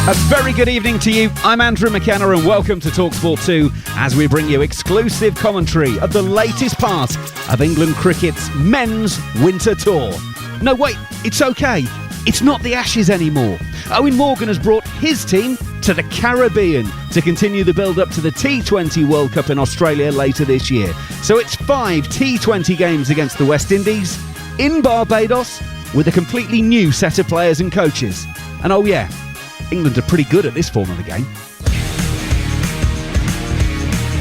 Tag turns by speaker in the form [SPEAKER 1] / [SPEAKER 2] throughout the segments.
[SPEAKER 1] A very good evening to you. I'm Andrew McKenna and welcome to TalkSport 2 as we bring you exclusive commentary of the latest part of England cricket's men's winter tour. No, wait, it's okay. It's not the Ashes anymore. Owen Morgan has brought his team to the Caribbean to continue the build-up to the T20 World Cup in Australia later this year. So it's 5 T20 games against the West Indies in Barbados with a completely new set of players and coaches. And oh yeah, England are pretty good at this form of the game.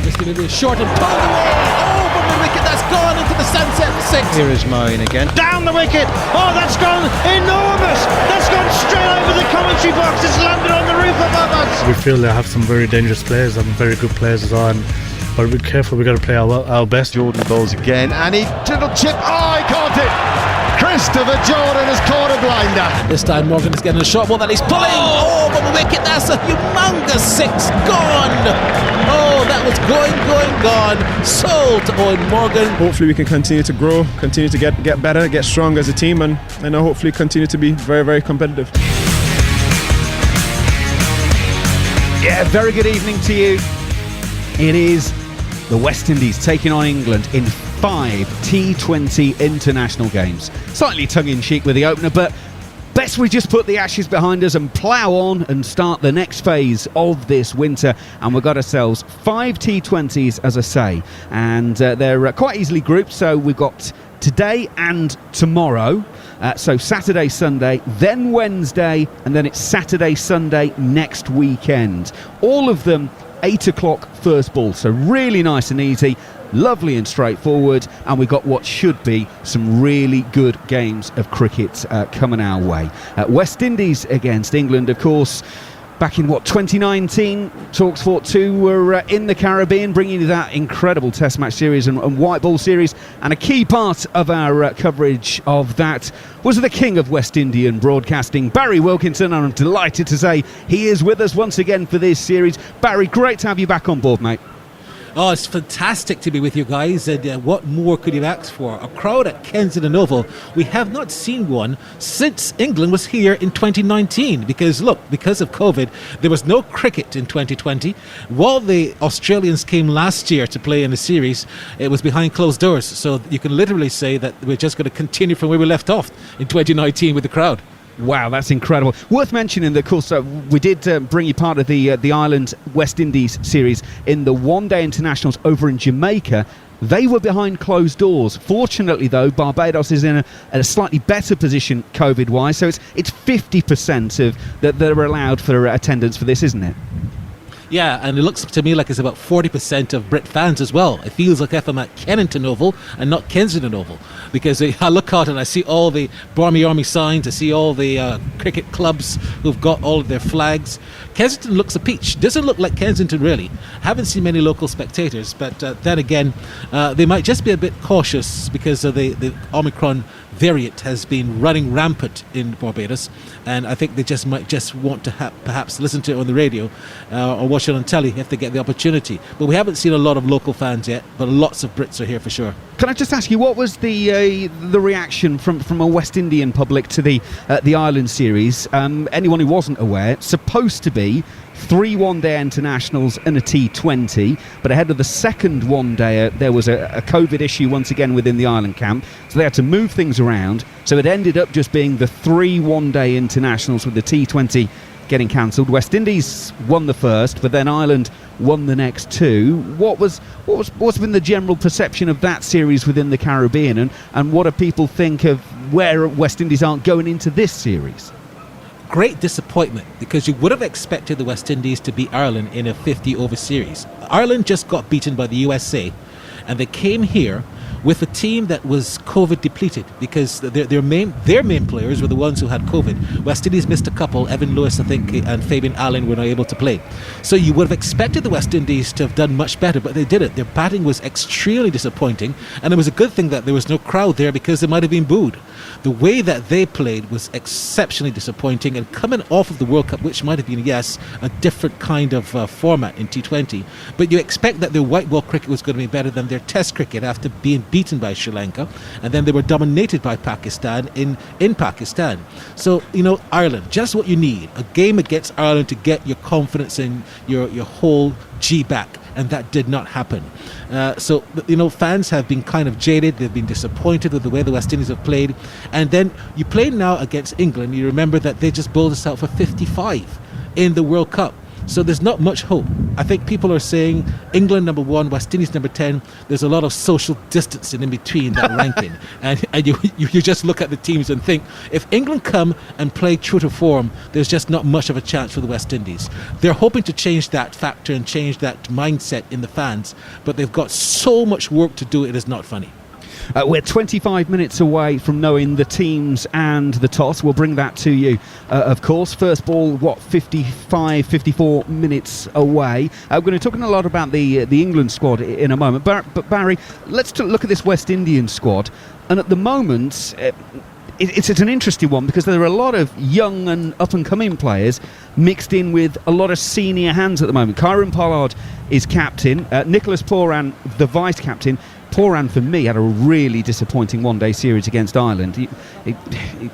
[SPEAKER 2] It's going to be a short and pulled away. Oh, from the wicket, that's gone into the sunset for 6.
[SPEAKER 3] Here is Moeen again.
[SPEAKER 4] Down the wicket. Oh, that's gone enormous. That's gone straight over the commentary box. It's landed on the roof above us.
[SPEAKER 5] We feel they have some very dangerous players, some very good players as well. But be careful, we've got to play our best.
[SPEAKER 6] Jordan bowls again, and he little chip. Oh, he caught it. Christopher Jordan has caught a blinder.
[SPEAKER 2] This time Morgan is getting a shot ball that he's pulling. Oh, from the wicket, that's a humongous 6. Gone. Oh, that was gone. Sold to Owen Morgan.
[SPEAKER 7] Hopefully we can continue to grow, continue to get better, get stronger as a team, and hopefully continue to be very, very competitive.
[SPEAKER 1] Yeah, very good evening to you. It is the West Indies taking on England in 5 T20 international games. Slightly tongue-in-cheek with the opener, but best we just put the Ashes behind us and plough on and start the next phase of this winter. And we've got ourselves 5 T20s, as I say, and they're quite easily grouped. So we've got today and tomorrow. So Saturday, Sunday, then Wednesday, and then it's Saturday, Sunday next weekend. All of them 8 o'clock first ball, so really nice and easy, lovely and straightforward, and we've got what should be some really good games of cricket coming our way. West Indies against England, of course. Back in 2019, TalkSport 2 were in the Caribbean, bringing you that incredible Test match series and white ball series. And a key part of our coverage of that was the king of West Indian broadcasting, Barry Wilkinson. And I'm delighted to say he is with us once again for this series. Barry, great to have you back on board, mate.
[SPEAKER 2] Oh, it's fantastic to be with you guys, and what more could you ask for? A crowd at Kensington Oval. We have not seen one since England was here in 2019, because look, because of COVID, there was no cricket in 2020. While the Australians came last year to play in the series, it was behind closed doors, so you can literally say that we're just going to continue from where we left off in 2019 with the crowd.
[SPEAKER 1] Wow, that's incredible. Worth mentioning that, of course, we did bring you part of the Ireland West Indies series in the one-day internationals over in Jamaica. They were behind closed doors. Fortunately, though, Barbados is in a slightly better position COVID-wise, so it's 50% of that are allowed for attendance for this, isn't it?
[SPEAKER 2] Yeah, and it looks to me like it's about 40% of Brit fans as well. It feels like if I'm at Kennington Oval and not Kensington Oval, because I look out and I see all the Barmy Army signs, I see all the cricket clubs who've got all of their flags. Kensington looks a peach. Doesn't look like Kensington really. Haven't seen many local spectators, but then again, they might just be a bit cautious because of the Omicron variant has been running rampant in Barbados, and I think they might want to perhaps listen to it on the radio or watch it on telly if they get the opportunity. But we haven't seen a lot of local fans yet, but lots of Brits are here for sure.
[SPEAKER 1] Can I just ask you, what was the reaction from a West Indian public to the Ireland series? Anyone who wasn't aware, supposed to be 3 one-day internationals and a T20, but ahead of the second one-day there was a COVID issue once again within the Ireland camp, so they had to move things around, so it ended up just being the 3 one-day internationals with the T20 getting cancelled. West Indies won the first, but then Ireland won the next 2. What's been the general perception of that series within the Caribbean, and what do people think of where West Indies aren't going into this series?
[SPEAKER 2] Great disappointment, because you would have expected the West Indies to beat Ireland in a 50-over series. Ireland just got beaten by the USA, and they came here with a team that was COVID depleted because their main players were the ones who had COVID. West Indies missed a couple. Evan Lewis, I think, and Fabian Allen were not able to play. So you would have expected the West Indies to have done much better, but they didn't. Their batting was extremely disappointing, and it was a good thing that there was no crowd there because they might have been booed. The way that they played was exceptionally disappointing, and coming off of the World Cup, which might have been, yes, a different kind of format in T20, but you expect that their white ball cricket was going to be better than their Test cricket after being beaten by Sri Lanka, and then they were dominated by Pakistan in Pakistan. So, Ireland, just what you need, a game against Ireland to get your confidence in your whole G back, and that did not happen. So, fans have been kind of jaded. They've been disappointed with the way the West Indies have played. And then you play now against England. You remember that they just bowled us out for 55 in the World Cup. So there's not much hope. I think people are saying England number 1, West Indies number 10. There's a lot of social distancing in between that ranking. And you just look at the teams and think, if England come and play true to form, there's just not much of a chance for the West Indies. They're hoping to change that factor and change that mindset in the fans, but they've got so much work to do, it is not funny.
[SPEAKER 1] We're 25 minutes away from knowing the teams and the toss. We'll bring that to you, of course. First ball, 55, 54 minutes away. We're going to talk a lot about the England squad in a moment. But Barry, let's look at this West Indian squad. And at the moment, it's an interesting one because there are a lot of young and up-and-coming players mixed in with a lot of senior hands at the moment. Kieran Pollard is captain. Nicholas Pooran, the vice-captain. Pooran, for me, had a really disappointing one-day series against Ireland. He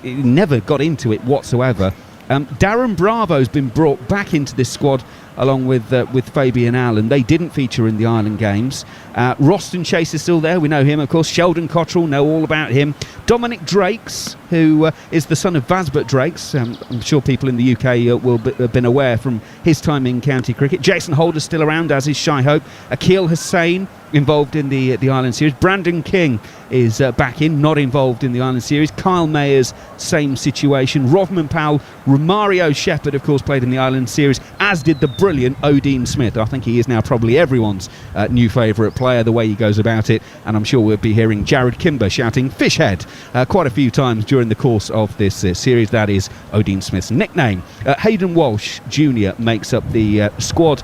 [SPEAKER 1] never got into it whatsoever. Darren Bravo's been brought back into this squad along with Fabian Allen. They didn't feature in the Ireland games. Roston Chase is still there. We know him, of course. Sheldon Cottrell, know all about him. Dominic Drakes, who is the son of Vasbert Drakes. I'm sure people in the UK will have been aware from his time in county cricket. Jason Holder's still around, as is Shai Hope. Akil Hussain, involved in the Ireland series. Brandon King is back in, not involved in the Ireland series. Kyle Mayers, same situation. Rodman Powell, Romario Shepherd, of course, played in the Ireland series, as did the brilliant Odin Smith. I think he is now probably everyone's new favourite player, the way he goes about it, and I'm sure we'll be hearing Jared Kimber shouting "Fishhead" quite a few times during the course of this series. That is Odin Smith's nickname. Hayden Walsh Jr. makes up the squad,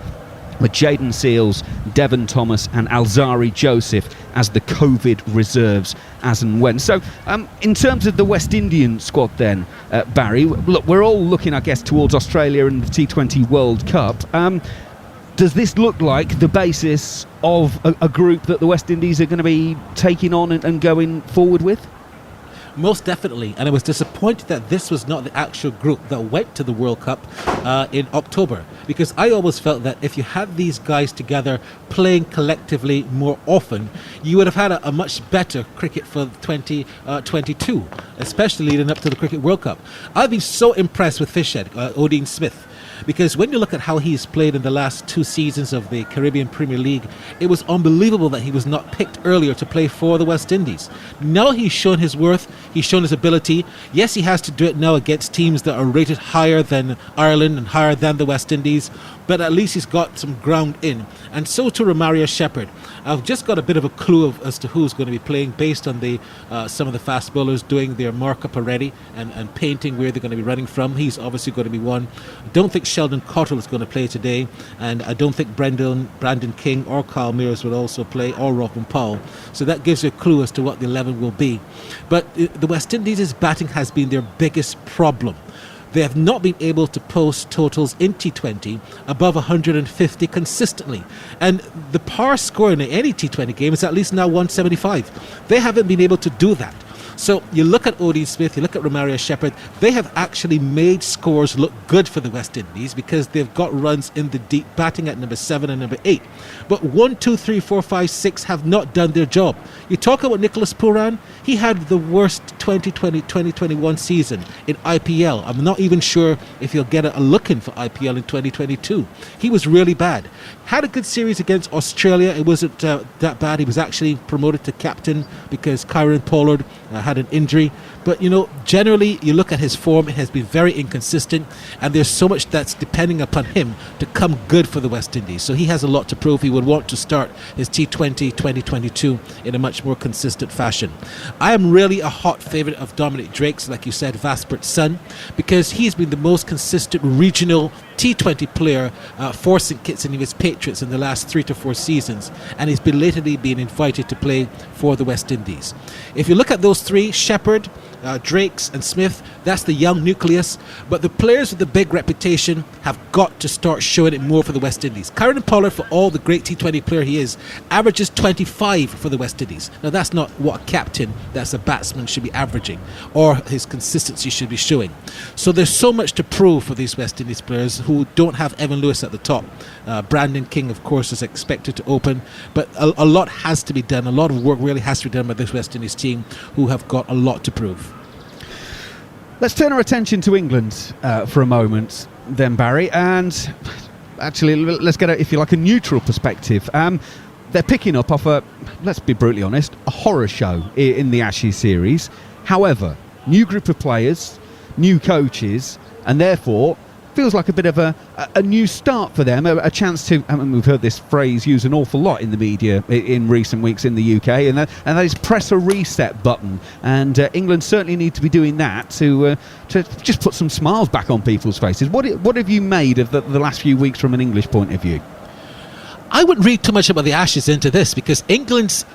[SPEAKER 1] with Jaden Seals, Devon Thomas and Alzari Joseph as the COVID reserves as and when. So in terms of the West Indian squad then, Barry, look, we're all looking, I guess, towards Australia and the T20 World Cup. Does this look like the basis of a group that the West Indies are going to be taking on and going forward with?
[SPEAKER 2] Most definitely, and I was disappointed that this was not the actual group that went to the World Cup in October, because I always felt that if you had these guys together playing collectively more often, you would have had a much better cricket for 2022, especially leading up to the Cricket World Cup. I've been so impressed with Fishhead, Odin Smith, because when you look at how he's played in the last 2 seasons of the Caribbean Premier League, it was unbelievable that he was not picked earlier to play for the West Indies. Now he's shown his worth, he's shown his ability. Yes, he has to do it now against teams that are rated higher than Ireland and higher than the West Indies, but at least he's got some ground in. And so to Romario Shepherd. I've just got a bit of a clue as to who's going to be playing based on the some of the fast bowlers doing their markup already and painting where they're going to be running from. He's obviously going to be one. I don't think Sheldon Cottrell is going to play today, and I don't think Brandon King or Kyle Mears will also play, or Rodman Powell. So that gives you a clue as to what the 11 will be. But the West Indies' batting has been their biggest problem. They have not been able to post totals in T20 above 150 consistently. And the par score in any T20 game is at least now 175. They haven't been able to do that. So you look at Odin Smith, you look at Romario Shepherd, they have actually made scores look good for the West Indies because they've got runs in the deep, batting at number 7 and number 8. But 1, 2, 3, 4, 5, 6 have not done their job. You talk about Nicholas Pooran, he had the worst 2020-2021 season in IPL. I'm not even sure if he'll get a look in for IPL in 2022. He was really bad. Had a good series against Australia. It wasn't that bad. He was actually promoted to captain because Kieran Pollard had an injury. But, generally, you look at his form, it has been very inconsistent, and there's so much that's depending upon him to come good for the West Indies. So he has a lot to prove. He would want to start his T20 2022 in a much more consistent fashion. I am really a hot favourite of Dominic Drake's, like you said, Vaspert's son, because he's been the most consistent regional T20 player for St Kitts and Nevis Patriots in the last 3 to 4 seasons, and he's belatedly been invited to play for the West Indies. If you look at those three, Shepherd, Drakes and Smith, that's the young nucleus. But the players with the big reputation have got to start showing it more for the West Indies. Kieran Pollard, for all the great T20 player he is, averages 25 for the West Indies. Now that's not what a captain, that's a batsman, should be averaging, or his consistency should be showing. So there's so much to prove for these West Indies players who don't have Evan Lewis at the top. Brandon King, of course, is expected to open, but a lot has to be done. A lot of work really has to be done by this West Indies team, who have got a lot to prove.
[SPEAKER 1] Let's turn our attention to England for a moment then, Barry, and actually let's get, if you like, a neutral perspective. They're picking up off let's be brutally honest, a horror show in the Ashes series. However, new group of players, new coaches, and therefore feels like a bit of a new start for them, a chance to, I mean, we've heard this phrase used an awful lot in the media in recent weeks in the UK, and that is press a reset button, and England certainly need to be doing that to just put some smiles back on people's faces. What have you made of the last few weeks from an English point of view?
[SPEAKER 2] I wouldn't read too much about the Ashes into this, because England's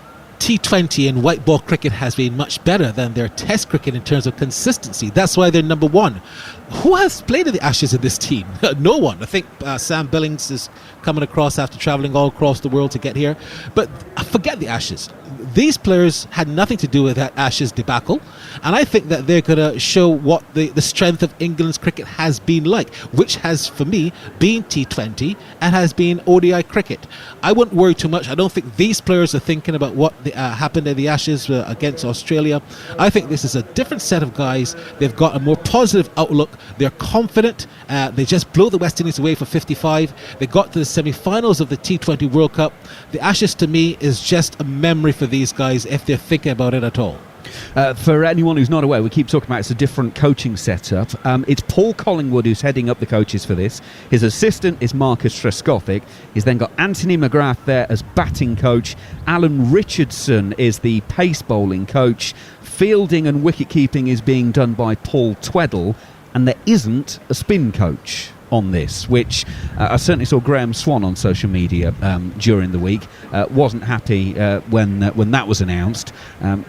[SPEAKER 2] T20 and white ball cricket has been much better than their test cricket in terms of consistency. That's why they're number one. Who has played in the Ashes in this team? No one. I think Sam Billings is coming across after travelling all across the world to get here. But forget the Ashes. These players had nothing to do with that Ashes debacle, and I think that they're going to show what the strength of England's cricket has been like, which has, for me, been T20 and has been ODI cricket. I wouldn't worry too much. I don't think these players are thinking about what happened in the Ashes against Australia. I think this is a different set of guys. They've got a more positive outlook. They're confident. They just blew the West Indies away for 55. They got to the semi-finals of the T20 World Cup. The Ashes, to me, is just a memory for these guys if they're thinking about it at all.
[SPEAKER 1] For anyone who's not aware, we keep talking about it's a different coaching setup. It's Paul Collingwood who's heading up the coaches for this. His assistant is Marcus Trescothick. He's then got Anthony McGrath there as batting coach. Alan Richardson is the pace bowling coach. Fielding and wicket keeping is being done by Paul Tweddle, and there isn't a spin coach on this, which I certainly saw Graham Swan on social media during the week. Wasn't happy when that was announced,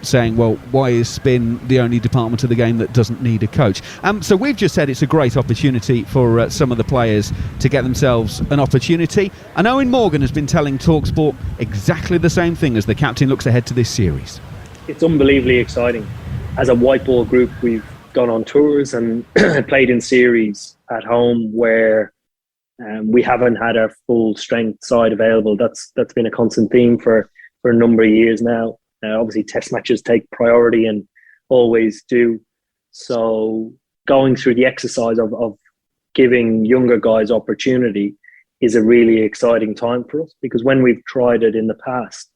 [SPEAKER 1] saying, well, why is spin the only department of the game that doesn't need a coach? So we've just said it's a great opportunity for some of the players to get themselves an opportunity, and Owen Morgan has been telling TalkSport exactly the same thing as the captain looks ahead to this series.
[SPEAKER 3] It's unbelievably exciting. As a white ball group, we've gone on tours and played in series at home where we haven't had our full strength side available. That's been a constant theme for a number of years now. Obviously, test matches take priority and always do. So going through the exercise of giving younger guys opportunity is a really exciting time for us, because when we've tried it in the past,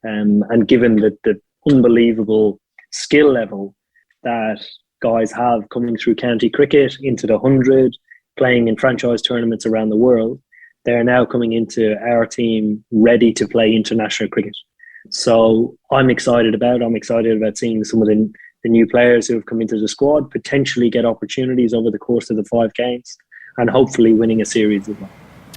[SPEAKER 3] and given the unbelievable skill level that guys have coming through county cricket into the 100, playing in franchise tournaments around the world, they're now coming into our team ready to play international cricket. So I'm excited about seeing some of the new players who have come into the squad potentially get opportunities over the course of the 5 games, and hopefully winning a series as well.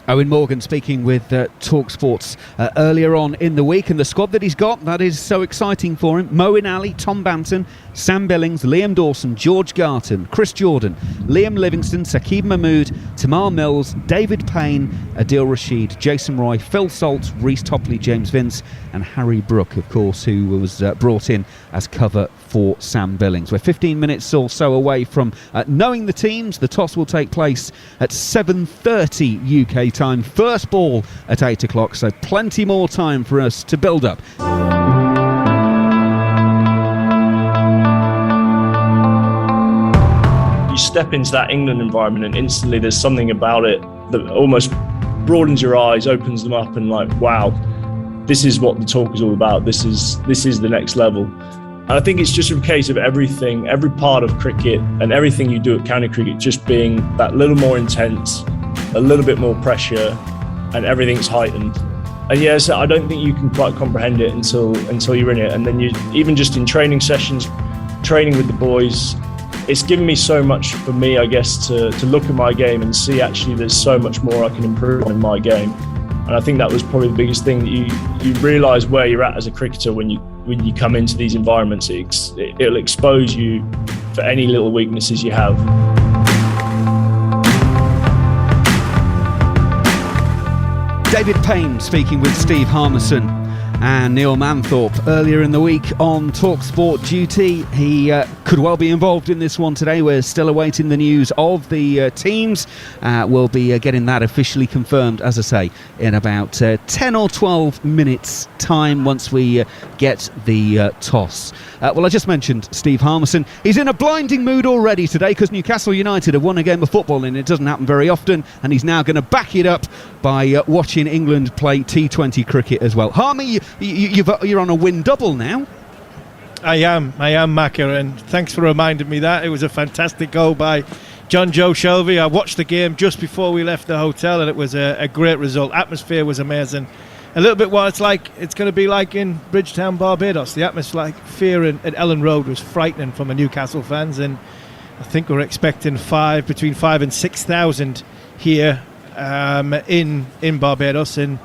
[SPEAKER 1] Owen Morgan speaking with TalkSports earlier on in the week, and the squad that he's got, that is so exciting for him. Moeen Ali, Tom Banton, Sam Billings, Liam Dawson, George Garton, Chris Jordan, Liam Livingston, Saqib Mahmood, Tamar Mills, David Payne, Adil Rashid, Jason Roy, Phil Salt, Reece Topley, James Vince, and Harry Brook, of course, who was brought in as cover for Sam Billings. We're 15 minutes or so away from knowing the teams. The toss will take place at 7:30 UK time. First ball at 8 o'clock, so plenty more time for us to build up.
[SPEAKER 8] You step into that England environment and instantly there's something about it that almost broadens your eyes, opens them up, and like, wow, this is what the talk is all about. This is the next level. And I think it's just a case of everything, every part of cricket and everything you do at county cricket just being that little more intense, a little bit more pressure, and everything's heightened. And yes, I don't think you can quite comprehend it until you're in it. And then you, even just in training sessions, training with the boys, it's given me so much for me, I guess, to look at my game and see actually there's so much more I can improve on in my game. And I think that was probably the biggest thing, that you realise where you're at as a cricketer when you when you come into these environments, it'll expose you for any little weaknesses you have.
[SPEAKER 1] David Payne speaking with Steve Harmison and Neil Manthorpe earlier in the week on TalkSport duty. He could well be involved in this one today. We're still awaiting the news of the teams. We'll be getting that officially confirmed, as I say, in about 10 or 12 minutes time once we get the toss. Well, I just mentioned Steve Harmison. He's in a blinding mood already today because Newcastle United have won a game of football and it doesn't happen very often, and he's now going to back it up by watching England play T20 cricket as well. Harmy, you're on a win double now.
[SPEAKER 9] I am, Macca, and thanks for reminding me that. It was a fantastic goal by John Joe Shelby. I watched the game just before we left the hotel, and it was a great result. Atmosphere was amazing. A little bit what it's going to be like in Bridgetown, Barbados. The atmosphere at Ellen Road was frightening from the Newcastle fans, and I think we're expecting between 5,000 and 6,000 here in Barbados, and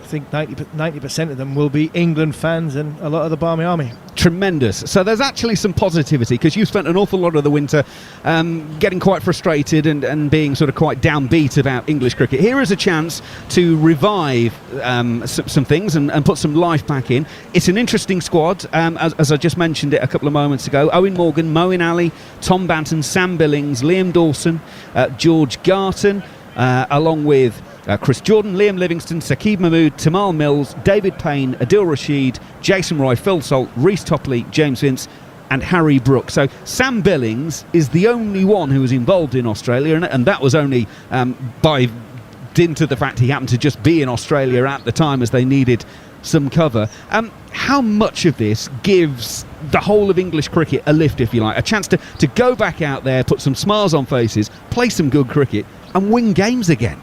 [SPEAKER 9] I think 90% of them will be England fans and a lot of the Barmy Army.
[SPEAKER 1] Tremendous. So there's actually some positivity because you spent an awful lot of the winter getting quite frustrated and being sort of quite downbeat about English cricket. Here is a chance to revive some things and put some life back in. It's an interesting squad, as I just mentioned it a couple of moments ago. Owen Morgan, Moeen Ali, Tom Banton, Sam Billings, Liam Dawson, George Garton, along with Chris Jordan, Liam Livingston, Saqib Mahmood, Tamal Mills, David Payne, Adil Rashid, Jason Roy, Phil Salt, Reece Topley, James Vince and Harry Brook. So Sam Billings is the only one who was involved in Australia, and that was only by dint of the fact he happened to just be in Australia at the time as they needed some cover. How much of this gives the whole of English cricket a lift, if you like, a chance to go back out there, put some smiles on faces, play some good cricket and win games again?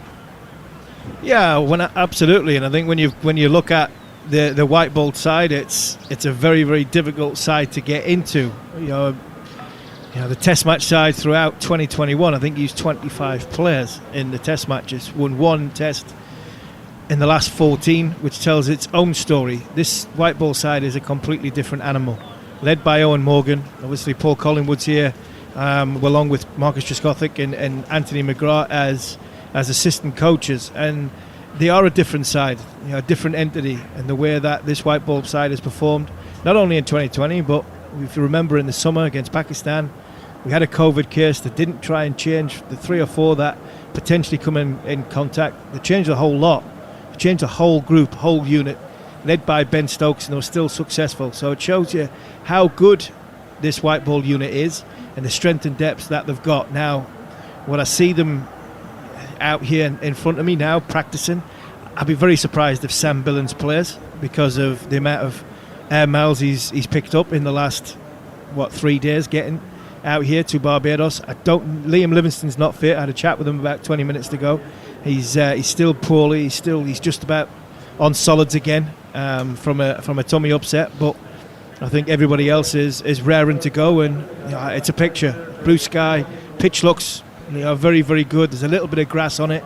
[SPEAKER 9] Yeah, absolutely. And I think when you look at the white ball side, it's a very, very difficult side to get into. You know, the Test match side throughout 2021, I think used 25 players in the Test matches, won one Test in the last 14, which tells its own story. This white ball side is a completely different animal, led by Owen Morgan. Obviously, Paul Collingwood's here, along with Marcus Trescothick and Anthony McGrath as assistant coaches, and they are a different side, a different entity, and the way that this white ball side has performed, not only in 2020, but if you remember in the summer against Pakistan, we had a COVID case that didn't try and change the 3 or 4 that potentially come in contact. They changed the whole lot, they changed the whole group, whole unit, led by Ben Stokes, and they were still successful. So it shows you how good this white ball unit is and the strength and depth that they've got. Now, when I see them out here in front of me now practicing, I'd be very surprised if Sam Billings plays because of the amount of air miles he's picked up in the last 3 days getting out here to Barbados. Liam Livingston's not fit. I had a chat with him about 20 minutes ago. He's still poorly. He's just about on solids again from a tummy upset, but I think everybody else is raring to go, and it's a picture. Blue sky, pitch looks very, very good. There's a little bit of grass on it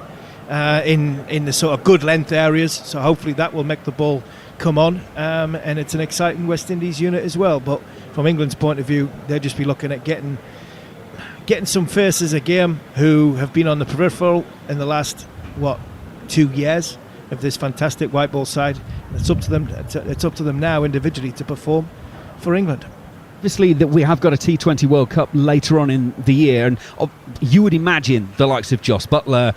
[SPEAKER 9] in the sort of good length areas, so hopefully that will make the ball come on, and it's an exciting West Indies unit as well. But from England's point of view, they'll just be looking at getting some faces a game who have been on the peripheral in the last 2 years of this fantastic white ball side. It's up to them. It's up to them now individually to perform for England.
[SPEAKER 1] Obviously, that we have got a T20 World Cup later on in the year, and you would imagine the likes of Joss Butler,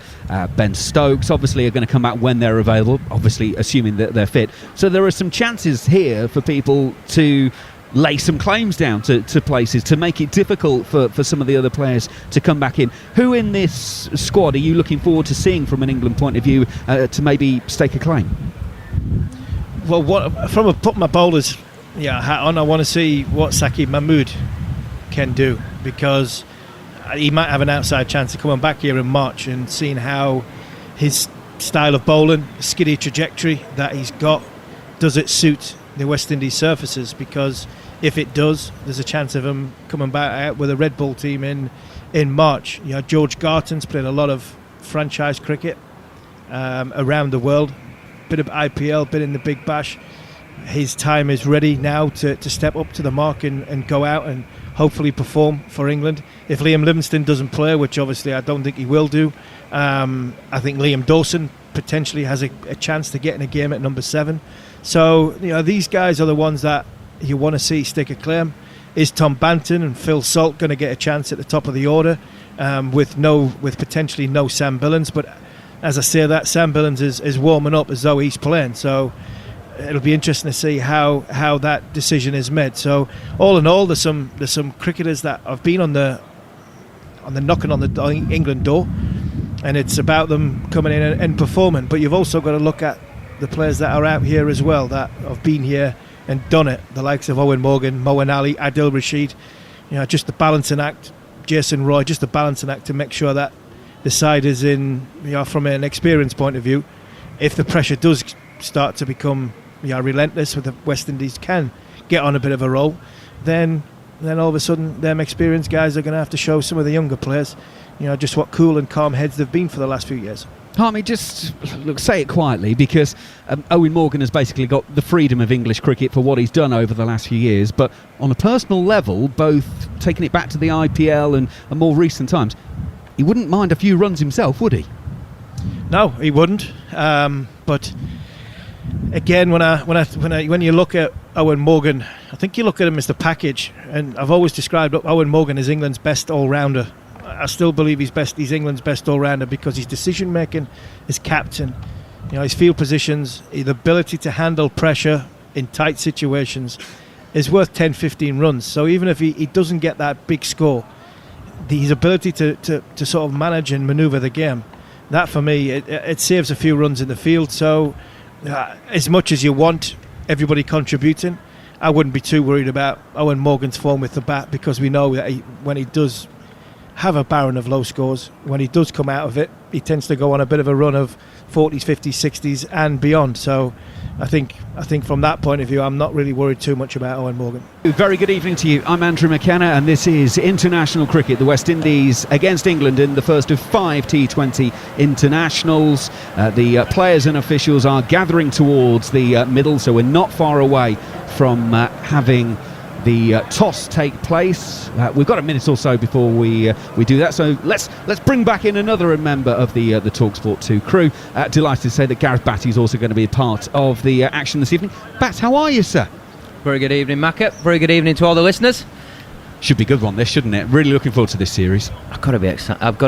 [SPEAKER 1] Ben Stokes, obviously are going to come out when they're available, obviously assuming that they're fit. So there are some chances here for people to lay some claims down to places, to make it difficult for some of the other players to come back in. Who in this squad are you looking forward to seeing from an England point of view to maybe stake a claim?
[SPEAKER 9] Well, put my bowlers hat on, I want to see what Saqib Mahmood can do, because he might have an outside chance of coming back here in March and seeing how his style of bowling, skiddy trajectory that he's got, does it suit the West Indies surfaces? Because if it does, there's a chance of him coming back out with a Red Bull team in March. George Garton's played a lot of franchise cricket around the world, bit of IPL, bit in the Big Bash. his time is ready now to step up to the mark and go out and hopefully perform for England. If Liam Livingstone doesn't play, which obviously I don't think he will do, I think Liam Dawson potentially has a chance to get in a game at number 7. So, these guys are the ones that you want to see stick a claim. Is Tom Banton and Phil Salt going to get a chance at the top of the order with potentially no Sam Billings? But as I say, that Sam Billings is warming up as though he's playing. So it'll be interesting to see how that decision is made. So all in all, there's some cricketers that have been on the knocking on the England door, and it's about them coming in and performing. But you've also got to look at the players that are out here as well that have been here and done it. The likes of Owen Morgan, Moeen Ali, Adil Rashid. Just the balancing act. Jason Roy, just the balancing act to make sure that the side is in, from an experience point of view, if the pressure does start to become relentless, with the West Indies can get on a bit of a roll, then all of a sudden them experienced guys are going to have to show some of the younger players just what cool and calm heads they've been for the last few years.
[SPEAKER 1] Harmy, just say it quietly, because Owen Morgan has basically got the freedom of English cricket for what he's done over the last few years, but on a personal level, both taking it back to the IPL and more recent times, he wouldn't mind a few runs himself, would he?
[SPEAKER 9] No, he wouldn't. But again, when you look at Owen Morgan, I think you look at him as the package, and I've always described Owen Morgan as England's best all-rounder. I still believe he's England's best all-rounder, because his decision-making, his captain, his field positions, the ability to handle pressure in tight situations is worth 10-15 runs. So even if he doesn't get that big score, his ability to sort of manage and manoeuvre the game, that for me, it saves a few runs in the field. So as much as you want everybody contributing, I wouldn't be too worried about Owen Morgan's form with the bat, because we know that when he does have a barren of low scores, when he does come out of it, he tends to go on a bit of a run of 40s, 50s, 60s and beyond. So I think from that point of view, I'm not really worried too much about Owen Morgan.
[SPEAKER 1] Very good evening to you. I'm Andrew McKenna, and this is international cricket. The West Indies against England in the first of 5 T20 internationals. The players and officials are gathering towards the middle, so we're not far away from having the toss take place. We've got a minute or so before we do that, so let's bring back in another member of the TalkSport 2 crew. Delighted to say that Gareth Batty is also going to be a part of the action this evening. Bat, how are you, sir?
[SPEAKER 10] Very good evening, Macca. Very good evening to all the listeners.
[SPEAKER 1] Should be a good one, this, shouldn't it? Really looking forward to this series.
[SPEAKER 10] I've got to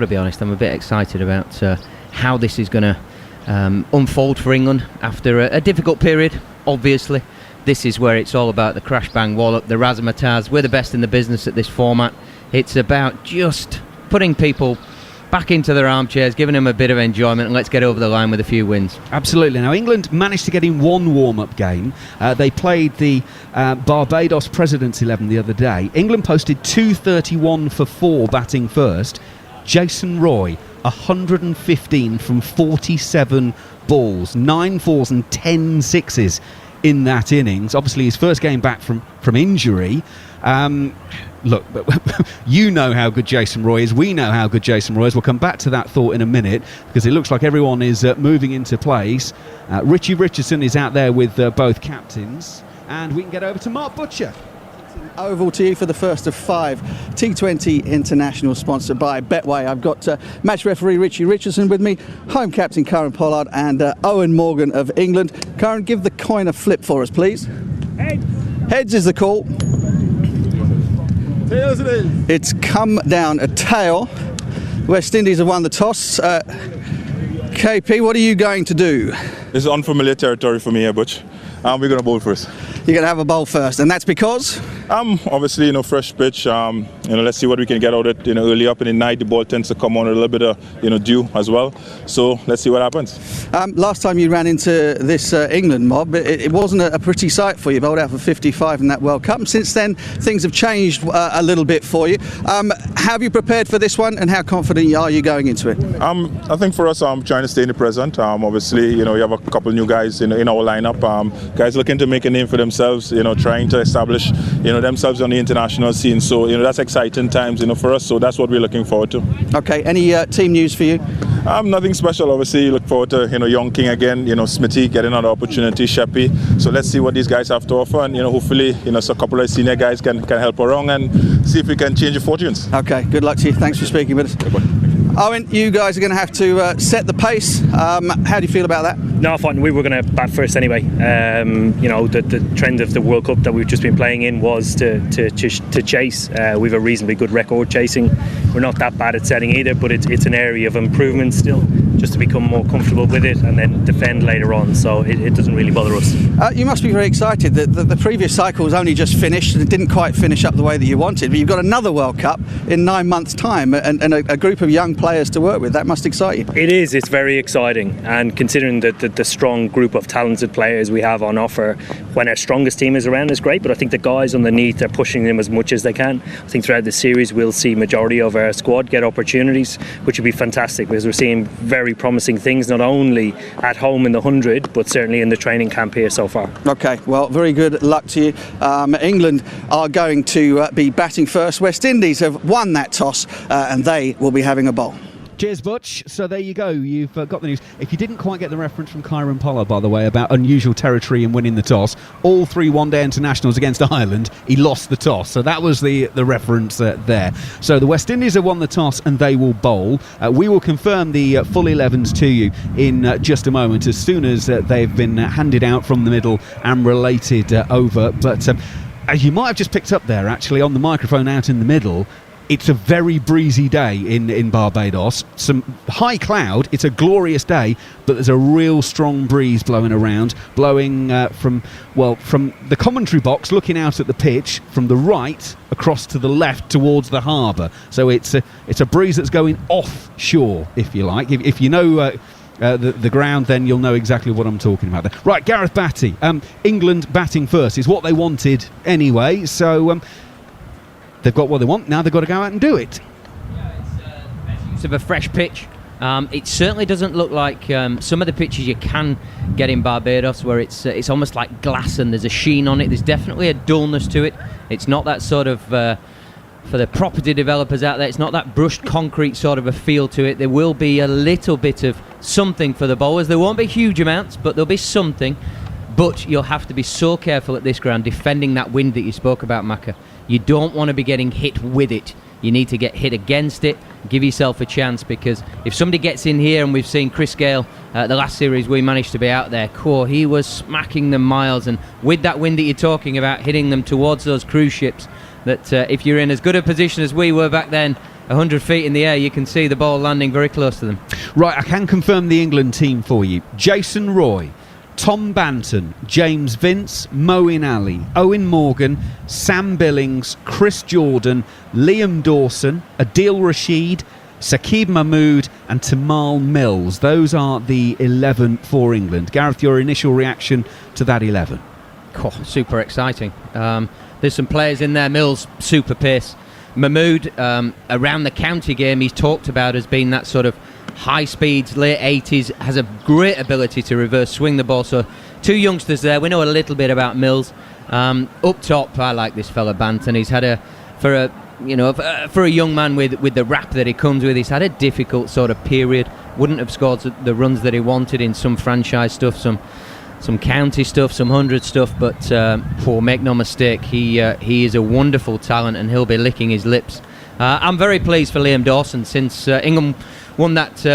[SPEAKER 10] be honest, I'm a bit excited about how this is going to unfold for England after a difficult period, obviously. This is where it's all about the crash bang wallop, the razzmatazz. We're the best in the business at this format. It's about just putting people back into their armchairs, giving them a bit of enjoyment, and let's get over the line with a few wins.
[SPEAKER 1] Absolutely. Now, England managed to get in one warm-up game. They played the Barbados Presidents 11 the other day. England posted 231 for 4 batting first. Jason Roy, 115 from 47 balls, 9 fours and 10 sixes in that innings. Obviously his first game back from injury. Look, you know how good Jason Roy is, we know how good Jason Roy is. We'll come back to that thought in a minute, because it looks like everyone is moving into place. Richie Richardson is out there with both captains, and we can get over to Mark Butcher.
[SPEAKER 11] Oval to you for the first of 5 T20 international, sponsored by Betway. I've got match referee Richie Richardson with me, home captain Karen Pollard, and Owen Morgan of England. Karen, give the coin a flip for us, please. Heads. Heads is the call. Tails it is. It's come down a tail. West Indies have won the toss. KP, what are you going to do?
[SPEAKER 12] This is unfamiliar territory for me here, Butch. We're going to bowl first.
[SPEAKER 11] You're going to have a bowl first, and that's because?
[SPEAKER 12] Obviously, fresh pitch. Let's see what we can get out of it. Early up in the night, the ball tends to come on a little bit of, dew as well. So let's see what happens.
[SPEAKER 11] Last time you ran into this England mob, it wasn't a pretty sight for you. Bowled out for 55 in that World Cup. And since then, things have changed a little bit for you. Have you prepared for this one, and how confident are you going into it?
[SPEAKER 12] I think for us, I'm trying to stay in the present. Obviously, you have a couple new guys in our lineup. Guys looking to make a name for themselves. Trying to establish, themselves on the international scene. So, that's exciting times, for us. So that's what we're looking forward to.
[SPEAKER 11] Okay. Any team news for you?
[SPEAKER 12] Nothing special. Obviously, look forward to young King again. Smithy getting another opportunity, Sheppy. So let's see what these guys have to offer, and hopefully so a couple of senior guys can help along and see if we can change the fortunes.
[SPEAKER 11] Okay, good luck to you. Thanks for speaking with us. Owen, you guys are going to have to set the pace. How do you feel about that?
[SPEAKER 13] No, I thought we were going to bat first anyway. The trend of the World Cup that we've just been playing in was to chase. We've a reasonably good record chasing. We're not that bad at setting either, but it's an area of improvement still, just to become more comfortable with it and then defend later on. So it doesn't really bother us.
[SPEAKER 11] You must be very excited. The previous cycle was only just finished and it didn't quite finish up the way that you wanted, but you've got another World Cup in 9 months' time and a group of young players to work with. That must excite you.
[SPEAKER 13] It is. It's very exciting, and considering the strong group of talented players we have on offer, when our strongest team is around is great, but I think the guys underneath are pushing them as much as they can. I think throughout the series we'll see majority of our squad get opportunities, which would be fantastic because we're seeing very promising things not only at home in the 100 but certainly in the training camp here so far.
[SPEAKER 11] Okay, well, very good luck to you. England are going to be batting first. West Indies have won that toss and they will be having a bowl.
[SPEAKER 1] Cheers, Butch. So there you go. You've got the news. If you didn't quite get the reference from Kieran Pollard, by the way, about unusual territory in winning the toss, all 3 one-day internationals against Ireland, he lost the toss. So that was the reference there. So the West Indies have won the toss and they will bowl. We will confirm the full 11s to you in just a moment, as soon as they've been handed out from the middle and related over. But as you might have just picked up there, actually, on the microphone out in the middle, it's a very breezy day in Barbados. Some high cloud. It's a glorious day, but there's a real strong breeze blowing around, from the commentary box, looking out at the pitch from the right across to the left towards the harbour. So it's a breeze that's going offshore, if you like. If you know the ground, then you'll know exactly what I'm talking about there. Right, Gareth Batty. England batting first is what they wanted anyway. So. They've got what they want, now they've got to go out and do it.
[SPEAKER 10] It's of a fresh pitch. It certainly doesn't look like some of the pitches you can get in Barbados, where it's almost like glass and there's a sheen on it. There's definitely a dullness to it. It's not that sort of, for the property developers out there, it's not that brushed concrete sort of a feel to it. There will be a little bit of something for the bowlers. There won't be huge amounts, but there'll be something. But you'll have to be so careful at this ground defending that wind that you spoke about, Macca. You don't want to be getting hit with it. You need to get hit against it, give yourself a chance, because if somebody gets in here, and we've seen Chris Gale, the last series we managed to be out there, he was smacking them miles, and with that wind that you're talking about, hitting them towards those cruise ships, that if you're in as good a position as we were back then, 100 feet in the air, you can see the ball landing very close to them.
[SPEAKER 1] Right, I can confirm the England team for you. Jason Roy, Tom Banton, James Vince, Moeen Ali, Owen Morgan, Sam Billings, Chris Jordan, Liam Dawson, Adil Rashid, Saqib Mahmood and Tamal Mills. Those are the 11 for England. Gareth, your initial reaction to that 11?
[SPEAKER 10] Super exciting. There's some players in there. Mills, super pace. Mahmood, around the county game, he's talked about as being that sort of high speeds, late 80s, has a great ability to reverse swing the ball. So 2 youngsters there. We know a little bit about Mills. Up top, I like this fella Banton. He's had for a young man with the rap that he comes with, he's had a difficult sort of period. Wouldn't have scored the runs that he wanted in some franchise stuff, some county stuff, some 100 stuff, but make no mistake, he is a wonderful talent and he'll be licking his lips. I'm very pleased for Liam Dawson since England won that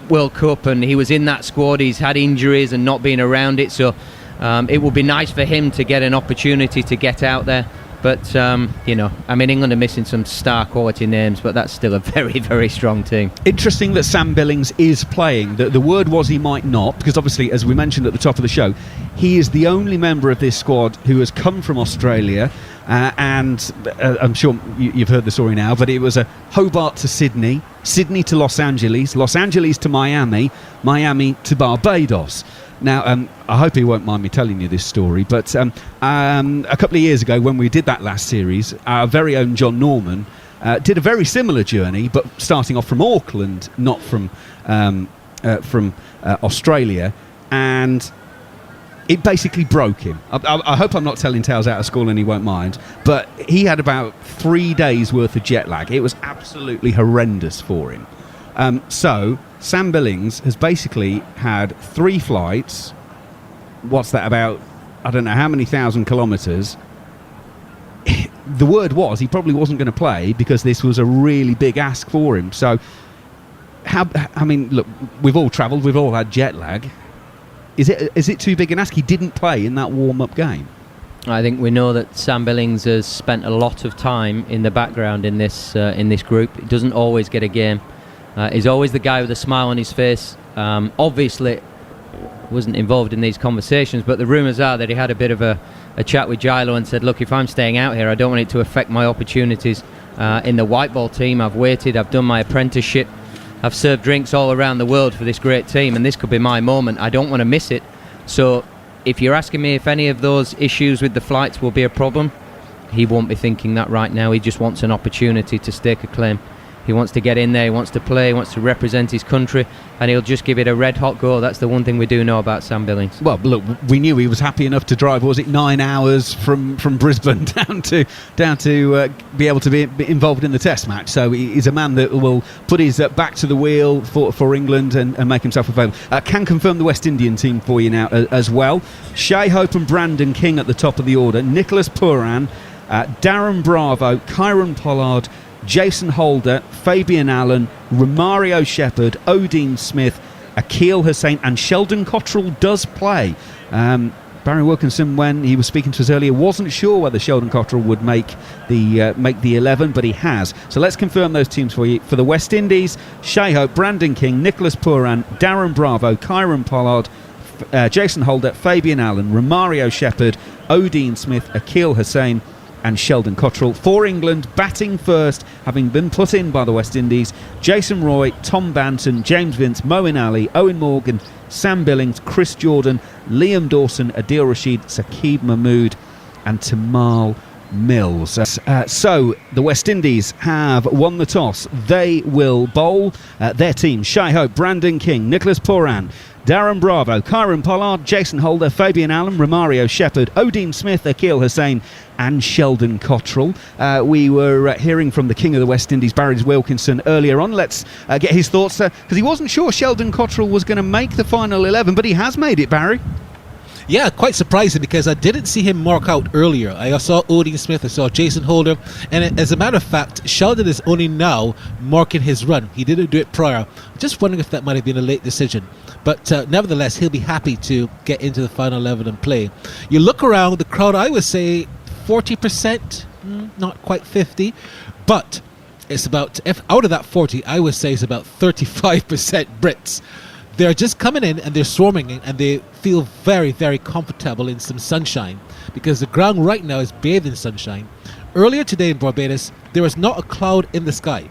[SPEAKER 10] World Cup and he was in that squad. He's had injuries and not been around it, so it would be nice for him to get an opportunity to get out there. But, England are missing some star quality names, but that's still a very, very strong team.
[SPEAKER 1] Interesting that Sam Billings is playing. The word was he might not, because obviously, as we mentioned at the top of the show, he is the only member of this squad who has come from Australia, and I'm sure you've heard the story now, but it was a Hobart to Sydney, Sydney to Los Angeles, Los Angeles to Miami, Miami to Barbados. Now, I hope he won't mind me telling you this story, but a couple of years ago when we did that last series, our very own John Norman did a very similar journey, but starting off from Auckland, not from Australia, and it basically broke him. I hope I'm not telling tales out of school and he won't mind, but he had about 3 days worth of jet lag. It was absolutely horrendous for him. So Sam Billings has basically had 3 flights. What's that, about, I don't know how many thousand kilometres. The word was he probably wasn't going to play because this was a really big ask for him. So, look, we've all travelled, we've all had jet lag. Is it too big an ask? He didn't play in that warm-up game.
[SPEAKER 10] I think we know that Sam Billings has spent a lot of time in the background in this group. He doesn't always get a game. He's always the guy with a smile on his face. Obviously, wasn't involved in these conversations, but the rumours are that he had a bit of a chat with Gilo and said, look, if I'm staying out here, I don't want it to affect my opportunities in the white ball team. I've waited, I've done my apprenticeship, I've served drinks all around the world for this great team, and this could be my moment. I don't want to miss it. So if you're asking me if any of those issues with the flights will be a problem, he won't be thinking that right now. He just wants an opportunity to stake a claim. He wants to get in there, he wants to play, he wants to represent his country, and he'll just give it a red hot go. That's the one thing we do know about Sam Billings.
[SPEAKER 1] Well, look, we knew he was happy enough to drive, was it 9 hours from Brisbane down to be able to be involved in the Test match. So he's a man that will put his back to the wheel for England and make himself available. Can confirm the West Indian team for you now as well. Shai Hope and Brandon King at the top of the order. Nicholas Pooran, Darren Bravo, Kieran Pollard, Jason Holder, Fabian Allen, Romario Shepherd, Odean Smith, Akil Hussain, and Sheldon Cottrell does play. Barry Wilkinson, when he was speaking to us earlier, wasn't sure whether Sheldon Cottrell would make the 11, but he has. So let's confirm those teams for you. For the West Indies, Shai Hope, Brandon King, Nicholas Pooran, Darren Bravo, Kieran Pollard, Jason Holder, Fabian Allen, Romario Shepherd, Odean Smith, Akil Hussain, and Sheldon Cottrell. For England, batting first, having been put in by the West Indies, Jason Roy, Tom Banton, James Vince, Moeen Ali, Owen Morgan, Sam Billings, Chris Jordan, Liam Dawson, Adil Rashid, Saqib Mahmood, and Tamal Mills. So the West Indies have won the toss. They will bowl. Their team: Shai Hope, Brandon King, Nicholas Pooran, Darren Bravo, Kieran Pollard, Jason Holder, Fabian Allen, Romario Shepherd, Odean Smith, Akil Hussain, and Sheldon Cottrell. We were hearing from the King of the West Indies, Barry Wilkinson, earlier on. Let's get his thoughts, because he wasn't sure Sheldon Cottrell was going to make the final 11, but he has made it, Barry.
[SPEAKER 2] Yeah, quite surprising, because I didn't see him mark out earlier. I saw Odean Smith, I saw Jason Holder, and as a matter of fact, Sheldon is only now marking his run. He didn't do it prior. Just wondering if that might have been a late decision. But nevertheless, he'll be happy to get into the final 11 and play. You look around the crowd, I would say 40%, not quite 50, but it's about, if out of that 40, I would say it's about 35% Brits. They're just coming in and they're swarming in, and they feel very, very comfortable in some sunshine, because the ground right now is bathed in sunshine. Earlier today in Barbados, there was not a cloud in the sky.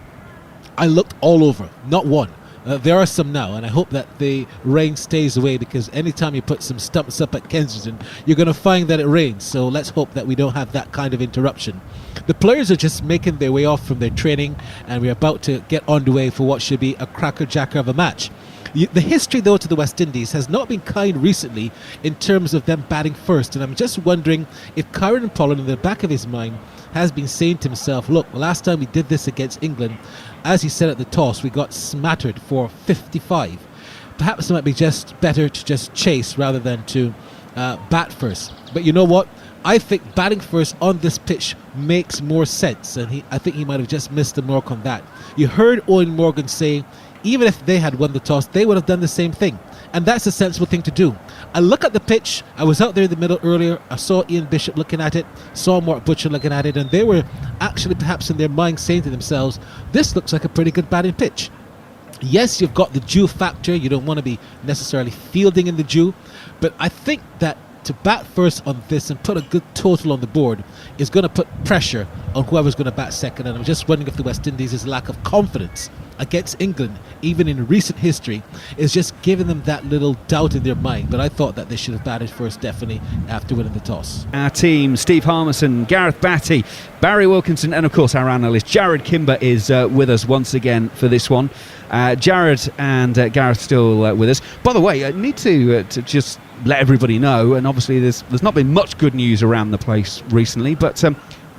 [SPEAKER 2] I looked all over, not one. There are some now, and I hope that the rain stays away, because anytime you put some stumps up at Kensington, you're going to find that it rains. So let's hope that we don't have that kind of interruption. The players are just making their way off from their training, and we're about to get underway for what should be a crackerjacker of a match. The history, though, to the West Indies has not been kind recently in terms of them batting first, and I'm just wondering if Kieran Pollard, in the back of his mind, has been saying to himself, look, last time we did this against England, as he said at the toss, we got smattered for 55. Perhaps it might be just better to just chase rather than to bat first. But you know what? I think batting first on this pitch makes more sense, and I think he might have just missed the mark on that. You heard Owen Morgan say, even if they had won the toss, they would have done the same thing. And that's a sensible thing to do. I look at the pitch. I was out there in the middle earlier. I saw Ian Bishop looking at it, saw Mark Butcher looking at it, and they were actually perhaps in their mind saying to themselves, this looks like a pretty good batting pitch. Yes, you've got the dew factor. You don't want to be necessarily fielding in the dew. But I think that to bat first on this and put a good total on the board is going to put pressure on whoever's going to bat second. And I'm just wondering if the West Indies' lack of confidence against England, even in recent history, is just giving them that little doubt in their mind. But I thought that they should have batted first, definitely, after winning the toss.
[SPEAKER 1] Our team: Steve Harmison, Gareth Batty, Barry Wilkinson, and of course our analyst Jared Kimber is with us once again for this one. Jared and Gareth still with us. By the way, I need to just let everybody know, and obviously there's not been much good news around the place recently, but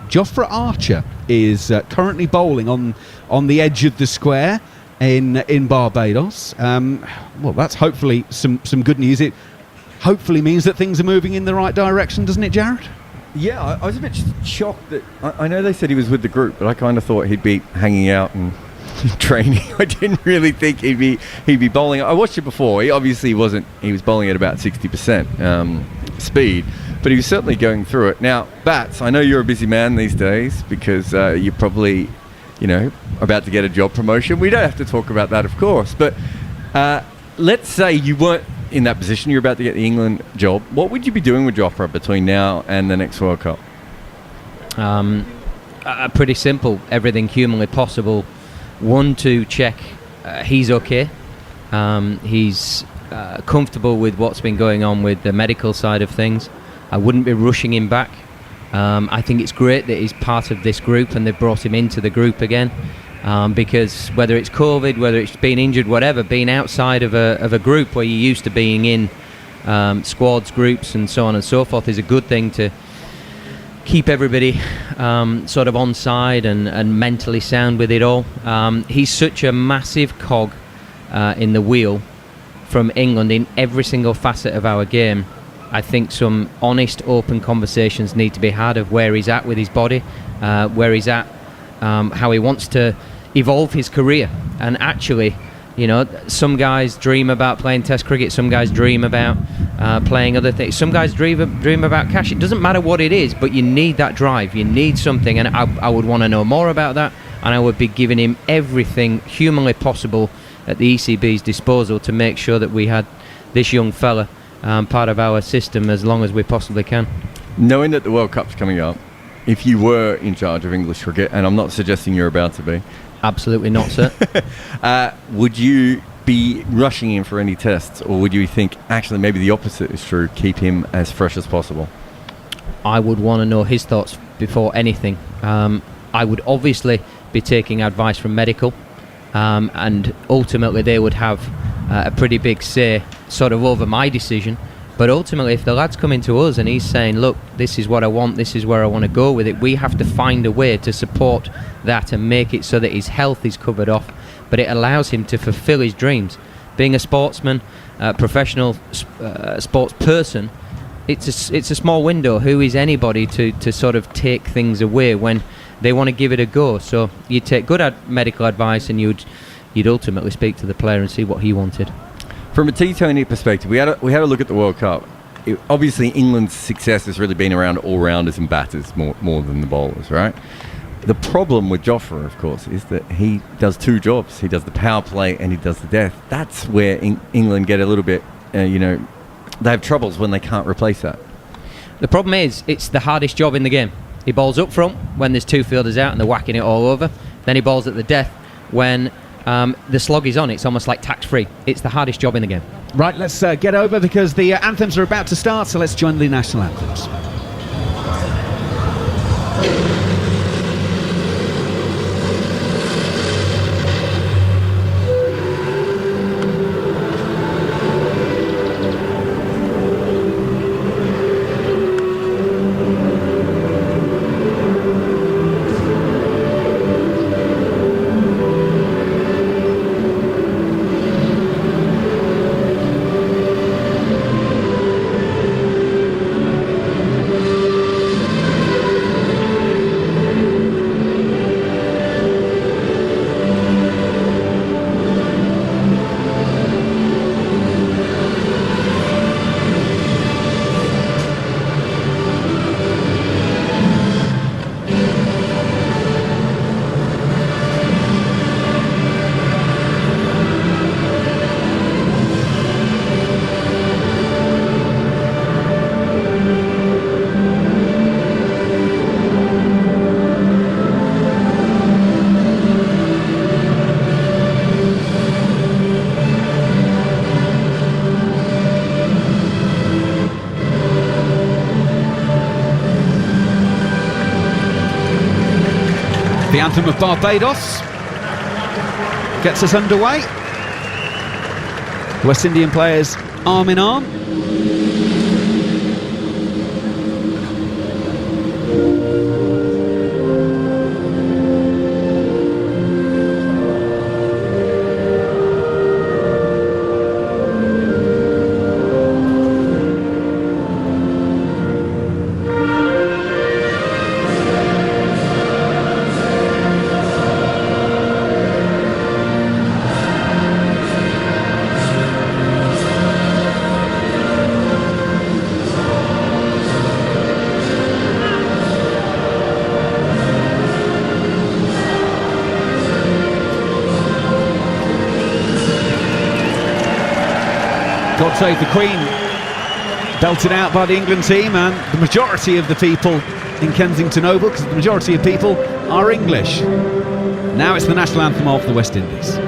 [SPEAKER 1] Jofra Archer is currently bowling on the edge of the square. in Barbados. Well, that's hopefully some good news. It hopefully means that things are moving in the right direction, doesn't it, Jared?
[SPEAKER 14] Yeah, I was a bit shocked that I know they said he was with the group, but I kind of thought he'd be hanging out and training. I didn't really think he'd be bowling. I watched it before. He obviously wasn't. He was bowling at about 60% speed, but he was certainly going through it. Now, Bats, I know you're a busy man these days because you're probably, about to get a job promotion. We don't have to talk about that, of course, but let's say you weren't in that position, you're about to get the England job. What would you be doing with Jofra between now and the next World Cup?
[SPEAKER 10] Pretty simple. Everything humanly possible. One, to check he's okay. He's comfortable with what's been going on with the medical side of things. I wouldn't be rushing him back. I think it's great that he's part of this group and they've brought him into the group again, because whether it's COVID, whether it's being injured, whatever, being outside of a group where you're used to being in squads, groups and so on and so forth is a good thing to keep everybody sort of on side and mentally sound with it all. He's such a massive cog in the wheel from England in every single facet of our game. I think some honest, open conversations need to be had of where he's at with his body, where he's at, how he wants to evolve his career. And actually, some guys dream about playing Test cricket, some guys dream about playing other things, some guys dream about cash. It doesn't matter what it is, but you need that drive, you need something, and I would want to know more about that, and I would be giving him everything humanly possible at the ECB's disposal to make sure that we had this young fella part of our system as long as we possibly can.
[SPEAKER 14] Knowing that the World Cup's coming up, if you were in charge of English cricket, and I'm not suggesting you're about to be.
[SPEAKER 10] Absolutely not, sir.
[SPEAKER 14] Would you be rushing him for any tests, or would you think, actually, maybe the opposite is true, keep him as fresh as possible?
[SPEAKER 10] I would want to know his thoughts before anything. I would obviously be taking advice from medical, and ultimately they would have a pretty big say sort of over my decision. But ultimately, if the lad's coming to us and he's saying, look, this is what I want, this is where I want to go with it, we have to find a way to support that and make it so that his health is covered off, but it allows him to fulfill his dreams. Being a sportsman, professional sports person, it's a small window. Who is anybody to sort of take things away when they want to give it a go? So you take good medical advice and you'd ultimately speak to the player and see what he wanted.
[SPEAKER 14] From a T20 perspective, we had a look at the World Cup. Obviously, England's success has really been around all-rounders and batters more than the bowlers, right? The problem with Jofra, of course, is that he does two jobs. He does the power play and he does the death. That's where England get a little bit, they have troubles when they can't replace that.
[SPEAKER 10] The problem is, it's the hardest job in the game. He bowls up front when there's two fielders out and they're whacking it all over. Then he bowls at the death when the slog is on. It's almost like tax-free. It's the hardest job in the game.
[SPEAKER 1] Right, let's get over because the anthems are about to start, so let's join the national anthems. The anthem of Barbados gets us underway. West Indian players arm in arm. God Save the Queen belted out by the England team, and the majority of the people in Kensington Oval, because the majority of people are English. Now it's the national anthem of the West Indies.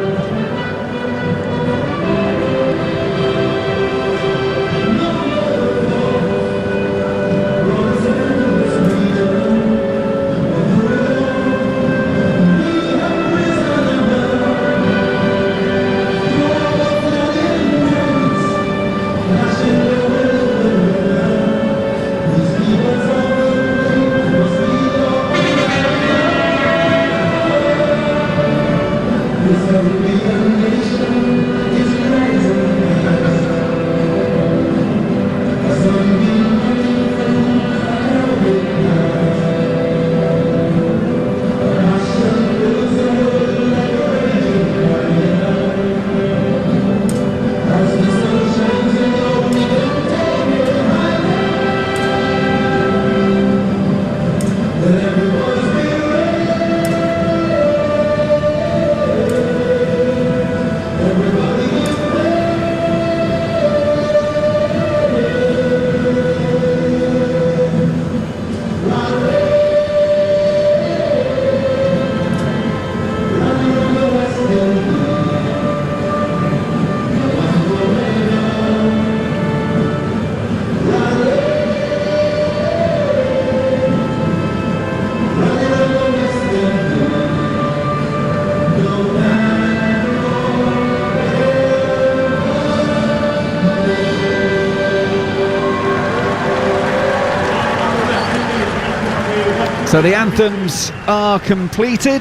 [SPEAKER 1] So the anthems are completed.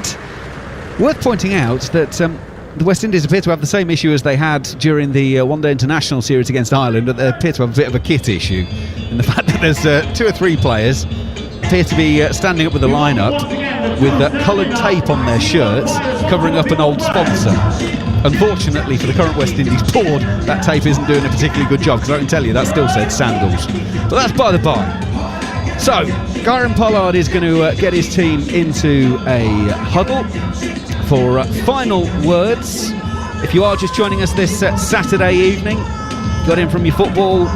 [SPEAKER 1] Worth pointing out that the West Indies appear to have the same issue as they had during the one-day international series against Ireland, that they appear to have a bit of a kit issue in the fact that there's 2 or 3 players appear to be standing up with the lineup with coloured tape on their shirts covering up an old sponsor. Unfortunately for the current West Indies board, that tape isn't doing a particularly good job, because I can tell you that still said Sandals. But that's by the by. So, Kieran Pollard is going to get his team into a huddle for final words. If you are just joining us this Saturday evening, got in from your football,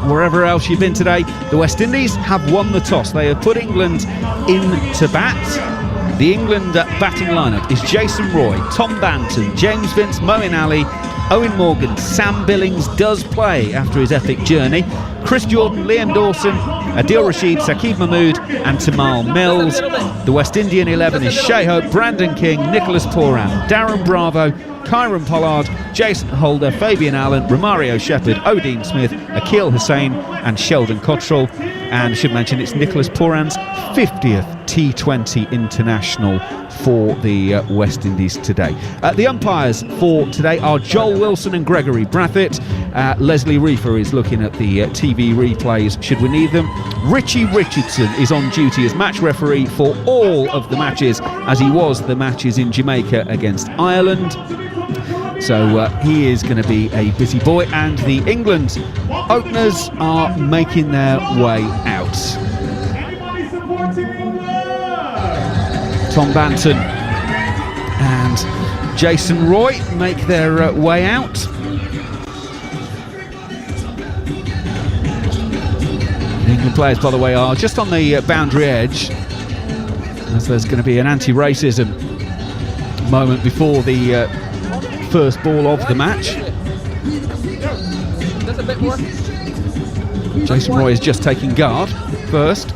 [SPEAKER 1] wherever else you've been today, the West Indies have won the toss. They have put England into bat. The England batting lineup is Jason Roy, Tom Banton, James Vince, Moeen Ali, Owen Morgan, Sam Billings does play after his epic journey, Chris Jordan, Liam Dawson, Adil Rashid, Saqib Mahmood and Tamal Mills. The West Indian 11 is Shai Hope, Brandon King, Nicholas Pooran, Darren Bravo, Kieran Pollard, Jason Holder, Fabian Allen, Romario Shepherd, Odean Smith, Akil Hussain and Sheldon Cottrell. And I should mention it's Nicholas Pooran's 50th T20 international for the West Indies today. The umpires for today are Joel Wilson and Gregory Brathwaite. Leslie Reefer is looking at the TV replays should we need them. Richie Richardson is on duty as match referee for all of the matches, as he was the matches in Jamaica against Ireland. So he is going to be a busy boy, and the England openers are making their way out. Tom Banton and Jason Roy make their way out. The England players, by the way, are just on the boundary edge, as there's going to be an anti-racism moment before the first ball of the match. Jason Roy is just taking guard first.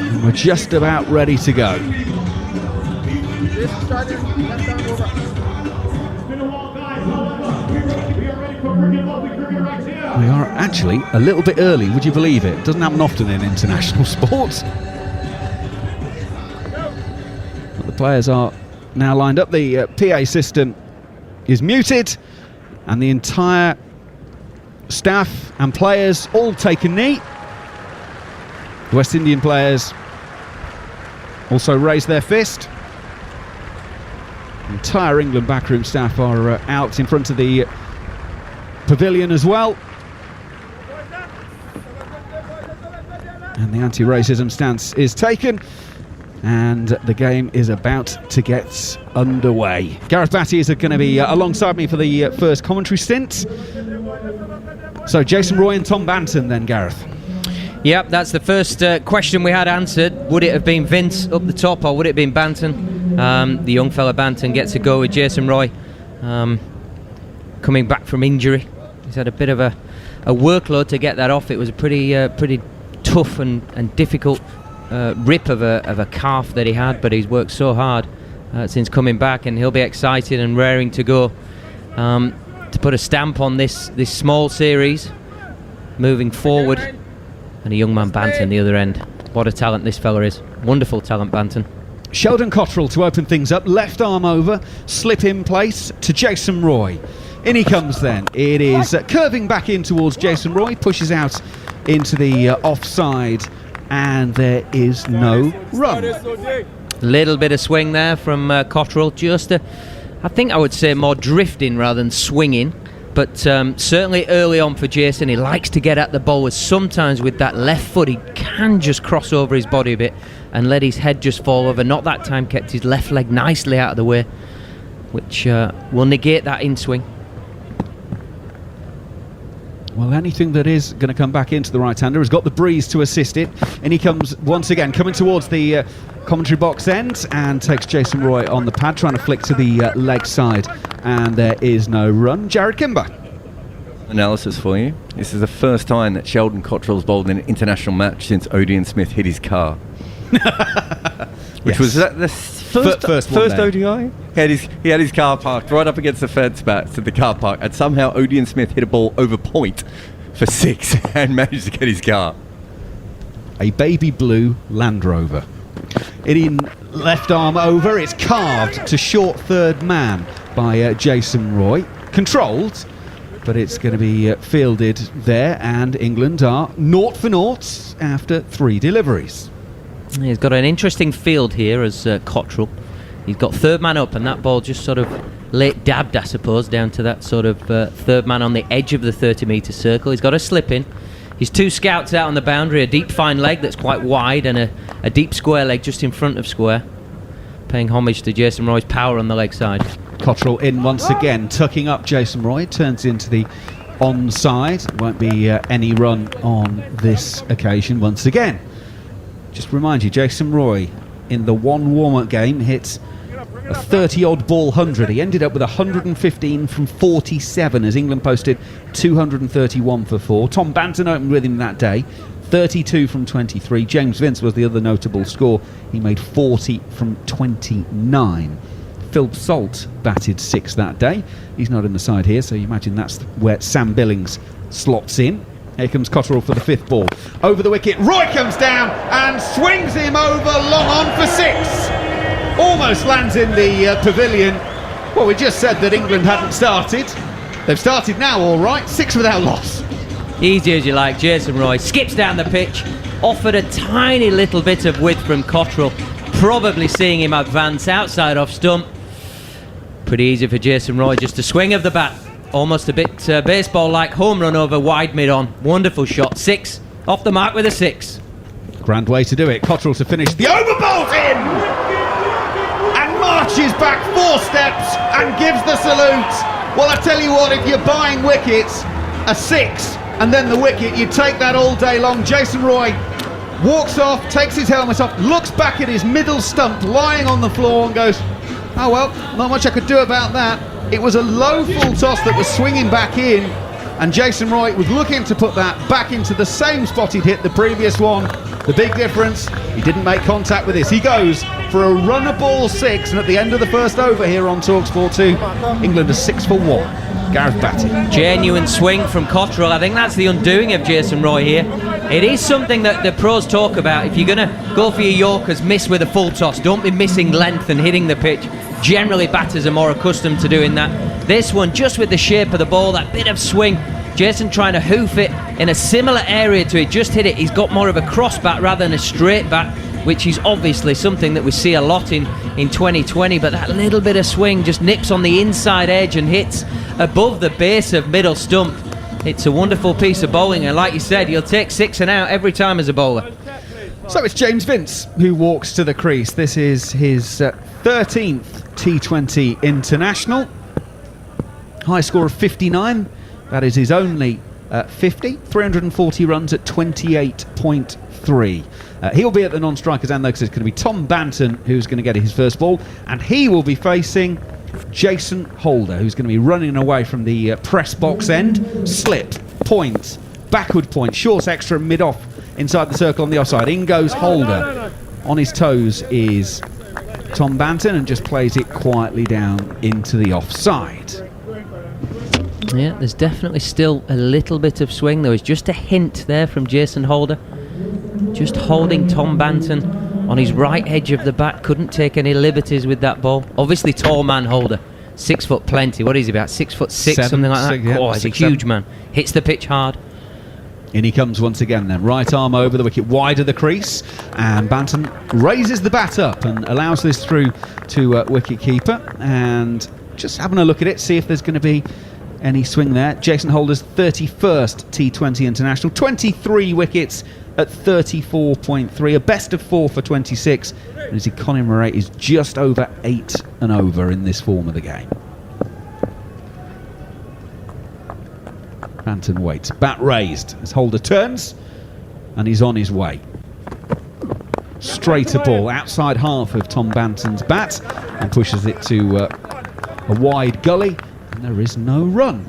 [SPEAKER 1] And we're just about ready to go. We are actually a little bit early, would you believe it? Doesn't happen often in international sports. But the players are now lined up. The PA system is muted, and the entire staff and players all take a knee. The West Indian players also raise their fist. The entire England backroom staff are out in front of the pavilion as well. And the anti-racism stance is taken. and the game is about to get underway. Gareth Batty is going to be alongside me for the first commentary stint. So Jason Roy and Tom Banton then, Gareth.
[SPEAKER 10] Yep, that's the first question we had answered. Would it have been Vince up the top, or would it have been Banton? The young fella Banton gets a go with Jason Roy coming back from injury. He's had a bit of a workload to get that off. It was a pretty tough and difficult rip of a calf that he had, but he's worked so hard since coming back, and he'll be excited and raring to go to put a stamp on this small series moving forward. And a young man Banton the other end. What a talent this fella is. Wonderful talent, Banton.
[SPEAKER 1] Sheldon Cottrell to open things up, left arm over, slip in place to Jason Roy. In he comes then. It is curving back in towards Jason Roy, pushes out into the offside, and there is no run.
[SPEAKER 10] Little bit of swing there from Cottrell, just I think I would say more drifting rather than swinging, but certainly early on for Jason, he likes to get at the bowlers. Sometimes with that left foot he can just cross over his body a bit and let his head just fall over. Not that time, kept his left leg nicely out of the way, which will negate that in swing.
[SPEAKER 1] Well, anything that is going to come back into the right-hander has got the breeze to assist it. And he comes once again, coming towards the commentary box end, and takes Jason Roy on the pad, trying to flick to the leg side. And there is no run. Jared Kimber.
[SPEAKER 14] Analysis for you. This is the first time that Sheldon Cottrell's bowled in an international match since Odean Smith hit his car. Which was that the first ODI? He had his car parked right up against the fence mats at the car park, and somehow Odean Smith hit a ball over point for 6 and managed to get his car.
[SPEAKER 1] A baby blue Land Rover. It in left arm over, it's carved to short third man by Jason Roy. Controlled, but it's going to be fielded there, and England are 0 for 0 after 3 deliveries.
[SPEAKER 10] He's got an interesting field here as Cottrell. He's got third man up, and that ball just sort of late dabbed, I suppose, down to that sort of third man on the edge of the 30-metre circle. He's got a slip in. His 2 scouts out on the boundary, a deep fine leg that's quite wide, and a deep square leg just in front of square, paying homage to Jason Roy's power on the leg side.
[SPEAKER 1] Cottrell in once again, tucking up Jason Roy, turns into the onside. Won't be any run on this occasion once again. Just remind you, Jason Roy in the one warm-up game hit a 30-odd ball 100. He ended up with 115 from 47 as England posted 231 for 4. Tom Banton opened with him that day, 32 from 23. James Vince was the other notable score. He made 40 from 29. Phil Salt batted 6 that day. He's not in the side here, so you imagine that's where Sam Billings slots in. Here comes Cottrell for the 5th ball. Over the wicket, Roy comes down and swings him over long on for 6. Almost lands in the pavilion. Well, we just said that England hadn't started. They've started now, all right. 6 without loss.
[SPEAKER 10] Easy as you like. Jason Roy skips down the pitch, offered a tiny little bit of width from Cottrell, probably seeing him advance outside off stump. Pretty easy for Jason Roy, just a swing of the bat. Almost a bit baseball-like home run over wide mid-on. Wonderful shot. 6. Off the mark with a 6.
[SPEAKER 1] Grand way to do it. Cottrell to finish the overbolt in! And marches back 4 steps and gives the salute. Well, I tell you what, if you're buying wickets, a 6 and then the wicket, you take that all day long. Jason Roy walks off, takes his helmet off, looks back at his middle stump lying on the floor and goes, oh well, not much I could do about that. It was a low full toss that was swinging back in, and Jason Roy was looking to put that back into the same spot he'd hit the previous one. The big difference, he didn't make contact with this. He goes for a runner ball 6, and at the end of the first over here on TalkSport 2, England are 6 for 1. Gareth Batty.
[SPEAKER 10] Genuine swing from Cottrell. I think that's the undoing of Jason Roy here. It is something that the pros talk about. If you're going to go for your Yorkers, miss with a full toss. Don't be missing length and hitting the pitch. Generally, batters are more accustomed to doing that. This one, just with the shape of the ball, that bit of swing, Jason trying to hoof it in a similar area to it, just hit it. He's got more of a cross bat rather than a straight bat, which is obviously something that we see a lot in 2020, but that little bit of swing just nips on the inside edge and hits above the base of middle stump. It's a wonderful piece of bowling, and like you said, you'll take 6 and out every time as a bowler.
[SPEAKER 1] So it's James Vince who walks to the crease. This is his 13th T20 international. High score of 59. That is his only 50. 340 runs at 28.3. He'll be at the non-strikers end though, because it's going to be Tom Banton who's going to get his first ball, and he will be facing Jason Holder, who's going to be running away from the press box end. Slip, point, backward point, short extra, mid-off inside the circle on the offside. In goes Holder. On his toes is Tom Banton and just plays it quietly down into the offside.
[SPEAKER 10] Yeah, there's definitely still a little bit of swing. There was just a hint there from Jason Holder, just holding Tom Banton on his right edge of the bat. Couldn't take any liberties with that ball. Obviously tall man Holder, 6 foot plenty. What is he, about 6'6", something like that?
[SPEAKER 1] Yeah,
[SPEAKER 10] he's a huge man. Hits the pitch hard.
[SPEAKER 1] In he comes once again then. Right arm over the wicket, wide of the crease, and Banton raises the bat up and allows this through to wicket keeper. And just having a look at it, see if there's going to be any swing there. Jason Holder's 31st T20 international, 23 wickets at 34.3, a best of 4 for 26, and his economy rate is just over 8 and over in this form of the game. Banton waits, bat raised as Holder turns, and he's on his way. Straighter ball outside half of Tom Banton's bat and pushes it to a wide gully, and there is no run.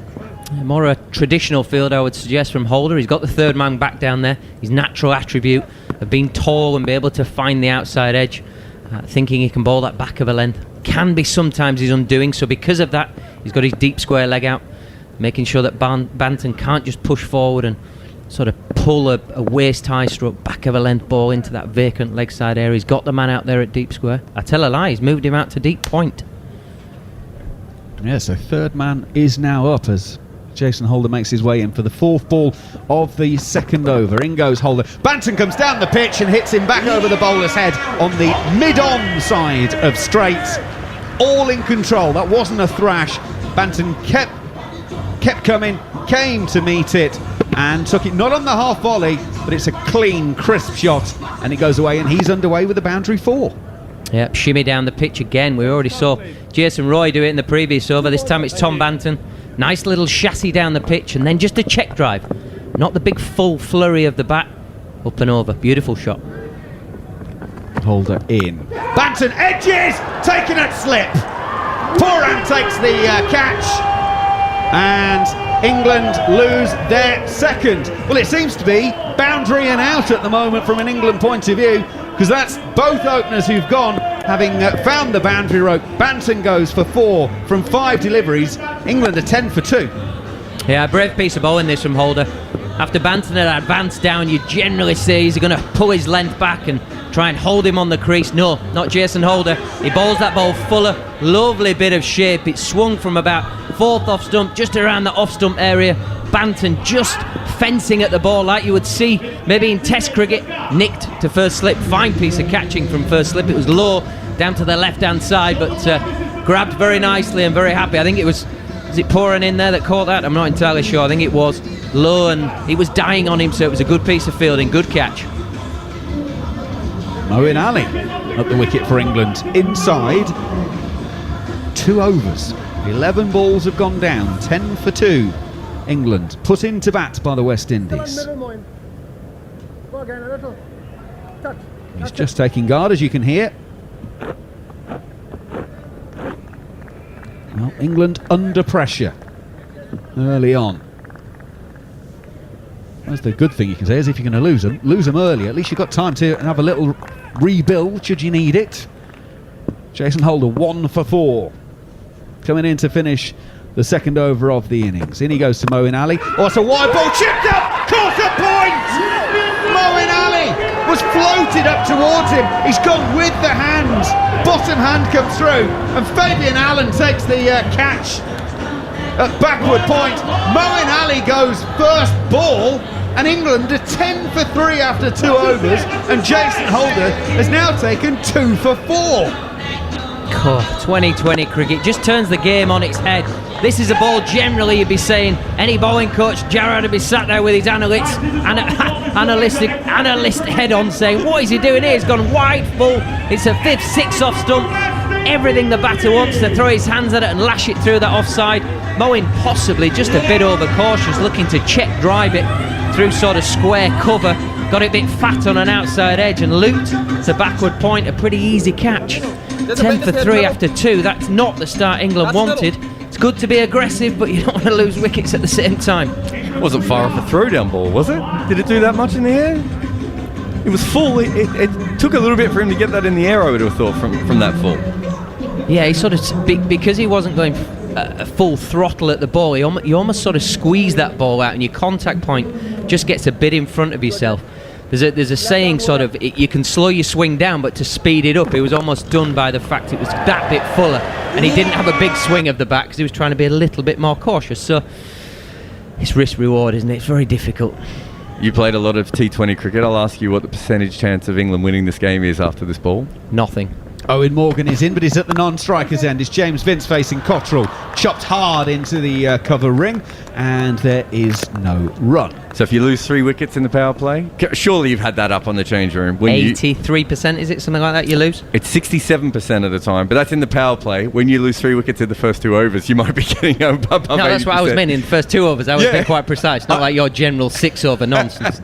[SPEAKER 10] More a traditional field, I would suggest, from Holder. He's got the third man back down there. His natural attribute of being tall and be able to find the outside edge, thinking he can bowl that back of a length, can be sometimes his undoing. So because of that, he's got his deep square leg out, making sure that Banton can't just push forward and sort of pull a waist-high stroke back of a length ball into that vacant leg side area. He's got the man out there at deep square. I tell a lie, he's moved him out to deep point.
[SPEAKER 1] Yeah, so third man is now up as Jason Holder makes his way in for the fourth ball of the second over. In goes Holder. Banton comes down the pitch and hits him back over the bowler's head on the mid-on side of straight. All in control. That wasn't a thrash. Banton kept coming, came to meet it and took it not on the half volley, but it's a clean, crisp shot, and it goes away, and he's underway with a boundary 4.
[SPEAKER 10] Yep, shimmy down the pitch again. We already saw Jason Roy do it in the previous over. This time it's Tom Banton. Nice little chassis down the pitch, and then just a check drive. Not the big full flurry of the bat. Up and over. Beautiful shot.
[SPEAKER 1] Holder in. Banton edges! Taken at slip. Pooran takes the catch. And England lose their second. Well, it seems to be boundary and out at the moment from an England point of view, because that's both openers who've gone, having found the boundary rope. Banton goes for 4 from 5 deliveries. England are 10 for 2.
[SPEAKER 10] Yeah, a brave piece of bowling this from Holder. After Banton had advanced down, you generally say he's going to pull his length back and try and hold him on the crease. No, not Jason Holder. He bowls that ball fuller. Lovely bit of shape. It swung from about 4th off stump, just around the off stump area. Banton just fencing at the ball like you would see maybe in Test cricket. Nicked to first slip. Fine piece of catching from first slip. It was low down to the left hand side, but grabbed very nicely and very happy. I think it was it Pooran in there that caught that? I'm not entirely sure. I think it was low and he was dying on him, so it was a good piece of fielding. Good catch.
[SPEAKER 1] Moeen Ali at the wicket for England. Inside 2 overs. 11 balls have gone down. 10 for 2. England put into bat by the West Indies. He's just taking guard, as you can hear. Well, England under pressure early on. That's the good thing you can say, is if you're going to lose them early. At least you've got time to have a little rebuild should you need it. Jason Holder 1 for 4. Coming in to finish the second over of the innings. In he goes to Moeen Ali. Oh, it's a wide ball, chipped up, caught a point! Moeen Ali was floated up towards him. He's gone with the hand. Bottom hand comes through, and Fabian Allen takes the catch at backward point. Moeen Ali goes first ball, and England are 10 for 3 after 2 overs, and Jason Holder has now taken 2 for 4.
[SPEAKER 10] 2020 cricket just turns the game on its head. This is a ball generally you'd be saying any bowling coach, Jarrod, would be sat there with his analyst head on saying, what is he doing here? He's gone wide full. It's a 5th, 6th off stump. Everything the batter wants to throw his hands at it and lash it through that offside. Moeen possibly just a bit overcautious, looking to check drive it through sort of square cover. Got it a bit fat on an outside edge and looped to backward point. A pretty easy catch. 10 for 3 after 2. That's not the start England wanted. It's good to be aggressive, but you don't want to lose wickets at the same time.
[SPEAKER 14] It wasn't far off a throwdown ball, was it? Did it do that much in the air? It was full. It took a little bit for him to get that in the air, I would have thought, from that full.
[SPEAKER 10] Yeah, he sort of, because he wasn't going full throttle at the ball, you almost sort of squeeze that ball out and your contact point just gets a bit in front of yourself. There's a saying sort of, you can slow your swing down, but to speed it up, it was almost done by the fact it was that bit fuller, and he didn't have a big swing of the bat because he was trying to be a little bit more cautious. So it's risk reward, isn't it? It's very difficult.
[SPEAKER 14] You played a lot of T20 cricket. I'll ask you what the percentage chance of England winning this game is after this ball.
[SPEAKER 10] Nothing.
[SPEAKER 1] Owen Morgan is in, but he's at the non-strikers end. It's James Vince facing Cottrell. Chopped hard into the cover ring, and there is no run.
[SPEAKER 14] So if you lose 3 wickets in the power play, surely you've had that up on the change room.
[SPEAKER 10] 83%, is it? Something like that you lose?
[SPEAKER 14] It's 67% of the time, but that's in the power play. When you lose 3 wickets in the first 2 overs, you might be getting above 80%.
[SPEAKER 10] No, that's what I was meaning. In the first 2 overs, I was being quite precise. Not like your general 6-over nonsense.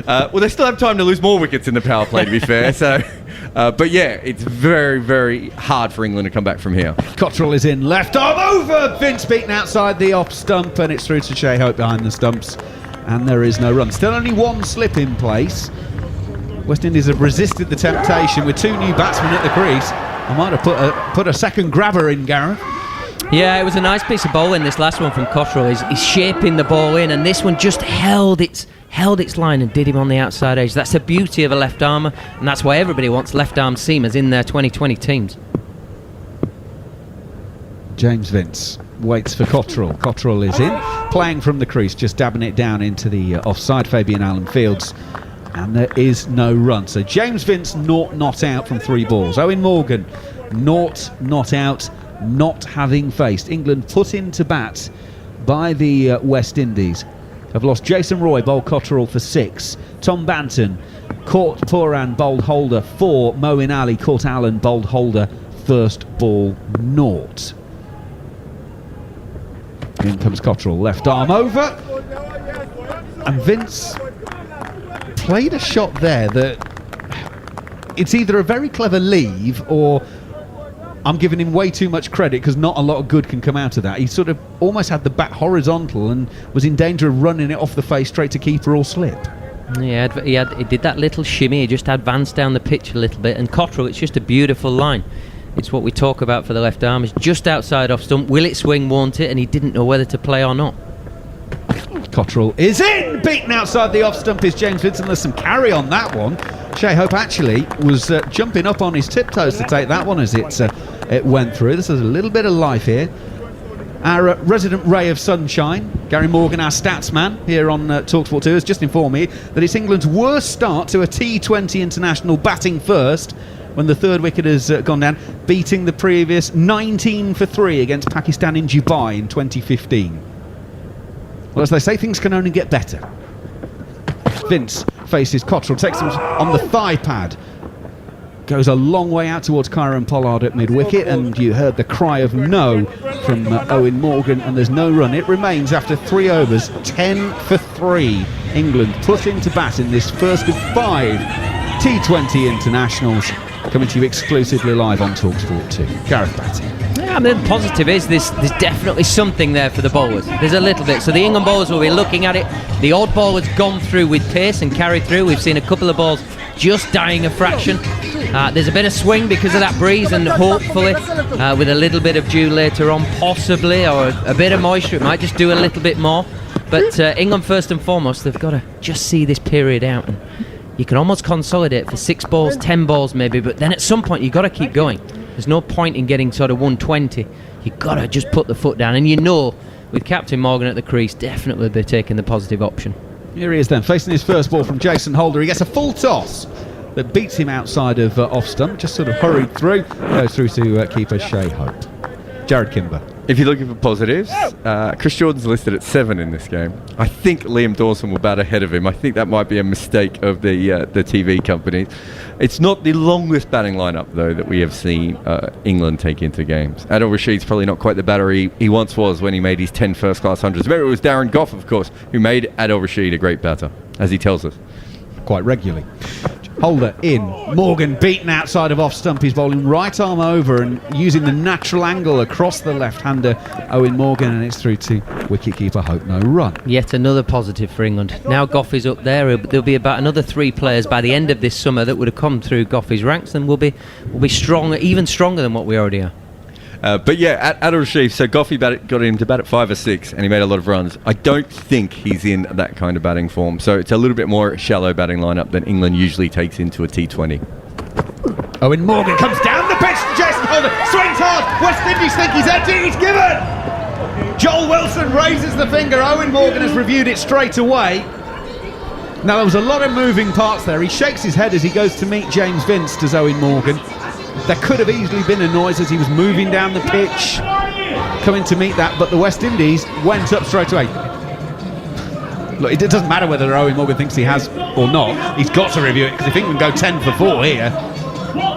[SPEAKER 14] Well, they still have time to lose more wickets in the power play, to be fair. So, but yeah, it's very, very hard for England to come back from here.
[SPEAKER 1] Cottrell is in, left arm over. Vince beaten outside the off stump, and it's through to Shea Hope behind the stumps. And there is no run. Still only 1 slip in place. West Indies have resisted the temptation with 2 new batsmen at the crease. I might have put a second grabber in, Gareth.
[SPEAKER 10] Yeah, it was a nice piece of bowling, this last one from Cottrell. He's shaping the ball in, and this one just held its line and did him on the outside edge. That's the beauty of a left armer, and that's why everybody wants left-arm seamers in their 2020 teams. James
[SPEAKER 1] Vince waits for Cottrell. Cottrell is in, playing from the crease, just dabbing it down into the offside Fabian Allen Fields, and there is no run. So James Vince not out from 3 balls. Owen Morgan not out, not having faced. England put into bat by the West Indies have lost Jason Roy, bowled Cottrell for 6. Tom Banton caught Pooran, bowled Holder 4. Moeen Ali caught Allen, bowled Holder, first ball 0. In comes Cottrell, left arm over, and Vince played a shot there that it's either a very clever leave or I'm giving him way too much credit because not a lot of good can come out of that. He sort of almost had the bat horizontal and was in danger of running it off the face straight to keeper or slip.
[SPEAKER 10] Yeah, he did that little shimmy. He just advanced down the pitch a little bit, and Cottrell, it's just a beautiful line. It's what we talk about for the left arm. It's just outside off stump. Will it swing, won't it? And he didn't know whether to play or not.
[SPEAKER 1] Cottrell is in! Beaten outside the off stump is James Vincent. There's some carry on that one. Shea Hope actually was jumping up on his tiptoes to take that one as it went through. This is a little bit of life here. Our resident ray of sunshine, Gary Morgan, our stats man here on TalkSport 2, has just informed me that it's England's worst start to a T20 international batting first when the 3rd wicket has gone down, beating the previous 19 for 3 against Pakistan in Dubai in 2015. Well, as they say, things can only get better. Vince faces Cottrell, takes him on the thigh pad, goes a long way out towards Kieran Pollard at mid-wicket, and you heard the cry of no from Owen Morgan, and there's no run. It remains after 3 overs, 10 for 3. England put into bat in this first of 5 T20 internationals, coming to you exclusively live on TalkSport 2. Gareth Batty.
[SPEAKER 10] Yeah, I mean, the positive is there's definitely something there for the bowlers. There's a little bit. So the England bowlers will be looking at it. The odd ball has gone through with pace and carried through. We've seen a couple of balls just dying a fraction. There's a bit of swing because of that breeze, and hopefully with a little bit of dew later on, possibly, or a bit of moisture, it might just do a little bit more. But England, first and foremost, they've got to just see this period out, and you can almost consolidate for 6 balls, 10 balls maybe, but then at some point you've got to keep going. There's no point in getting sort of 120. You've got to just put the foot down, and you know, with Captain Morgan at the crease, definitely they're taking the positive option.
[SPEAKER 1] Here he is then, facing his first ball from Jason Holder. He gets a full toss that beats him outside of off stump, just sort of hurried through, goes through to keeper Shea Hope. Jared Kimber.
[SPEAKER 14] If you're looking for positives, Chris Jordan's listed at 7 in this game. I think Liam Dawson will bat ahead of him. I think that might be a mistake of the TV companies. It's not the longest batting lineup, though, that we have seen England take into games. Adil Rashid's probably not quite the batter he once was when he made his 10 first-class hundreds. Remember, it was Darren Gough, of course, who made Adil Rashid a great batter, as he tells us.
[SPEAKER 1] Quite regularly. Holder in. Morgan beaten outside of off stump. He's bowling right arm over and using the natural angle across the left-hander, Owen Morgan, and it's through to wicketkeeper Hope No Run.
[SPEAKER 10] Yet another positive for England. Now Gough is up there. There'll be about another 3 players by the end of this summer that would have come through Goughy's ranks, and will be strong, even stronger than what we already are.
[SPEAKER 14] But yeah, Adil Rashid, so Goughy got him to bat at 5 or 6 and he made a lot of runs. I don't think he's in that kind of batting form, so it's a little bit more shallow batting lineup than England usually takes into a T20.
[SPEAKER 1] Owen Morgan comes down the pitch to Jason Holder, swings hard, West Indies think he's empty, he's given! Joel Wilson raises the finger, Owen Morgan has reviewed it straight away. Now there was a lot of moving parts there, he shakes his head as he goes to meet James Vince, does Owen Morgan. There could have easily been a noise as he was moving down the pitch, coming to meet that, but the West Indies went up straight away. Look, it doesn't matter whether Owen Morgan thinks he has or not, he's got to review it, because if England go 10 for 4 here,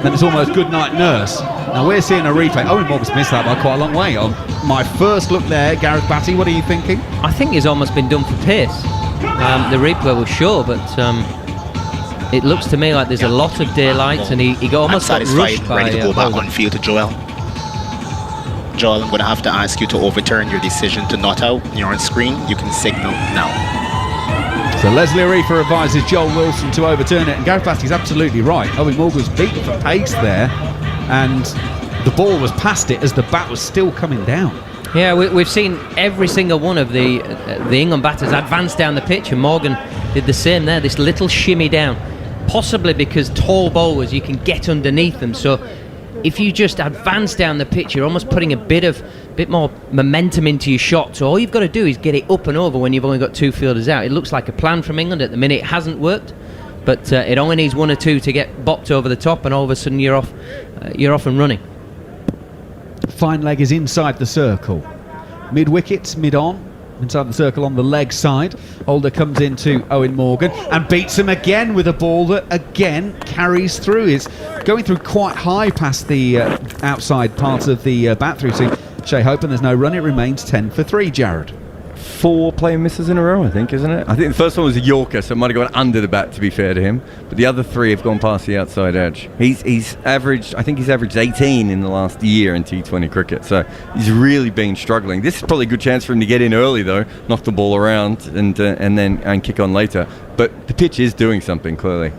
[SPEAKER 1] then it's almost good night nurse. Now we're seeing a replay. Owen Morgan's missed that by quite a long way. On my first look there, Gareth Batty, what are you thinking?
[SPEAKER 10] I think he's almost been done for pace. The replay was sure, but it looks to me like there's a lot of daylight, and he almost got rushed by...
[SPEAKER 15] Ready to go back on field to Joel. Joel, I'm going to have to ask you to overturn your decision to not out. You're on screen. You can signal now.
[SPEAKER 1] So Leslie Arifa advises Joel Wilson to overturn it, and Gareth Batty's absolutely right. Owen Morgan was beaten for pace there, and the ball was past it as the bat was still coming down.
[SPEAKER 10] Yeah, we've seen every single one of the England batters advance down the pitch, and Morgan did the same there, this little shimmy down. Possibly because tall bowlers, you can get underneath them, so if you just advance down the pitch, you're almost putting a bit more momentum into your shot. So all you've got to do is get it up and over when you've only got 2 fielders out. It looks like a plan from England at the minute. It hasn't worked, but it only needs 1 or 2 to get bopped over the top, and all of a sudden you're off and running.
[SPEAKER 1] Fine leg is inside the circle, mid wicket, mid on. Inside the circle on the leg side. Holder comes into Owen Morgan and beats him again with a ball that again carries through. It's going through quite high past the outside part of the bat through to Shea Hope, and there's no run. It remains 10 for 3, Jared.
[SPEAKER 14] 4 player misses in a row, I think, isn't it? I think the first one was a Yorker, so it might have gone under the bat, to be fair to him. But the other 3 have gone past the outside edge. He's averaged 18 in the last year in T20 cricket, so he's really been struggling. This is probably a good chance for him to get in early, though, knock the ball around and kick on later. But the pitch is doing something, clearly.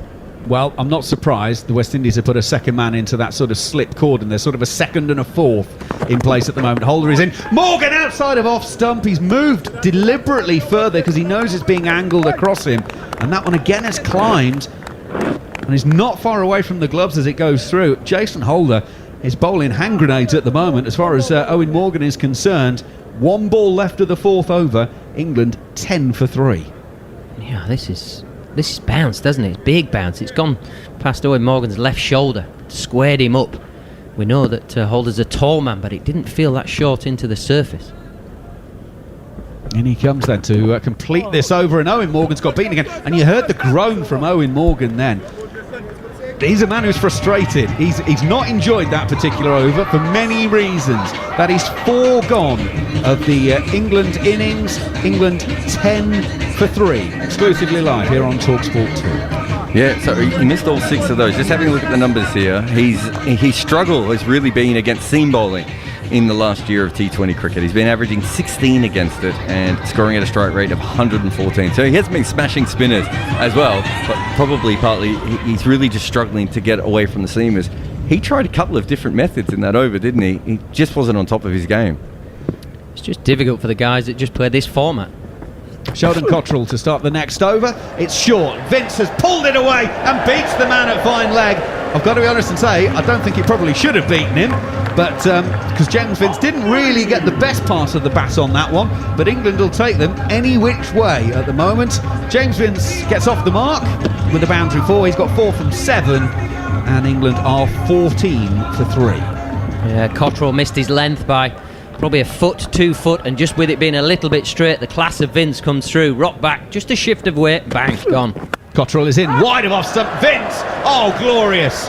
[SPEAKER 1] Well, I'm not surprised the West Indies have put a second man into that sort of slip cord, and there's sort of a second and a fourth in place at the moment. Holder is in. Morgan outside of off stump. He's moved deliberately further because he knows it's being angled across him, and that one again has climbed and is not far away from the gloves as it goes through. Jason Holder is bowling hand grenades at the moment as far as Owen Morgan is concerned. 1 ball left of the 4th over. England 10 for 3.
[SPEAKER 10] Yeah, this is bounced, doesn't it? It's big bounce. It's gone past Owen Morgan's left shoulder, squared him up. We know that Holder's a tall man, but it didn't feel that short into the surface.
[SPEAKER 1] And he comes then to complete this over, and Owen Morgan's got beaten again. And you heard the groan from Owen Morgan then. He's a man who's frustrated. He's not enjoyed that particular over for many reasons. That is 4 gone of the England innings. England 10 for 3. Exclusively live here on TalkSport 2.
[SPEAKER 14] Yeah, so he missed all 6 of those. Just having a look at the numbers here, his struggle has really been against seam bowling in the last year of T20 cricket. He's been averaging 16 against it and scoring at a strike rate of 114. So he has been smashing spinners as well, but probably partly he's really just struggling to get away from the seamers. He tried a couple of different methods in that over, didn't he? He just wasn't on top of his game.
[SPEAKER 10] It's just difficult for the guys that just play this format.
[SPEAKER 1] Sheldon Cottrell to start the next over. It's short. Vince has pulled it away and beats the man at fine leg. I've got to be honest and say, I don't think he probably should have beaten him, but because James Vince didn't really get the best part of the bat on that one, but England will take them any which way at the moment. James Vince gets off the mark with a boundary 4. He's got 4 from 7, and England are 14 for 3.
[SPEAKER 10] Yeah, Cottrell missed his length by Probably a foot, 2 foot, and just with it being a little bit straight, the class of Vince comes through. Rock back, just a shift of weight, bang, gone.
[SPEAKER 1] Cottrell is in, wide of off stump. Vince, oh, glorious.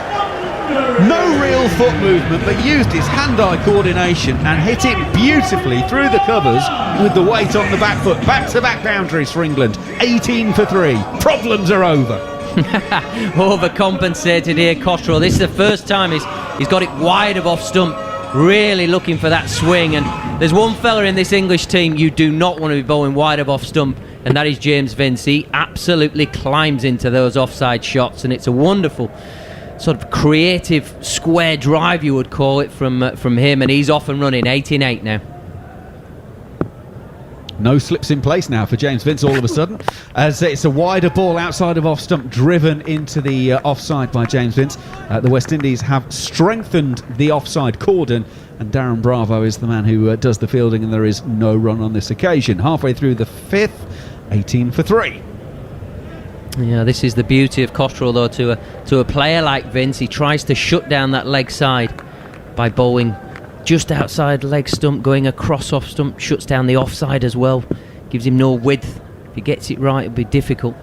[SPEAKER 1] No real foot movement, but used his hand-eye coordination and hit it beautifully through the covers with the weight on the back foot. Back-to-back boundaries for England. 18 for 3. Problems are over.
[SPEAKER 10] Overcompensated here, Cottrell. This is the first time he's got it wide of off stump. Really looking for that swing, and there's one fella in this English team you do not want to be bowling wide of off stump, and that is James Vince. He absolutely climbs into those offside shots, and it's a wonderful sort of creative square drive, you would call it, from him, and he's off and running. 18-8 now.
[SPEAKER 1] No slips in place now for James Vince all of a sudden, as it's a wider ball outside of off stump, driven into the offside by James Vince. The West Indies have strengthened the offside cordon, and Darren Bravo is the man who does the fielding, and there is no run on this occasion. Halfway through the 5th, 18 for 3.
[SPEAKER 10] Yeah, this is the beauty of Cottrell, though, to a player like Vince. He tries to shut down that leg side by bowling just outside leg stump, going across off stump, shuts down the offside as well, gives him no width. If he gets it right, it'll be difficult.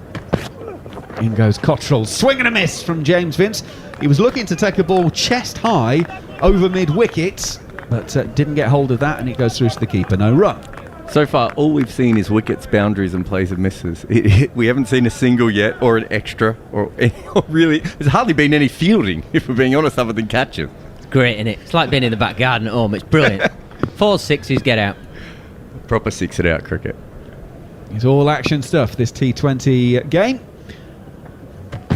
[SPEAKER 1] In goes Cottrell, swing and a miss from James Vince. He was looking to take a ball chest high over mid-wicket, but didn't get hold of that, and it goes through to the keeper. No run.
[SPEAKER 14] So far, all we've seen is wickets, boundaries, and plays of misses. We haven't seen a single yet, or an extra, or really, there's hardly been any fielding, if we're being honest, other than catches.
[SPEAKER 10] Great, isn't it? It's like being in the back garden at home. It's brilliant. 4 6s, get out.
[SPEAKER 14] Proper 6-it-out cricket.
[SPEAKER 1] It's all action stuff, this T20 game.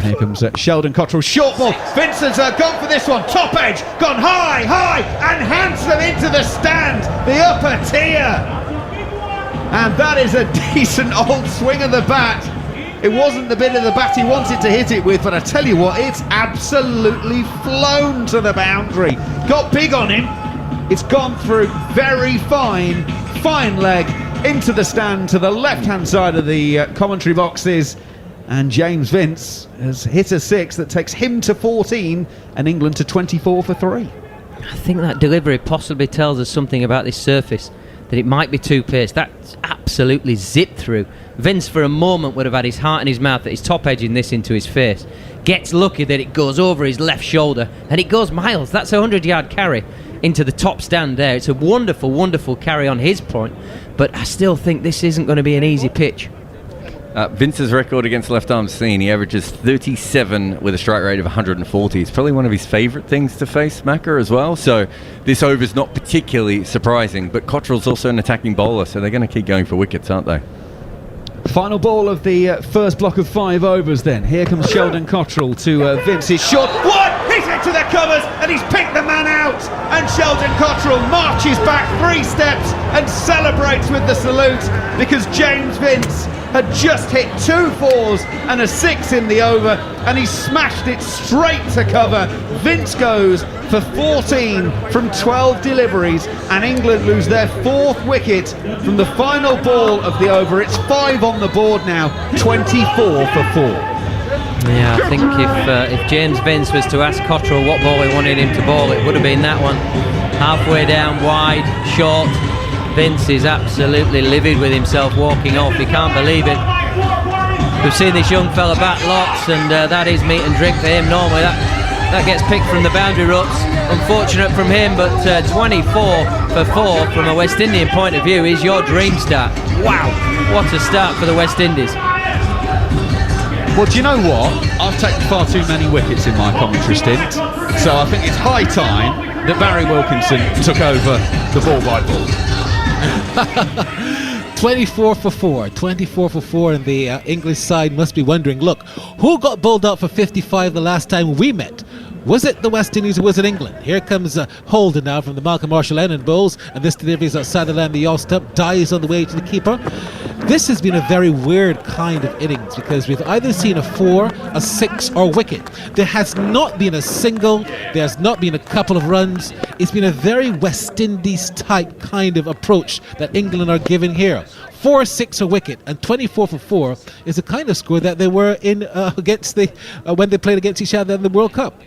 [SPEAKER 1] Here comes Sheldon Cottrell, short ball. Vincent's gone for this one, top edge, gone high, and handsome into the stand, the upper tier. And that is a decent old swing of the bat. It wasn't the bit of the bat he wanted to hit it with, but I tell you what, it's absolutely flown to the boundary. Got big on him. It's gone through very fine leg into the stand to the left-hand side of the commentary boxes. And James Vince has hit a 6 that takes him to 14 and England to 24 for 3.
[SPEAKER 10] I think that delivery possibly tells us something about this surface, that it might be too pace. That's absolutely zipped through. Vince for a moment would have had his heart in his mouth that he's top edging this into his face. Gets lucky that it goes over his left shoulder, and it goes miles. That's a 100-yard carry into the top stand there. It's a wonderful, wonderful carry on his point, but I still think this isn't going to be an easy pitch.
[SPEAKER 14] Vince's record against left-arm seam, he averages 37 with a strike rate of 140. It's probably one of his favourite things to face, Macca, as well. So this over's not particularly surprising, but Cottrell's also an attacking bowler, so they're going to keep going for wickets, aren't they?
[SPEAKER 1] Final ball of the first block of 5 overs then. Here comes Sheldon Cottrell to Vince's shot. What? He's into the covers and he's picked the man out. And Sheldon Cottrell marches back 3 steps and celebrates with the salute, because James Vince had just hit 2 4s and a 6 in the over, and he smashed it straight to cover. Vince goes for 14 from 12 deliveries, and England lose their 4th wicket from the final ball of the over. It's 5 on the board now, 24 for 4.
[SPEAKER 10] Yeah, I think if James Vince was to ask Cottrell what ball he wanted him to bowl, it would have been that one. Halfway down, wide, short. Vince is absolutely livid with himself walking off. He can't believe it. We've seen this young fella bat lots, and that is meat and drink for him. Normally that gets picked from the boundary ruts. Unfortunate from him, but 24 for 4 from a West Indian point of view is your dream start. Wow, what a start for the West Indies.
[SPEAKER 1] Well, do you know what? I've taken far too many wickets in my commentary stint, so I think it's high time that Barry Wilkinson took over the ball by ball.
[SPEAKER 2] 24 for 4, and the English side must be wondering, look, who got bowled out for 55 the last time we met? Was it the West Indies or was it England? Here comes Holden now from the Malcolm Marshall end and bowls, and this delivery is outside the land, the off stump, dies on the way to the keeper. This has been a very weird kind of innings, because we've either seen a 4, a 6 or wicket. There has not been a single, there's not been a couple of runs. It's been a very West Indies type kind of approach that England are giving here. 4, 6 a wicket, and 24 for 4 is the kind of score that they were in against the when they played against each other in the World Cup.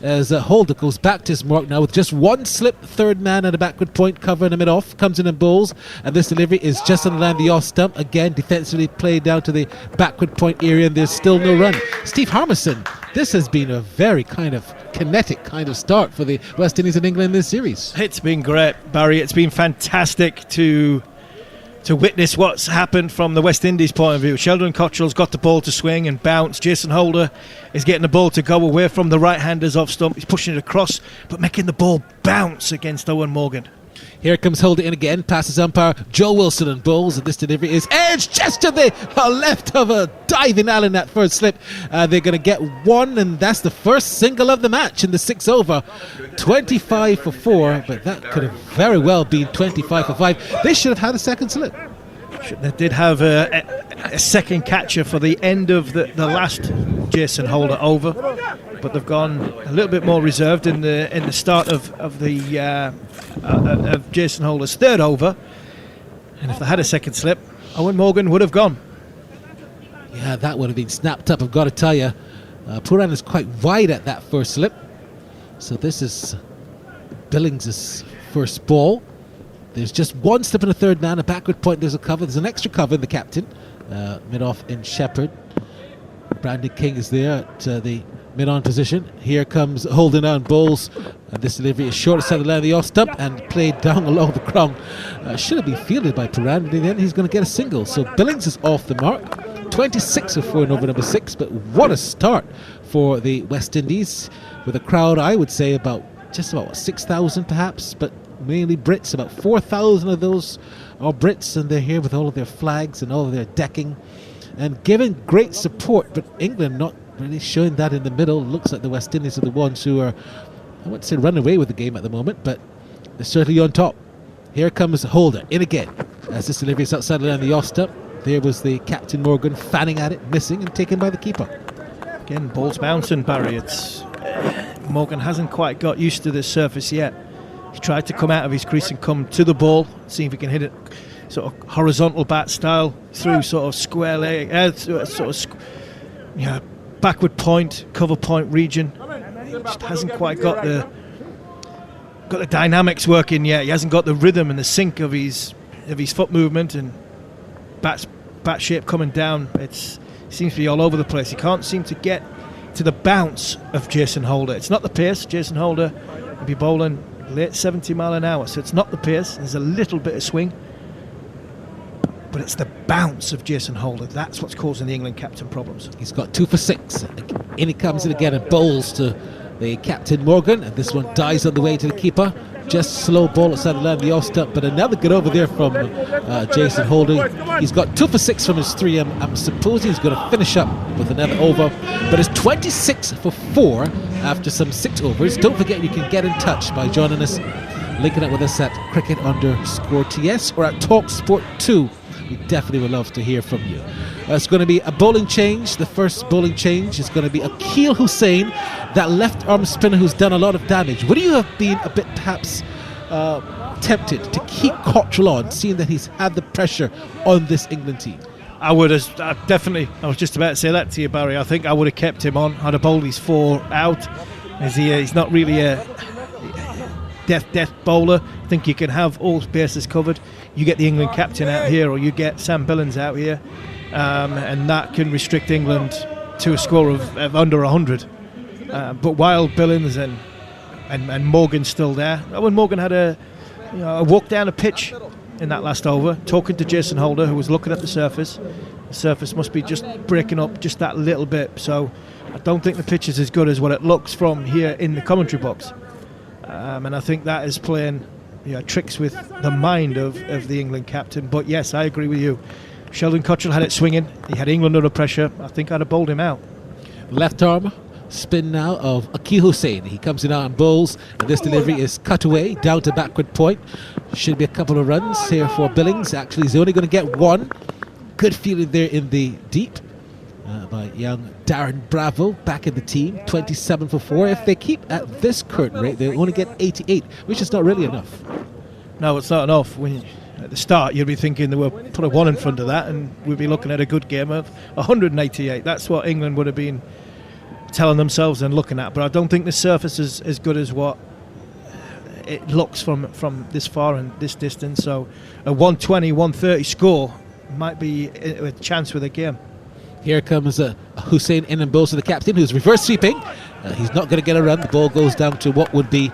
[SPEAKER 2] as Holder goes back to his mark now with just one slip. Third man at a backward point, covering him it off, comes in and bowls, and this delivery is just on the line of the off stump. Again, defensively played down to the backward point area, and there's still no run. Steve Harmison, this has been a very kind of kinetic kind of start for the West Indies and England in this series.
[SPEAKER 9] It's been great, Barry. It's been fantastic to witness what's happened from the West Indies point of view. Sheldon Cottrell's got the ball to swing and bounce. Jason Holder is getting the ball to go away from the right-handers off stump. He's pushing it across, but making the ball bounce against Owen Morgan.
[SPEAKER 2] Here comes Holder in again, passes umpire Joe Wilson and bowls, and this delivery is edged just to the left of a diving Allen that first slip. They're going to get one, and that's the first single of the match in the 6 over. 25 for 4, but that could have very well been 25 for 5. They should have had a second slip.
[SPEAKER 9] They did have a second catcher for the end of the last Jason Holder over, but they've gone a little bit more reserved in the start of Jason Holder's third over. And if they had a second slip, Owen Morgan would have gone.
[SPEAKER 2] Yeah, that would have been snapped up, I've got to tell you. Puran is quite wide at that first slip. So this is Billings' first ball. There's just one slip in the third man, a backward point, there's a cover. There's an extra cover in the captain. Mid-off in Shepherd. Brandon King is there at the mid-on position. Here comes Holden on bowls. And this delivery is short side of the line of the off stump and played down along the ground. Should have been fielded by Puran, but then he's going to get a single. So Billings is off the mark. 26 of 4 in over number 6, but what a start for the West Indies, with a crowd, I would say, about 6,000 perhaps, but mainly Brits. About 4,000 of those are Brits, and they're here with all of their flags and all of their decking and giving great support, but England not really showing that in the middle. Looks like the West Indies are the ones who are, I wouldn't say run away with the game at the moment, but they're certainly on top. Here comes Holder in again as this delivery is outside the line of the off stump. There was the captain Morgan fanning at it, missing and taken by the keeper.
[SPEAKER 9] Again, ball's bouncing, Barry. It's Morgan hasn't quite got used to this surface yet. He tried to come out of his crease and come to the ball, see if he can hit it sort of horizontal bat style through sort of square leg, backward point, cover point region. Just hasn't quite got the dynamics working yet. He hasn't got the rhythm and the sync of his foot movement and bat shape coming down. It seems to be all over the place. He can't seem to get to the bounce of Jason Holder. It's not the pace. Jason Holder will be bowling late 70 mile an hour, so it's not the pace. There's a little bit of swing, but it's the bounce of Jason Holder. That's what's causing the England captain problems.
[SPEAKER 2] He's got 2 for 6. In he comes in again and bowls to the captain Morgan, and this one dies on the way to the keeper. Just slow ball outside the line of the off stump, but another good over there from Jason Holder. He's got 2 for 6 from his 3. I'm supposing he's going to finish up with another over, but it's 26 for 4 after some 6 overs. Don't forget you can get in touch by joining us, linking up with us at cricket_TS or at TalkSport2. We definitely would love to hear from you. It's going to be a bowling change. The first bowling change is going to be Akil Hussain, that left arm spinner who's done a lot of damage. Would you have been a bit perhaps tempted to keep Cottrell on, seeing that he's had the pressure on this England team?
[SPEAKER 9] I would have definitely. I was just about to say that to you, Barry. I think I would have kept him on. I'd have bowled his 4 out. As he's not really a death bowler. I think you can have all bases covered. You get the England captain out here, or you get Sam Billings out here, and that can restrict England to a score of under 100. But while Billings and Morgan's still there, when Morgan had a walk down a pitch in that last over, talking to Jason Holder, who was looking at the surface. The surface must be just breaking up just that little bit. So I don't think the pitch is as good as what it looks from here in the commentary box. And I think that is playing tricks with the mind of the England captain. But yes, I agree with you. Sheldon Cottrell had it swinging. He had England under pressure. I think I'd have bowled him out.
[SPEAKER 2] Left arm spin now of Akil Hussain. He comes in out and bowls, and this delivery is cut away down to backward point. Should be a couple of runs here for Billings. Actually, he's only going to get 1. Good feeling there in the deep by young Darren Bravo, back in the team. 27 for 4. If they keep at this current rate, they'll only get 88, which is not really enough.
[SPEAKER 9] No, it's not enough. At the start, you'd be thinking they were put a 1 in front of that, and we'd be looking at a good game of 188. That's what England would have been telling themselves and looking at. But I don't think the surface is as good as what it looks from this far and this distance. So a 120, 130 score might be a chance with a game.
[SPEAKER 2] Here comes Hussein in and bowls to the captain, who's reverse sweeping. He's not going to get a run. The ball goes down to what would be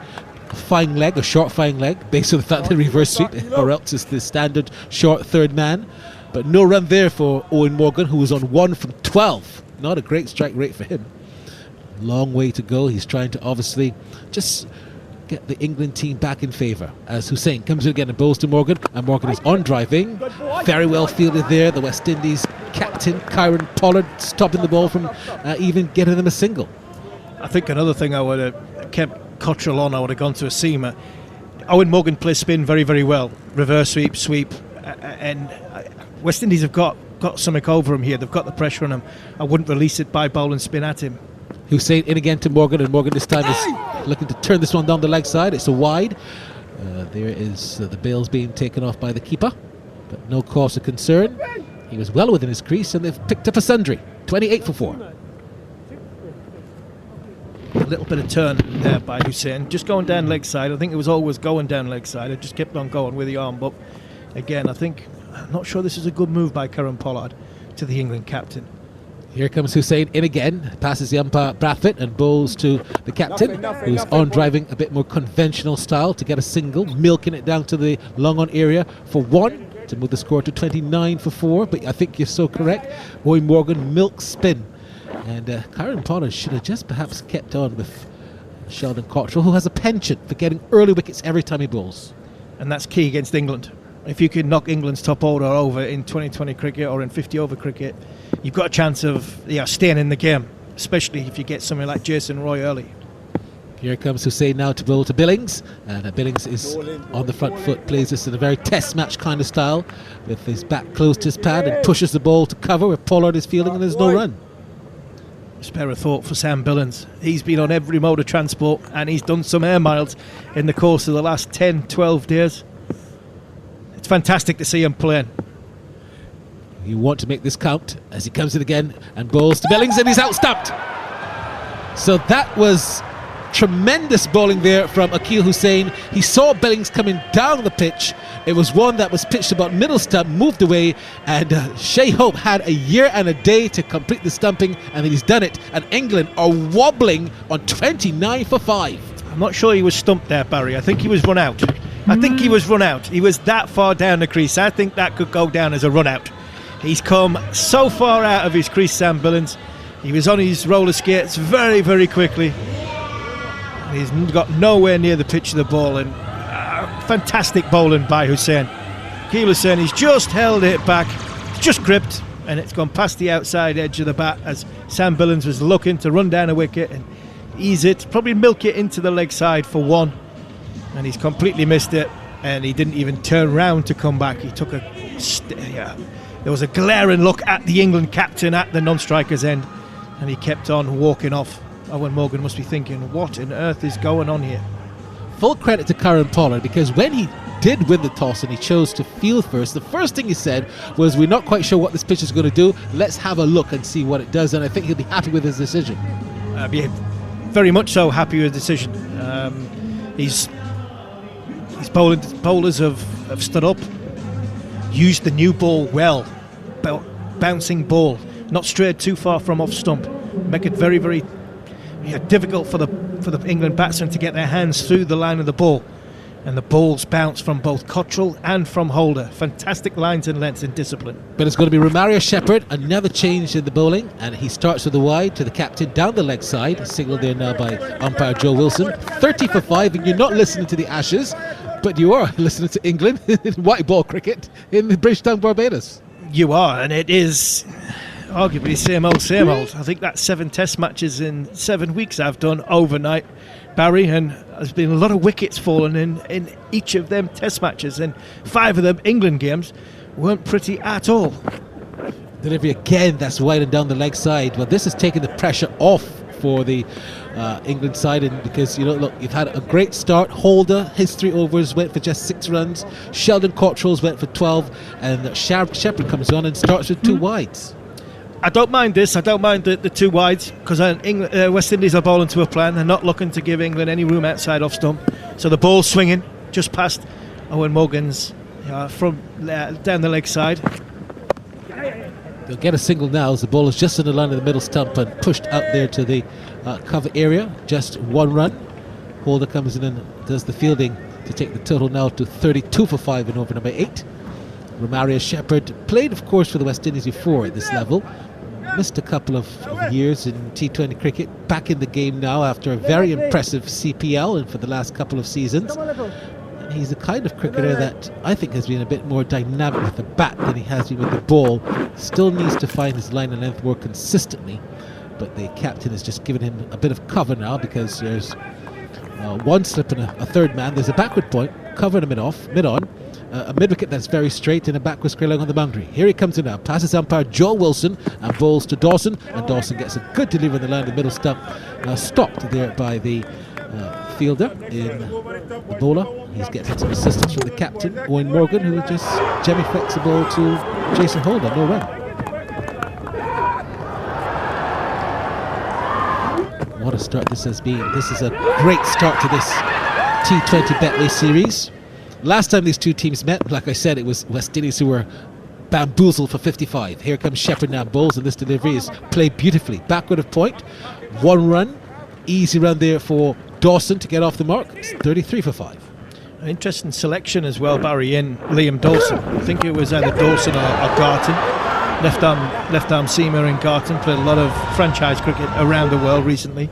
[SPEAKER 2] a fine leg, a short fine leg, based on the fact that reverse sweep, or else it's the standard short third man. But no run there for Owen Morgan, who was on 1 from 12. Not a great strike rate for him. Long way to go. He's trying to obviously just get the England team back in favour, as Hussein comes in again and bowls to Morgan, and Morgan is on driving. Very well fielded there. The West Indies captain Kieran Pollard stopping the ball from even getting them a single.
[SPEAKER 9] I think another thing, I would have kept Cottrell on. I would have gone to a seamer. Owen Morgan plays spin very, very well. Reverse sweep, and West Indies have got something over him here. They've got the pressure on him. I wouldn't release it by bowling spin at him.
[SPEAKER 2] Hussein in again to Morgan, and Morgan this time is looking to turn this one down the leg side. It's a wide. There is the bails being taken off by the keeper, but no cause of concern. He was well within his crease, and they've picked up a sundry. 28 for 4.
[SPEAKER 9] A little bit of turn there by Hussein, just going down leg side. I think it was always going down leg side. It just kept on going with the arm. But again, I'm not sure this is a good move by Kieran Pollard to the England captain.
[SPEAKER 2] Here comes Hussein in again, passes the umpire Brathwaite and bowls to the captain, who's on driving a bit more conventional style to get a single, milking it down to the long on area for 1 to move the score to 29 for 4. But I think you're so correct. Owen Morgan milk spin, and Kieran Pollard should have just perhaps kept on with Sheldon Cottrell, who has a penchant for getting early wickets every time he bowls,
[SPEAKER 9] and that's key against England. If you can knock England's top order over in 2020 cricket or in 50 over cricket, you've got a chance of staying in the game, especially if you get something like Jason Roy early.
[SPEAKER 2] Here comes Hussein now to bowl to Billings, and Billings is on the front foot, plays this in a very test match kind of style, with his back close to his pad, and pushes the ball to cover where Pollard is fielding, and there's no run.
[SPEAKER 9] Spare a thought for Sam Billings. He's been on every mode of transport, and he's done some air miles in the course of the last 10, 12 days. It's fantastic to see him playing.
[SPEAKER 2] You want to make this count as he comes in again and bowls to Billings, and he's out-stumped. So that was tremendous bowling there from Akil Hussein. He saw Billings coming down the pitch. It was one that was pitched about middle stump, moved away, and Shea Hope had a year and a day to complete the stumping, and then he's done it. And England are wobbling on 29 for 5.
[SPEAKER 9] I'm not sure he was stumped there, Barry. I think he was run out. He was that far down the crease. I think that could go down as a run out. He's come so far out of his crease, Sam Billings. He was on his roller skates very, very quickly. He's got nowhere near the pitch of the ball, and fantastic bowling by Hussein. Akil Hussein, he's just held it back, just gripped, and it's gone past the outside edge of the bat as Sam Billings was looking to run down a wicket and ease it, probably milk it into the leg side for 1. And he's completely missed it, and he didn't even turn round to come back. He took there was a glaring look at the England captain at the non-striker's end, and he kept on walking off. Owen Morgan must be thinking, what on earth is going on here?
[SPEAKER 2] Full credit to Kieran Pollard, because when he did win the toss and he chose to field first, the first thing he said was, we're not quite sure what this pitch is going to do, let's have a look and see what it does. And I think he'll be happy with his decision.
[SPEAKER 9] Be very much so happy with the decision. His bowlers have stood up, used the new ball well, bouncing ball, not strayed too far from off stump, make it very, very difficult for the England batsmen to get their hands through the line of the ball. And the balls bounce from both Cottrell and from Holder. Fantastic lines and lengths and discipline.
[SPEAKER 2] But it's going to be Romario Shepherd, another change in the bowling, and he starts with the wide to the captain down the leg side, signalled there now by umpire Joe Wilson. 30 for 5, and you're not listening to the Ashes, but you are listening to England in white ball cricket in Bridgetown, Barbados.
[SPEAKER 9] You are, and it is arguably same old. I think that's 7 test matches in 7 weeks I've done overnight, Barry, and there's been a lot of wickets fallen in each of them test matches, and 5 of them England games weren't pretty at all.
[SPEAKER 2] Delivery again, that's wide and down the leg side. Well, this has taken the pressure off for the England side, and because look, you've had a great start. Holder, his 3 overs went for just 6 runs. Sheldon Cottrell's went for 12, and Shepherd comes on and starts with 2 wides.
[SPEAKER 9] I don't mind this. I don't mind the two wides because West Indies are bowling to a plan. They're not looking to give England any room outside off stump. So the ball's swinging just past Owen Morgan's from down the leg side.
[SPEAKER 2] They'll get a single now as the ball is just in the line of the middle stump and pushed out there to the cover area. Just 1 run. Holder comes in and does the fielding to take the total now to 32 for 5 in over number 8. Romario Shepherd played, of course, for the West Indies before at this level. Missed a couple of years in T20 cricket. Back in the game now after a very impressive CPL and for the last couple of seasons. And he's the kind of cricketer that I think has been a bit more dynamic with the bat than he has been with the ball. Still needs to find his line and length more consistently. But the captain has just given him a bit of cover now because there's one slip and a third man. There's a backward point, covering him mid-on. A mid-wicket that's very straight and a backward square leg on the boundary. Here he comes in now, passes umpire Joel Wilson and bowls to Dawson, and Dawson gets a good delivery on the line of the middle stump. Stopped there by the fielder in the bowler. He's getting some assistance from the captain, Owen Morgan, who just jemmy-flicks the ball to Jason Holder, no run. What a start this has been. This is a great start to this T20 Betway series. Last time these two teams met, like I said, it was West Indies who were bamboozled for 55. Here comes Shepherd now, bowls, and this delivery is played beautifully. Backward of point, 1 run, easy run there for Dawson to get off the mark. It's 33 for 5.
[SPEAKER 9] An interesting selection as well, Barry, in Liam Dawson. I think it was either Dawson or Garton. Left arm seamer in Garton, played a lot of franchise cricket around the world recently.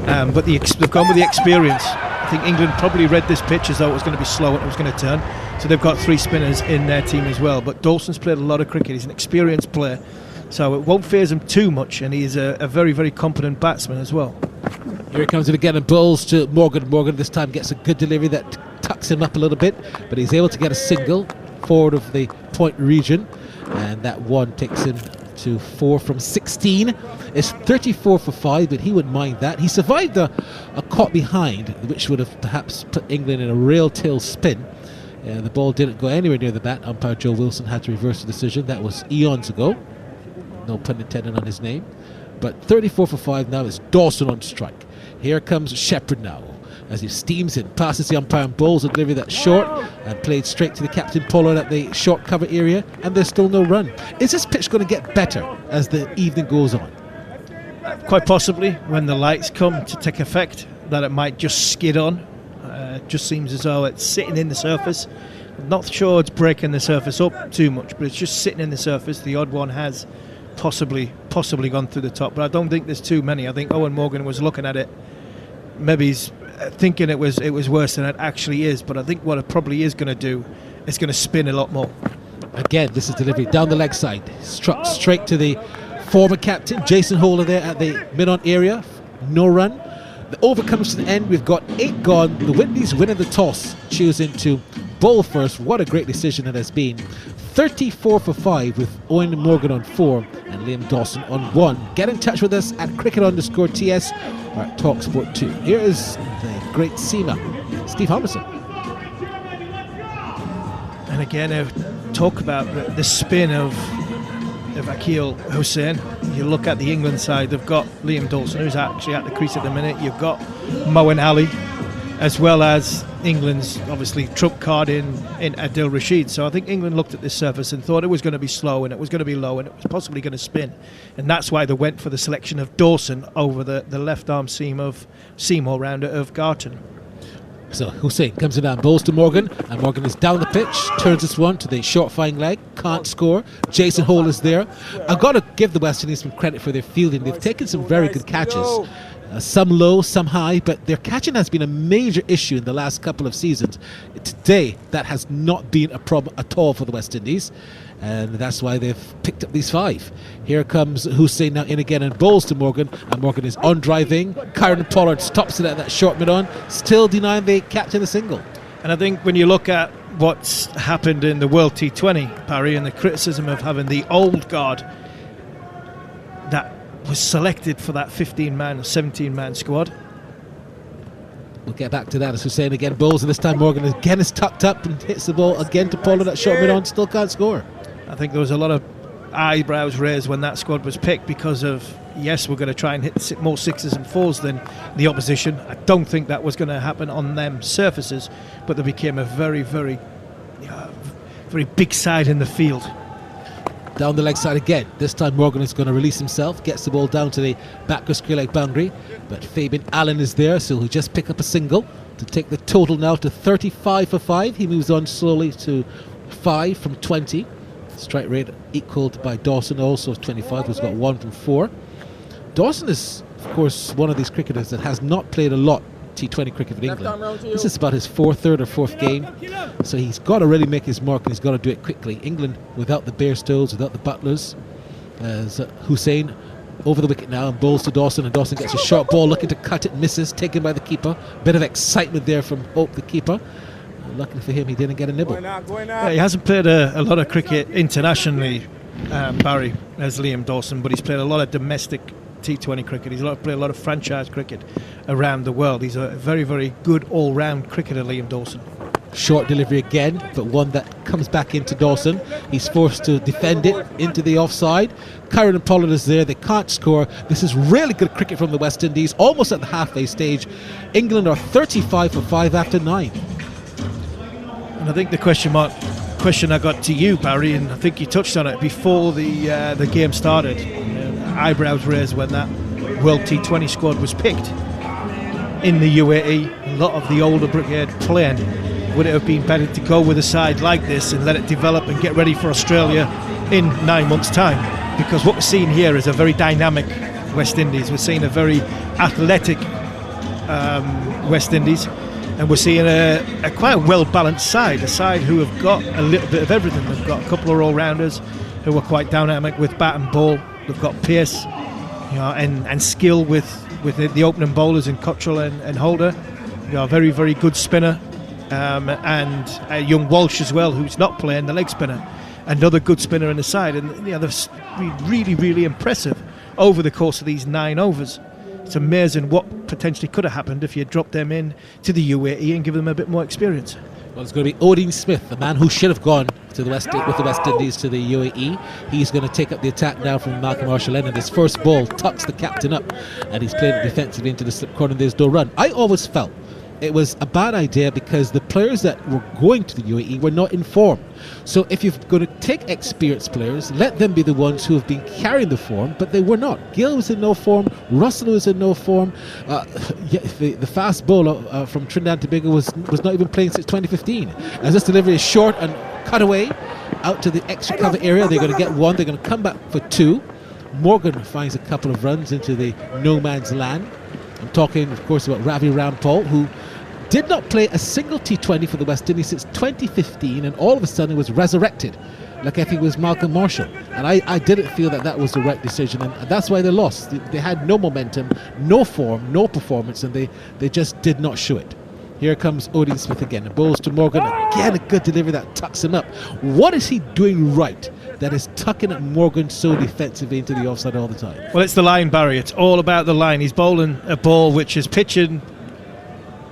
[SPEAKER 9] But they've gone with the experience. I think England probably read this pitch as though it was going to be slow and it was going to turn. So they've got 3 spinners in their team as well. But Dawson's played a lot of cricket. He's an experienced player. So it won't faze him too much. And he's a very, very competent batsman as well.
[SPEAKER 2] Here he comes in again and bowls to Morgan. Morgan this time gets a good delivery that tucks him up a little bit. But he's able to get a single forward of the point region. And that one takes him to 4 from 16. It's 34 for 5, but he wouldn't mind that. He survived a caught behind, which would have perhaps put England in a rail tail spin. The ball didn't go anywhere near the bat. Umpire Joe Wilson had to reverse the decision. That was eons ago. No pun intended on his name. But 34 for 5 now is Dawson on strike. Here comes Shepherd now as he steams in, passes the umpire and bowls a delivery that's short and played straight to the captain Pollard at the short cover area, and there's still no run. Is this pitch going to get better as the evening goes on?
[SPEAKER 9] Quite possibly, when the lights come to take effect, that it might just skid on. It just seems as though it's sitting in the surface. I'm not sure it's breaking the surface up too much, but it's just sitting in the surface. The odd one has possibly gone through the top, but I don't think there's too many. I think Owen Morgan was looking at it. Maybe he's thinking it was worse than it actually is, but I think what it probably is going to do is going to spin a lot more.
[SPEAKER 2] Again, this is delivery down the leg side, struck straight to the former captain Jason Holder there at the mid-on area. No run. The over comes to the end. We've got 8 gone. The Windies winning the toss, choosing to bowl first. What a great decision it has been. 34 for 5 with Owen Morgan on 4 and Liam Dawson on 1. Get in touch with us at cricket_TS or at TalkSport 2. Here is the great seamer, Steve Harmison.
[SPEAKER 9] And again, talk about the spin of Akil Hussain. You look at the England side, they've got Liam Dawson, who's actually at the crease at the minute. You've got Moeen Ali, as well as England's obviously trump card in Adil Rashid. So I think England looked at this surface and thought it was going to be slow and it was going to be low and it was possibly going to spin, and that's why they went for the selection of Dawson over the left arm seam of Seymour rounder of Garton.
[SPEAKER 2] So Hussain comes in and bowls to Morgan, and Morgan is down the pitch, turns this one to the short flying leg, can't score. Jason Hole is there. I've got to give the West Indies some credit for their fielding. They've taken some very good catches. Some low, some high, but their catching has been a major issue in the last couple of seasons. Today, that has not been a problem at all for the West Indies, and that's why they've picked up these 5. Here comes Hussain now in again and bowls to Morgan, and Morgan is on driving. Kieran Pollard stops it at that short mid-on, still denying the captain a single.
[SPEAKER 9] And I think when you look at what's happened in the World T20, Parry, and the criticism of having the old guard that was selected for that 15-man or 17-man squad.
[SPEAKER 2] We'll get back to that as Hussain again bowls, and this time Morgan again is tucked up and hits the ball again to Pollard at short mid-on, still can't score.
[SPEAKER 9] I think there was a lot of eyebrows raised when that squad was picked because of, yes, we're going to try and hit more sixes and fours than the opposition. I don't think that was going to happen on them surfaces, but they became a very, very, very big side in the field.
[SPEAKER 2] Down the leg side again. This time Morgan is going to release himself, gets the ball down to the back square leg boundary, but Fabian Allen is there, so he'll just pick up a single to take the total now to 35 for 5. He moves on slowly to 5 from 20. Strike rate equalled by Dawson, also 25, who's got 1 from 4. Dawson is, of course, one of these cricketers that has not played a lot T20 cricket for England. This is about his third or fourth game, so he's got to really make his mark and he's got to do it quickly. England without the Bairstows, without the Butlers, as Hussain over the wicket now and bowls to Dawson, and Dawson gets a short ball looking to cut it, misses, taken by the keeper. Bit of excitement there from Hope, the keeper. Luckily for him, he didn't get a nibble.
[SPEAKER 9] Yeah, he hasn't played a lot of cricket internationally, Barry, as Liam Dawson, but he's played a lot of domestic T20 cricket. He's played a lot of franchise cricket around the world. He's a very, very good all-round cricketer, Liam Dawson.
[SPEAKER 2] Short delivery again, but one that comes back into Dawson. He's forced to defend it into the offside. Curran and Pollard is there. They can't score. This is really good cricket from the West Indies, almost at the halfway stage. England are 35 for 5 after 9.
[SPEAKER 9] And I think the question I got to you, Barry, and I think you touched on it before the game started. Eyebrows raised when that World T20 squad was picked in the UAE. A lot of the older brigade playing. Would it have been better to go with a side like this and let it develop and get ready for Australia in 9 months' time? Because what we're seeing here is a very dynamic West Indies. We're seeing a very athletic West Indies, and we're seeing a quite well-balanced side, a side who have got a little bit of everything. They've got a couple of all-rounders who are quite dynamic with bat and ball. They've got pace, and skill with the opening bowlers in Cottrell and Holder. A very, very good spinner. And a young Walsh as well, who's not playing, the leg spinner, another good spinner in the side, and they're really, really impressive over the course of these 9 overs. It's amazing what potentially could have happened if you dropped them in to the UAE and give them a bit more experience.
[SPEAKER 2] Well, it's going to be Odin Smith, the man who should have gone to the West Indies to the UAE. He's going to take up the attack now from Malcolm Marshall, and his first ball tucks the captain up, and he's playing defensively into the slip corner, and there's no run. I always felt it was a bad idea because the players that were going to the UAE were not informed. So if you're going to take experienced players, let them be the ones who have been carrying the form, but they were not. Gill was in no form, Russell was in no form. The fast bowler from Trinidad and Tobago was not even playing since 2015. As this delivery is short and cut away out to the extra cover area, they're going to get 1, they're going to come back for 2. Morgan finds a couple of runs into the no man's land. I'm talking, of course, about Ravi Rampal, who did not play a single T20 for the West Indies since 2015, and all of a sudden was resurrected, like if he was Malcolm Marshall. And I didn't feel that was the right decision, and that's why they lost. They had no momentum, no form, no performance, and they just did not show it. Here comes Odin Smith again, and bowls to Morgan. Again, a good delivery that tucks him up. What is he doing right that is tucking at Morgan so defensively into the offside all the time?
[SPEAKER 9] Well, it's the line, Barry. It's all about the line. He's bowling a ball which is pitching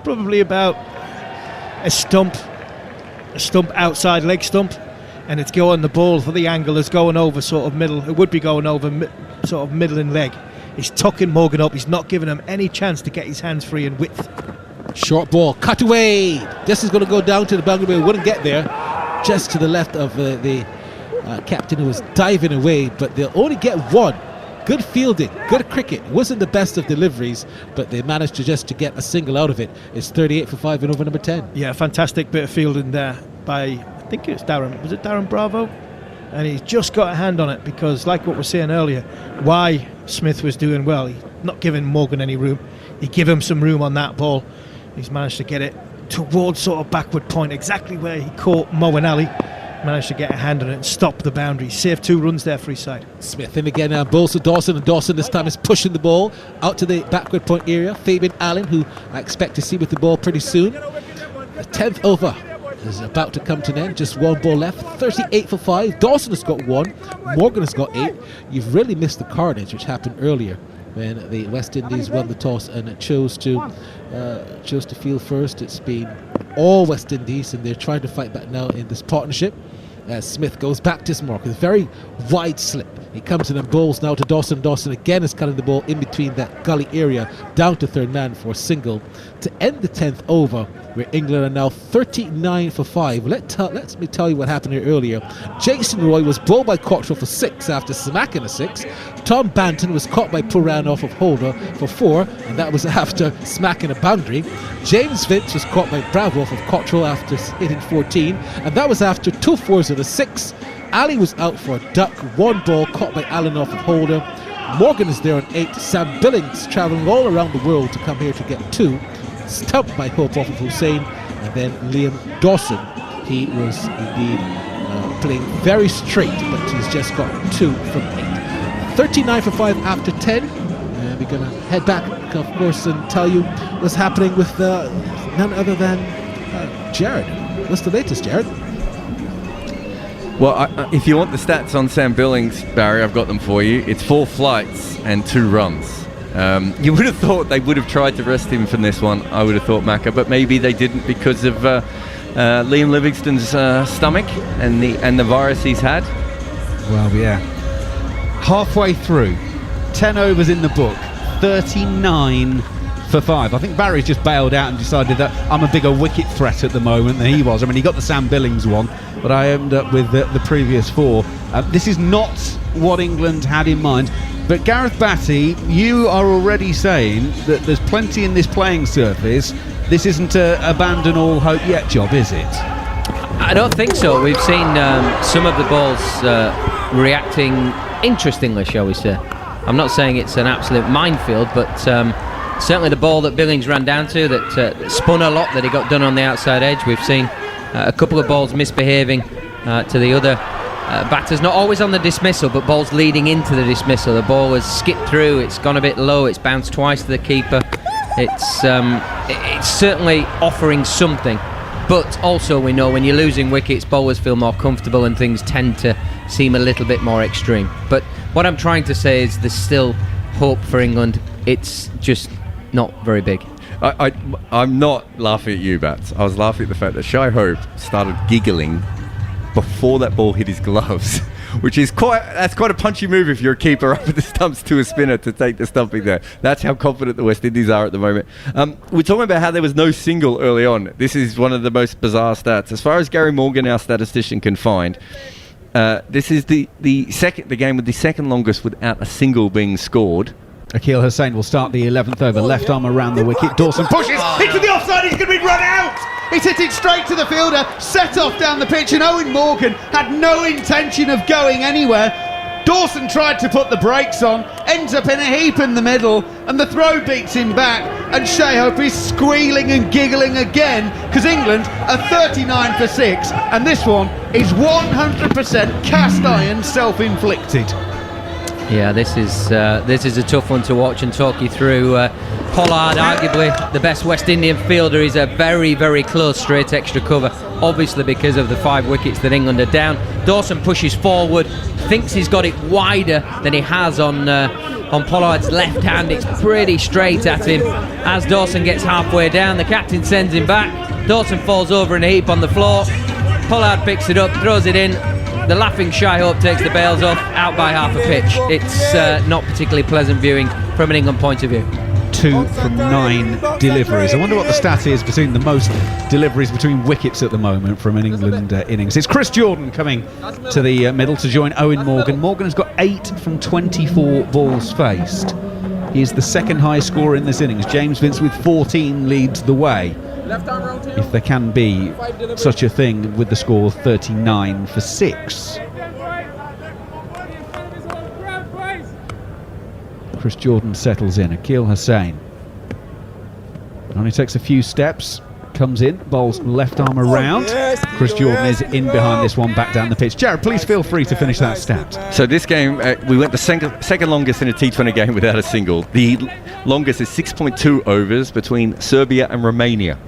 [SPEAKER 9] probably about a stump outside leg stump, and it's going, the ball for the angle is going over sort of middle. It would be going over sort of middle and leg. He's tucking Morgan up. He's not giving him any chance to get his hands free in width.
[SPEAKER 2] Short ball, cut away. This is going to go down to the boundary, but it wouldn't get there. Just to the left of the captain, who was diving away, but they'll only get 1. Good fielding, good cricket. Wasn't the best of deliveries, but they managed to get a single out of it. It's 38 for 5 in over number 10.
[SPEAKER 9] Yeah, fantastic bit of fielding there by, I think it's Darren. Was it Darren Bravo? And he's just got a hand on it, because like what we were saying earlier, why Smith was doing well, he's not giving Morgan any room. He gave him some room on that ball. He's managed to get it towards sort of backward point, exactly where he caught Moeen Ali. Managed to get a hand on it and stop the boundary. Saved 2 runs there for his side.
[SPEAKER 2] Smith in again now, bowls to Dawson, and Dawson this time is pushing the ball out to the backward point area. Fabian Allen, who I expect to see with the ball pretty soon. The 10th over is about to come to an end. Just 1 ball left. 38 for 5. Dawson has got 1. Morgan has got 8. You've really missed the carnage which happened earlier when the West Indies won the toss and chose to field first. It's been all West Indies, and they're trying to fight back now in this partnership. Smith goes back to his mark with a very wide slip. He comes in and bowls now to Dawson. Dawson again is cutting the ball in between that gully area down to third man for a single to end the 10th over, where England are now 39 for 5. Let me tell you what happened here earlier. Jason Roy was bowled by Cottrell for 6 after smacking a 6. Tom Banton was caught by Puran off of Holder for 4, and that was after smacking a boundary. James Vince was caught by Bravo off of Cottrell after hitting 14, and that was after 2 4s and a 6. Ali was out for a duck, 1 ball caught by Allen off of Holder. Morgan is there on 8. Sam Billings travelling all around the world to come here to get 2. Stumped by Hope off of Hussein. And then Liam Dawson, he was indeed playing very straight, but he's just got 2 from 8. 39 for 5 after 10. And we're going to head back, of course, and tell you what's happening with none other than Jared. What's the latest, Jared?
[SPEAKER 14] Well, if you want the stats on Sam Billings, Barry, I've got them for you. It's 4 flights and 2 runs. You would have thought they would have tried to rest him from this one, I would have thought, Macca, but maybe they didn't because of Liam Livingston's stomach and the virus he's had.
[SPEAKER 1] Well, yeah. Halfway through, 10 overs in the book, 39 for 5. I think Barry's just bailed out and decided that I'm a bigger wicket threat at the moment than he was. I mean, he got the Sam Billings one, but I ended up with the previous 4. This is not what England had in mind. But Gareth Batty, you are already saying that there's plenty in this playing surface. This isn't a abandon all hope yet job, is it?
[SPEAKER 10] I don't think so. We've seen some of the balls reacting interestingly, shall we say. I'm not saying it's an absolute minefield, but certainly the ball that Billings ran down to, that spun a lot, that he got done on the outside edge. We've seen a couple of balls misbehaving to the other batters, not always on the dismissal, but balls leading into the dismissal. The ball has skipped through, it's gone a bit low, it's bounced twice to the keeper. It's certainly offering something, but also we know when you're losing wickets, bowlers feel more comfortable and things tend to seem a little bit more extreme. But what I'm trying to say is there's still hope for England. It's just not very big.
[SPEAKER 14] I'm not laughing at you, Bats. I was laughing at the fact that Shai Hope started giggling before that ball hit his gloves, which is quite a punchy move if you're a keeper up at the stumps to a spinner to take the stumping there. That's how confident the West Indies are at the moment. We're talking about how there was no single early on. This is one of the most bizarre stats. As far as Gary Morgan, our statistician, can find, this is the game with the second longest without a single being scored.
[SPEAKER 1] Akeal Hussain will start the 11th over, left arm around the wicket. Dawson pushes into the offside, he's going to be run out! He's hit it straight to the fielder, set off down the pitch, and Owen Morgan had no intention of going anywhere. Dawson tried to put the brakes on, ends up in a heap in the middle, and the throw beats him back, and Shai Hope is squealing and giggling again, because England are 39 for 6, and this one is 100% cast iron self-inflicted.
[SPEAKER 10] Yeah, this is a tough one to watch and talk you through. Pollard, arguably the best West Indian fielder, is a very, very close straight extra cover, obviously because of the 5 wickets that England are down. Dawson pushes forward, thinks he's got it wider than he has on Pollard's left hand. It's pretty straight at him. As Dawson gets halfway down, the captain sends him back. Dawson falls over in a heap on the floor. Pollard picks it up, throws it in. The laughing Shai Hope takes the bails off, out by half a pitch. It's not particularly pleasant viewing from an England point of view.
[SPEAKER 1] 2 from 9 deliveries. I wonder what the stat is between the most deliveries between wickets at the moment from an England innings. It's Chris Jordan coming to the middle to join Owen Morgan. Morgan has got 8 from 24 balls faced. He's the second highest scorer in this innings. James Vince with 14 leads the way, if there can be such a thing, with the score 39 for 6. Chris Jordan settles in. Akeal Hussain only takes a few steps, comes in, bowls left arm around. Chris Jordan is in behind this one, back down the pitch. Jared, please feel free to finish that stat.
[SPEAKER 14] So this game, we went the second longest in a T20 game without a single. The longest is 6.2 overs between Serbia and Romania.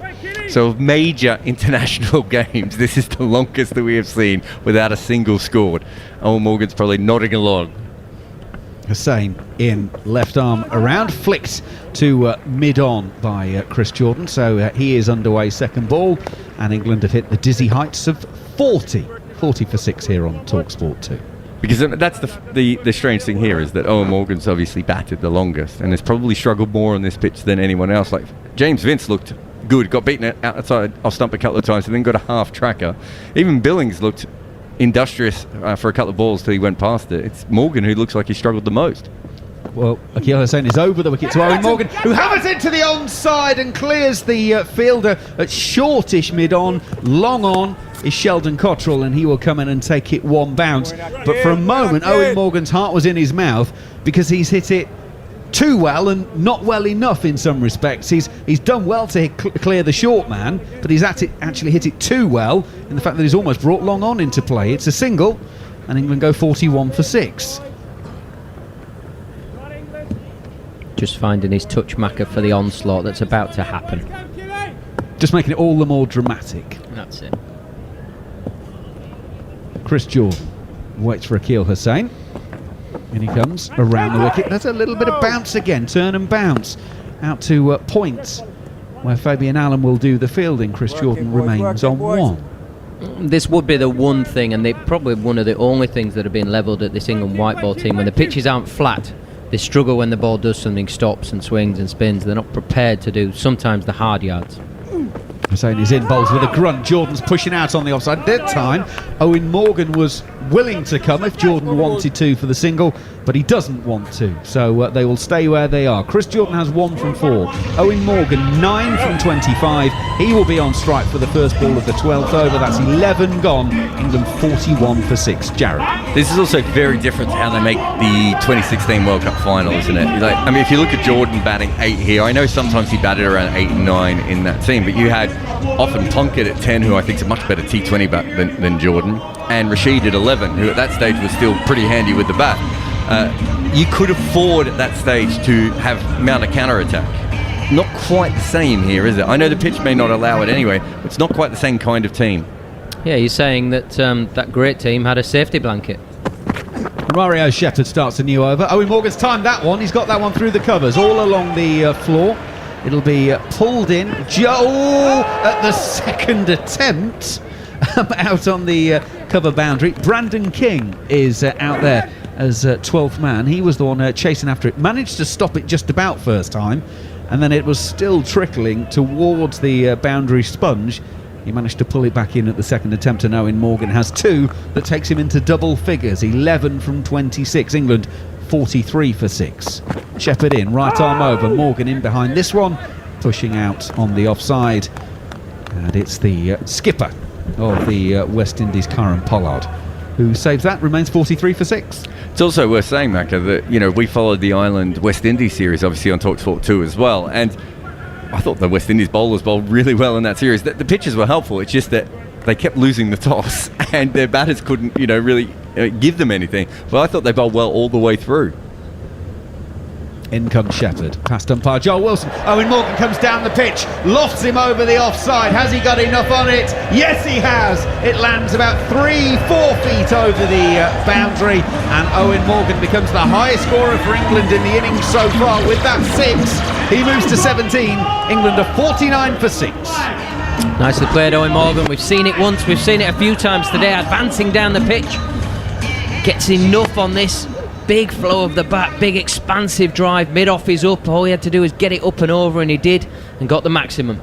[SPEAKER 14] So of major international games, this is the longest that we have seen without a single scored. Owen Morgan's probably nodding along.
[SPEAKER 1] Hussain in, left arm around, flicked to mid-on by Chris Jordan. So he is underway, second ball, and England have hit the dizzy heights of 40 40 for 6 here on TalkSport 2.
[SPEAKER 14] Because that's the strange thing here is that Owen Morgan's obviously batted the longest and has probably struggled more on this pitch than anyone else. Like James Vince looked good, got beaten outside off stump a couple of times and then got a half tracker. Even Billings looked industrious for a couple of balls till he went past it. It's Morgan who looks like he struggled the most.
[SPEAKER 1] Well, Akhil Hussain is over the wicket to Owen Morgan, who hammers into the onside and clears the fielder at shortish mid-on. Long on is Sheldon Cottrell, and he will come in and take it one bounce. But for a moment, Owen Morgan's heart was in his mouth because he's hit it too well and not well enough in some respects. He's done well to clear the short man, but he's actually hit it too well in the fact that he's almost brought long on into play. It's a single, and England go 41 for 6.
[SPEAKER 10] Just finding his touch marker for the onslaught that's about to happen.
[SPEAKER 1] Just making it all the more dramatic.
[SPEAKER 10] That's it.
[SPEAKER 1] Chris Jordan waits for Akhil Hussain. In he comes around the wicket. There's a little bit of bounce again. Turn and bounce out to points where Fabian Allen will do the fielding. Chris Jordan remains on 1.
[SPEAKER 10] This would be the one thing, and probably one of the only things that have been levelled at this England white ball team. When the pitches aren't flat, they struggle when the ball does something, stops and swings and spins. They're not prepared to do sometimes the hard yards.
[SPEAKER 1] Hussain is in, bowls with a grunt. Jordan's pushing out on the offside. At that time, Owen Morgan was willing to come if Jordan wanted to for the single, but he doesn't want to, so they will stay where they are. Chris Jordan has 1 from 4. Owen Morgan 9 from 25. He will be on strike for the first ball of the 12th over. That's 11 gone. England 41 for 6. Jared.
[SPEAKER 14] This is also very different to how they make the 2016 World Cup final, isn't it? Like, I mean, if you look at Jordan batting 8 here, I know sometimes he batted around 8 and 9 in that team, but you had often Plunkett at 10, who I think is a much better T20 bat than Jordan, and Rashid at 11, who at that stage was still pretty handy with the bat. You could afford at that stage to mount a counter-attack. Not quite the same here, is it? I know the pitch may not allow it anyway, but it's not quite the same kind of team.
[SPEAKER 10] Yeah, you're saying that that great team had a safety blanket.
[SPEAKER 1] Mario Shepherd starts a new over. Owen Morgan's timed that one. He's got that one through the covers, all along the floor. It'll be pulled in. Joel at the second attempt out on the cover boundary. Brandon King is out there as 12th man. He was the one chasing after it. Managed to stop it just about first time, and then it was still trickling towards the boundary sponge. He managed to pull it back in at the second attempt, and Owen Morgan has 2 that takes him into double figures. 11 from 26. England 43 for 6. Shepherd in, right arm over. Morgan in behind this one, pushing out on the offside. And it's the skipper of the West Indies, Kieran Pollard, who saves that. Remains 43 for 6.
[SPEAKER 14] It's also worth saying, Macca, that we followed the Ireland West Indies series obviously on TalkSport 2 as well, and I thought the West Indies bowlers bowled really well in that series. The pitches were helpful. It's just that they kept losing the toss and their batters couldn't really give them anything. Well, I thought they bowled well all the way through.
[SPEAKER 1] In comes Shepherd, past umpire Joel Wilson. Owen Morgan comes down the pitch, lofts him over the offside. Has he got enough on it? Yes, he has. It lands about 3-4 feet over the boundary, and Owen Morgan becomes the highest scorer for England in the innings so far with that 6. He moves to 17. England are 49 for 6.
[SPEAKER 10] Nicely played, Owen Morgan. We've seen it once, we've seen it a few times today, advancing down the pitch. Gets enough on this. Big flow of the bat, big expansive drive, mid-off is up. All he had to do was get it up and over, and he did, and got the maximum.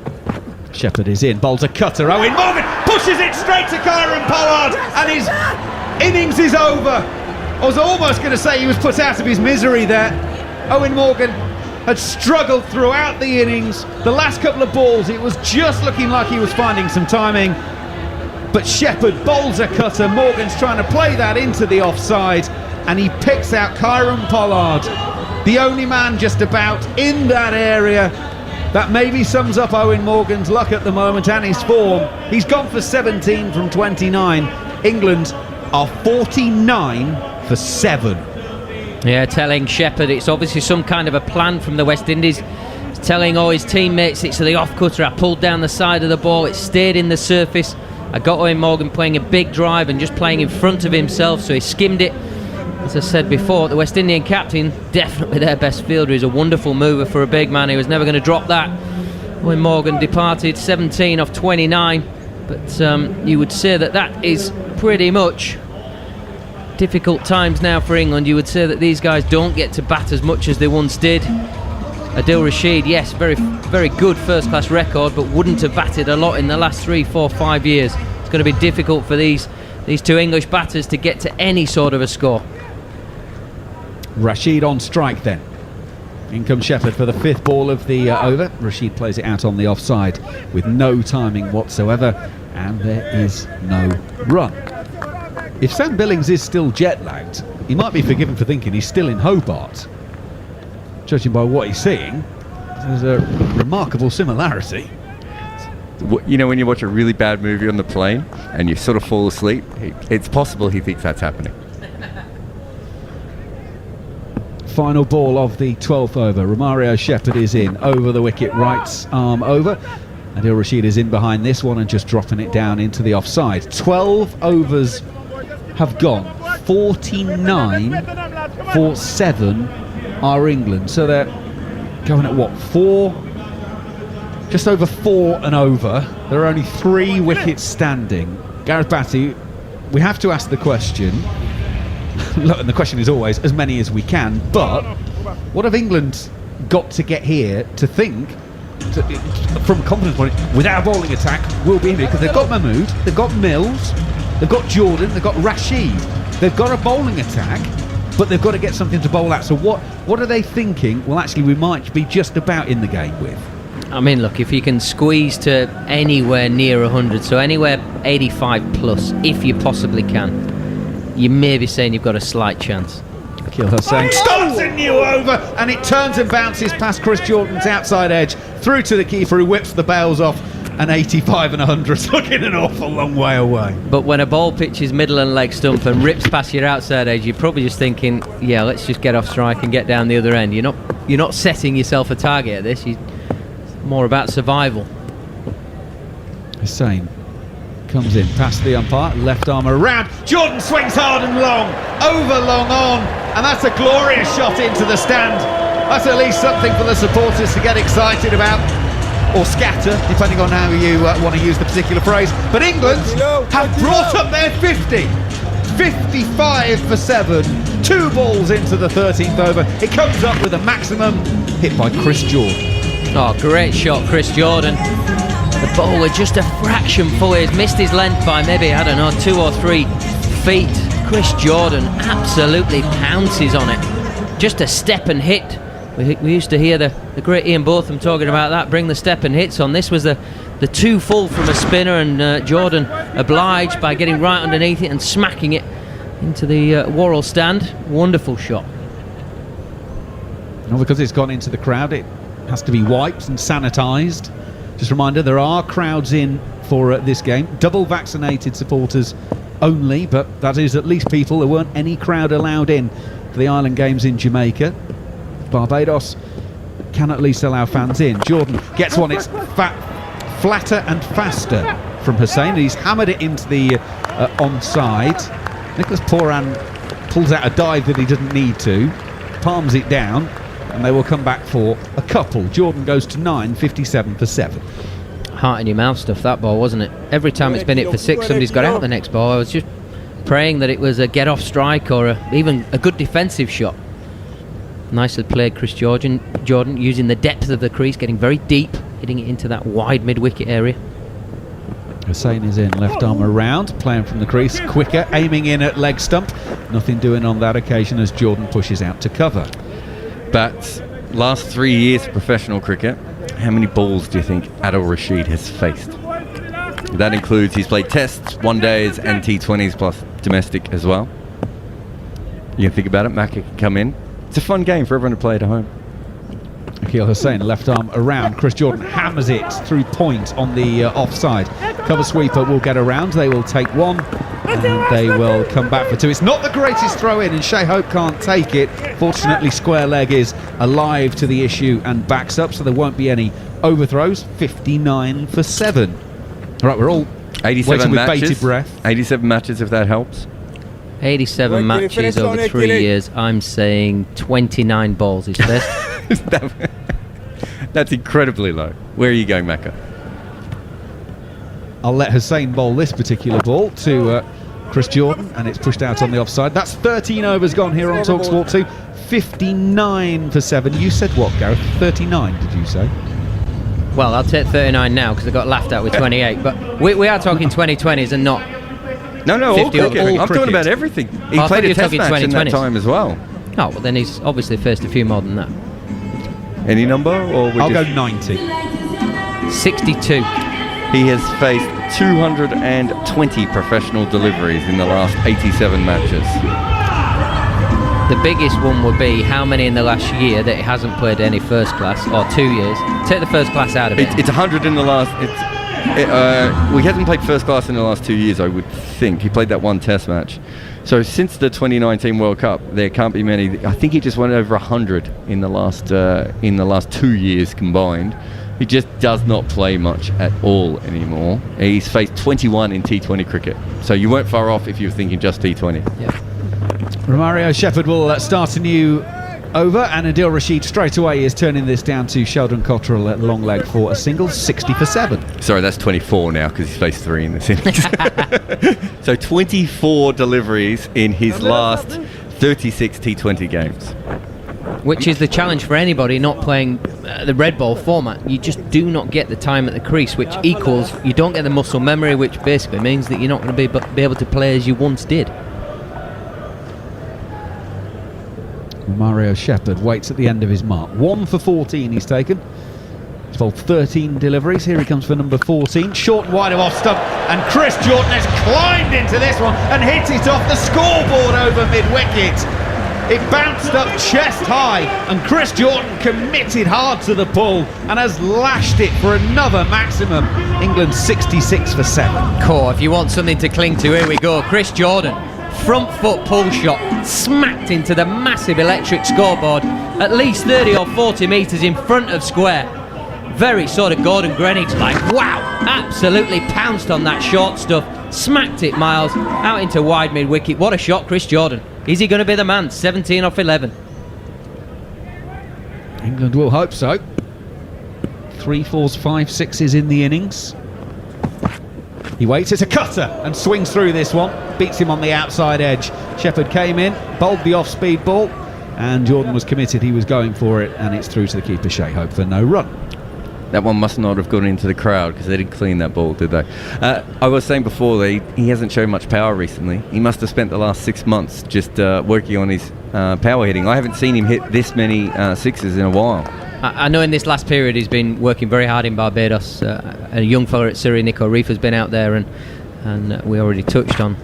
[SPEAKER 1] Shepherd is in, bowls a cutter. Owen Morgan pushes it straight to Kieran Pollard, and his innings is over. I was almost going to say he was put out of his misery there. Owen Morgan had struggled throughout the innings. The last couple of balls, it was just looking like he was finding some timing. But Shepherd bowls a cutter. Morgan's trying to play that into the offside, and he picks out Kieran Pollard, the only man just about in that area. That maybe sums up Owen Morgan's luck at the moment and his form. He's gone for 17 from 29. England are 49 for 7.
[SPEAKER 10] Yeah, telling Shepherd it's obviously some kind of a plan from the West Indies. He's telling all his teammates it's the off cutter. I pulled down the side of the ball, it stayed in the surface. I got Owen Morgan playing a big drive and just playing in front of himself, so he skimmed it. As I said before, the West Indian captain, definitely their best fielder. He's a wonderful mover for a big man. He was never going to drop that. Owen Morgan departed 17 off 29, but you would say that is pretty much. Difficult times now for England. You would say that these guys don't get to bat as much as they once did. Adil Rashid, yes, very, very good first-class record, but wouldn't have batted a lot in the last 3, 4, 5 years. It's going to be difficult for these two English batters to get to any sort of a score.
[SPEAKER 1] Rashid on strike then. In comes Shepherd for the 5th ball of the over. Rashid plays it out on the offside with no timing whatsoever, and there is no run. If Sam Billings is still jet-lagged, he might be forgiven for thinking he's still in Hobart. Judging by what he's seeing, there's a remarkable similarity.
[SPEAKER 14] You know, when you watch a really bad movie on the plane and you sort of fall asleep, it's possible he thinks that's happening.
[SPEAKER 1] Final ball of the 12th over. Romario Shepherd is in over the wicket, right arm over. Adil Rashid is in behind this one and just dropping it down into the offside. 12 overs have gone. 49 for 7 are England. So they're going at what, 4? Just over 4 and over. There are only 3 wickets standing. Gareth Batty, we have to ask the question. Look, and the question is always as many as we can, but what have England got to get here to think, from a confidence point, without a bowling attack, we'll be in here? Because they've got Mahmood, they've got Mills, they've got Jordan, they've got Rashid. They've got a bowling attack, but they've got to get something to bowl at. So what are they thinking? Well, actually, we might be just about in the game with.
[SPEAKER 10] I mean, look, if you can squeeze to anywhere near 100, so anywhere 85 plus, if you possibly can, you may be saying you've got a slight chance.
[SPEAKER 1] Akil Hussain stops a new over, and it turns and bounces past Chris Jordan's outside edge through to the keeper, who whips the bails off. An 85 and 100 looking an awful long way away.
[SPEAKER 10] But when a ball pitches middle and leg stump and rips past your outside edge, you're probably just thinking, yeah, let's just get off strike and get down the other end. You're not setting yourself a target at this. It's more about survival.
[SPEAKER 1] Hussain comes in past the umpire, left arm around. Jordan swings hard and long, over long on, and that's a glorious shot into the stand. That's at least something for the supporters to get excited about, or scatter, depending on how you want to use the particular phrase. But England have brought up their 50. 55 for 7. 2 balls into the 13th over. It comes up with a maximum hit by Chris Jordan.
[SPEAKER 10] Oh, great shot, Chris Jordan. The bowler just a fraction fully. He's missed his length by maybe, 2 or 3 feet. Chris Jordan absolutely pounces on it. Just a step and hit. We used to hear the great Ian Botham talking about that, bring the step and hits on. This was the 2 full from a spinner, and Jordan obliged by getting right underneath it and smacking it into the Worrell stand. Wonderful shot.
[SPEAKER 1] Well, because it's gone into the crowd, it has to be wiped and sanitised. Just a reminder, there are crowds in for this game. Double vaccinated supporters only, but that is at least people. There weren't any crowd allowed in for the Island Games in Jamaica. Barbados can at least allow fans in. Jordan gets one, it's flatter and faster from Hussain. He's hammered it into the onside. Nicholas Poran pulls out a dive that he doesn't need to, palms it down, and they will come back for a couple. Jordan goes to 9, 57 for 7.
[SPEAKER 10] Heart in your mouth stuff, that ball, wasn't it? Every time it's been hit for 6, somebody's got out the next ball. I was just praying that it was a get-off strike or even a good defensive shot. Nicely played, Chris Jordan using the depth of the crease, getting very deep, hitting it into that wide mid-wicket area.
[SPEAKER 1] Hussain is in, left arm around, playing from the crease, quicker, aiming in at leg stump. Nothing doing on that occasion as Jordan pushes out to cover.
[SPEAKER 14] But last 3 years of professional cricket, how many balls do you think Adil Rashid has faced? That includes he's played tests, one days and T20s plus domestic as well. You can think about it, Macca can come in. It's a fun game for everyone to play at home.
[SPEAKER 1] Akil Hussain, left arm around. Chris Jordan hammers it through point on the offside. Cover sweeper will get around. They will take 1 and they will come back for 2. It's not the greatest throw in, and Shea Hope can't take it. Fortunately, square leg is alive to the issue and backs up, so there won't be any overthrows. 59 for 7. All right, we're all
[SPEAKER 14] 87
[SPEAKER 1] waiting
[SPEAKER 14] matches,
[SPEAKER 1] with bated breath.
[SPEAKER 14] 87 matches, if that helps.
[SPEAKER 10] 87 matches over 3 years. I'm saying 29 balls is best.
[SPEAKER 14] That's incredibly low. Where are you going, Macca?
[SPEAKER 1] I'll let Hussain bowl this particular ball to Chris Jordan, and it's pushed out on the offside. That's 13 overs gone here on TalkSport 2. 59 for 7. You said what, Gareth? 39, did you say?
[SPEAKER 10] Well, I'll take 39 now because I got laughed at with 28. But we are talking 2020s and not.
[SPEAKER 14] No, all cricket. I'm talking about everything. He played a test match in that time as well.
[SPEAKER 10] Oh, well, then he's obviously faced a few more than that.
[SPEAKER 14] Any number? Or
[SPEAKER 1] I'll go 90.
[SPEAKER 10] 62.
[SPEAKER 14] He has faced 220 professional deliveries in the last 87 matches.
[SPEAKER 10] The biggest one would be how many in the last year that he hasn't played any first class, or 2 years. Take the first class out of it.
[SPEAKER 14] It's 100 in the last. He hasn't played first class in the last 2 years, I would think. He played that one test match. So since the 2019 World Cup, there can't be many. I think he just went over 100 in the last 2 years combined. He just does not play much at all anymore. He's faced 21 in T20 cricket. So you weren't far off if you were thinking just T20.
[SPEAKER 10] Yeah.
[SPEAKER 1] Romario Shepherd will start a new over, and Adil Rashid straight away is turning this down to Sheldon Cottrell at long leg for a single. 60 for 7.
[SPEAKER 14] Sorry, that's 24 now because he's faced 3 in this innings. So 24 deliveries in his last 36 T20 games.
[SPEAKER 10] Which is the challenge for anybody not playing the red ball format. You just do not get the time at the crease, which equals you don't get the muscle memory, which basically means that you're not going to be able to play as you once did.
[SPEAKER 1] Mario Shepherd waits at the end of his mark. 1 for 14 he's taken. He's bowled 13 deliveries. Here he comes for number 14. Short and wide of off stump, and Chris Jordan has climbed into this one and hit it off the scoreboard over mid-wicket. It bounced up chest high, and Chris Jordan committed hard to the pull and has lashed it for another maximum. England 66 for 7.
[SPEAKER 10] Core, if you want something to cling to, here we go. Chris Jordan, front foot pull shot, smacked into the massive electric scoreboard, at least 30 or 40 metres in front of square. Very sort of Gordon Greenwich like. Wow, absolutely pounced on that short stuff, smacked it miles out into wide mid-wicket. What a shot, Chris Jordan. Is he going to be the man? 17 off 11.
[SPEAKER 1] England will hope so. 3 4s, 5 6s in the innings. He waits, it's a cutter and swings through this one. Beats him on the outside edge. Shepherd came in, bowled the off-speed ball, and Jordan was committed. He was going for it, and it's through to the keeper, Shea Hope, for no run.
[SPEAKER 14] That one must not have gone into the crowd because they didn't clean that ball, did they? I was saying before that he hasn't shown much power recently. He must have spent the last 6 months just working on his power hitting. I haven't seen him hit this many sixes in a while.
[SPEAKER 10] I know in this last period he's been working very hard in Barbados. A young fella at Surrey, Nico Reef, has been out there, and we already touched on.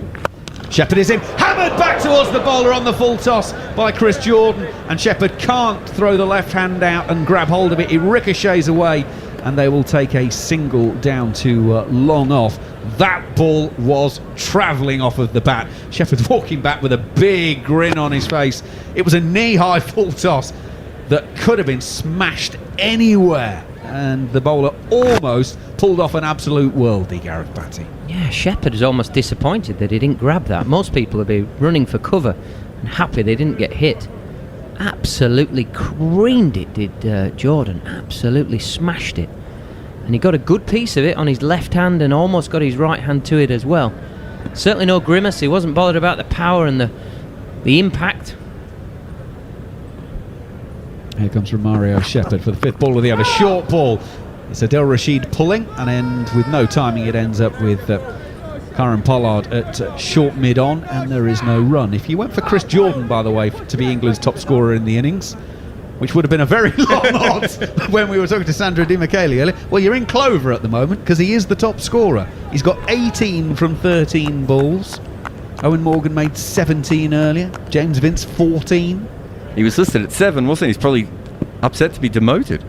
[SPEAKER 1] Shepherd is in, hammered back towards the bowler on the full toss by Chris Jordan, and Shepherd can't throw the left hand out and grab hold of it. It ricochets away, and they will take a single down to long off. That ball was travelling off of the bat. Shepherd's walking back with a big grin on his face. It was a knee-high full toss that could have been smashed anywhere, and the bowler almost pulled off an absolute worldie, Gareth Batty.
[SPEAKER 10] Yeah, Shepherd is almost disappointed that he didn't grab that. Most people would be running for cover and happy they didn't get hit. Absolutely creamed it, did Jordan. Absolutely smashed it. And he got a good piece of it on his left hand and almost got his right hand to it as well. Certainly no grimace. He wasn't bothered about the power and the impact.
[SPEAKER 1] Here comes Romario Shepherd for the 5th ball of the over. Short ball. It's Adil Rashid pulling, and with no timing it ends up with Karen Pollard at short mid-on, and there is no run. If you went for Chris Jordan, by the way, to be England's top scorer in the innings, which would have been a very long odds when we were talking to Sandra Di Michele earlier, well, you're in clover at the moment because he is the top scorer. He's got 18 from 13 balls. Owen Morgan made 17 earlier. James Vince 14.
[SPEAKER 14] He was listed at 7, wasn't he? He's probably upset to be demoted.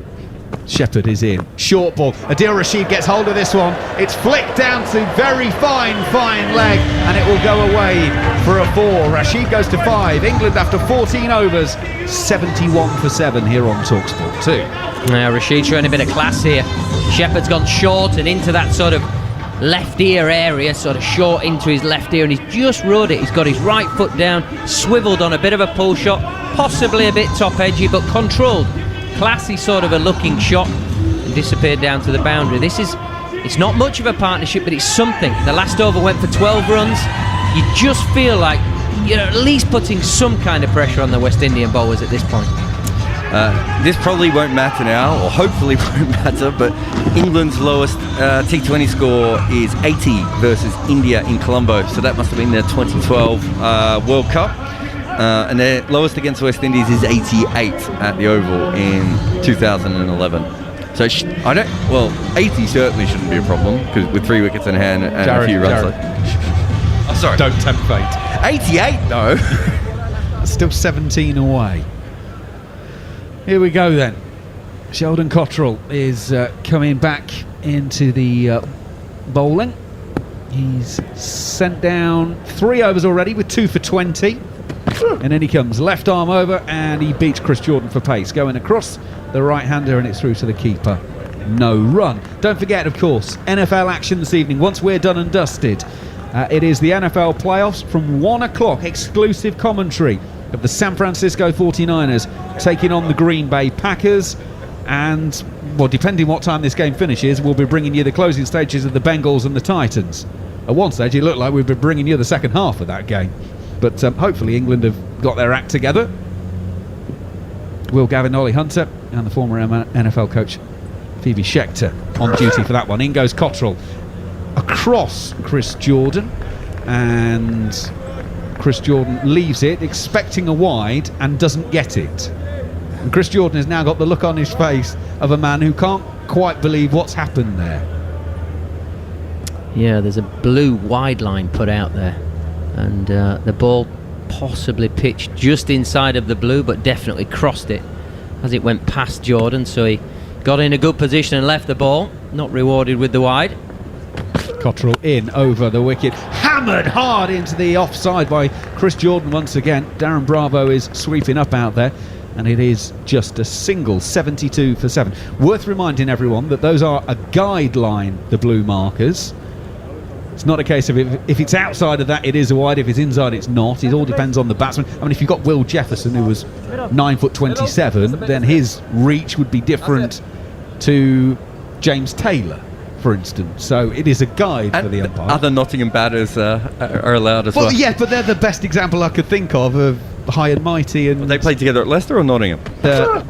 [SPEAKER 1] Shepherd is in. Short ball. Adil Rashid gets hold of this one. It's flicked down to very fine now, and it will go away for a 4. Rashid goes to 5. England after 14 overs, 71 for 7 here on TalkSport 2.
[SPEAKER 10] Now Rashid showing a bit of class here. Shepherd's gone short and into that sort of left ear area, sort of short into his left ear, and he's just rode it. He's got his right foot down, swiveled on a bit of a pull shot, possibly a bit top edgy, but controlled. Classy sort of a looking shot, and disappeared down to the boundary. It's not much of a partnership, but it's something. The last over went for 12 runs. you just feel like you're at least putting some kind of pressure on the West Indian bowlers at this point.
[SPEAKER 14] This probably won't matter now, or hopefully won't matter, but England's lowest T20 score is 80 versus India in Colombo, so that must have been their 2012 World Cup. And their lowest against West Indies is 88 at the Oval in 2011. So 80 certainly shouldn't be a problem, because with 3 wickets in hand and a few runs left.
[SPEAKER 1] Oh, sorry. Don't tempt fate.
[SPEAKER 14] 88 though.
[SPEAKER 1] Still 17 away. Here we go then. Sheldon Cottrell is coming back into the bowling. He's sent down 3 overs already with 2 for 20. And then he comes left arm over and he beats Chris Jordan for pace. Going across the right-hander and it's through to the keeper. No run. Don't forget, of course, NFL action this evening. Once we're done and dusted, it is the NFL playoffs from 1 o'clock. Exclusive commentary of the San Francisco 49ers taking on the Green Bay Packers. And, well, depending what time this game finishes, we'll be bringing you the closing stages of the Bengals and the Titans. At one stage, it looked like we've been bringing you the second half of that game. But hopefully England have got their act together. Will Gavin, Ollie Hunter and the former NFL coach Phoebe Schechter on duty for that one. In goes Cottrell across Chris Jordan, and Chris Jordan leaves it expecting a wide and doesn't get it. And Chris Jordan has now got the look on his face of a man who can't quite believe what's happened there.
[SPEAKER 10] Yeah, there's a blue wide line put out there, and the ball possibly pitched just inside of the blue, but definitely crossed it as it went past Jordan. So he got in a good position and left the ball, not rewarded with the wide.
[SPEAKER 1] Cottrell in over the wicket, hammered hard into the offside by Chris Jordan once again. Darren Bravo is sweeping up out there, and it is just a single, 72 for 7. Worth reminding everyone that those are a guideline, the blue markers. It's not a case of if it's outside of that, it is a wide. If it's inside, it's not. It all depends on the batsman. I mean, if you've got Will Jefferson, who was 9'27", then his reach would be different to James Taylor, for instance. So it is a guide for the umpire.
[SPEAKER 14] Other Nottingham batters are allowed as well.
[SPEAKER 1] Well, yeah, but they're the best example I could think of high and mighty. And
[SPEAKER 14] they played together at Leicester or Nottingham?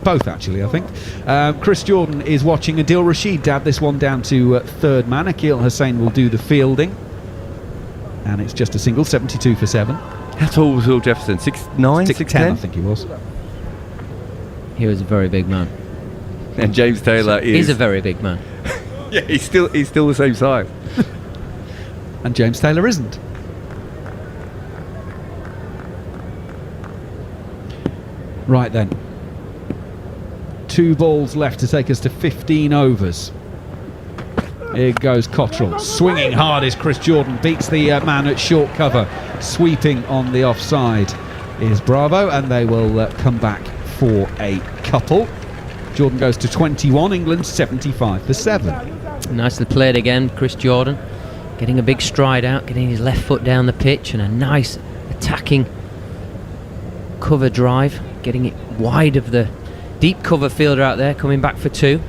[SPEAKER 1] Both, actually, I think. Chris Jordan is watching Adil Rashid dab this one down to third man. Akil Hussain will do the fielding. And it's just a single, 72 for 7.
[SPEAKER 14] How tall was Will Jefferson? 6'9", 6'10"?
[SPEAKER 1] I think he was.
[SPEAKER 10] He was a very big man.
[SPEAKER 14] And James Taylor
[SPEAKER 10] He's a very big man.
[SPEAKER 14] Yeah, he's still the same size.
[SPEAKER 1] And James Taylor isn't. Right then. 2 balls left to take us to 15 overs. Here goes Cottrell. Swinging hard is Chris Jordan. Beats the man at short cover. Sweeping on the offside is Bravo, and they will come back for a couple. Jordan goes to 21. England 75 for 7.
[SPEAKER 10] Nicely played again, Chris Jordan. Getting a big stride out, getting his left foot down the pitch, and a nice attacking cover drive. Getting it wide of the deep cover fielder out there, coming back for 2.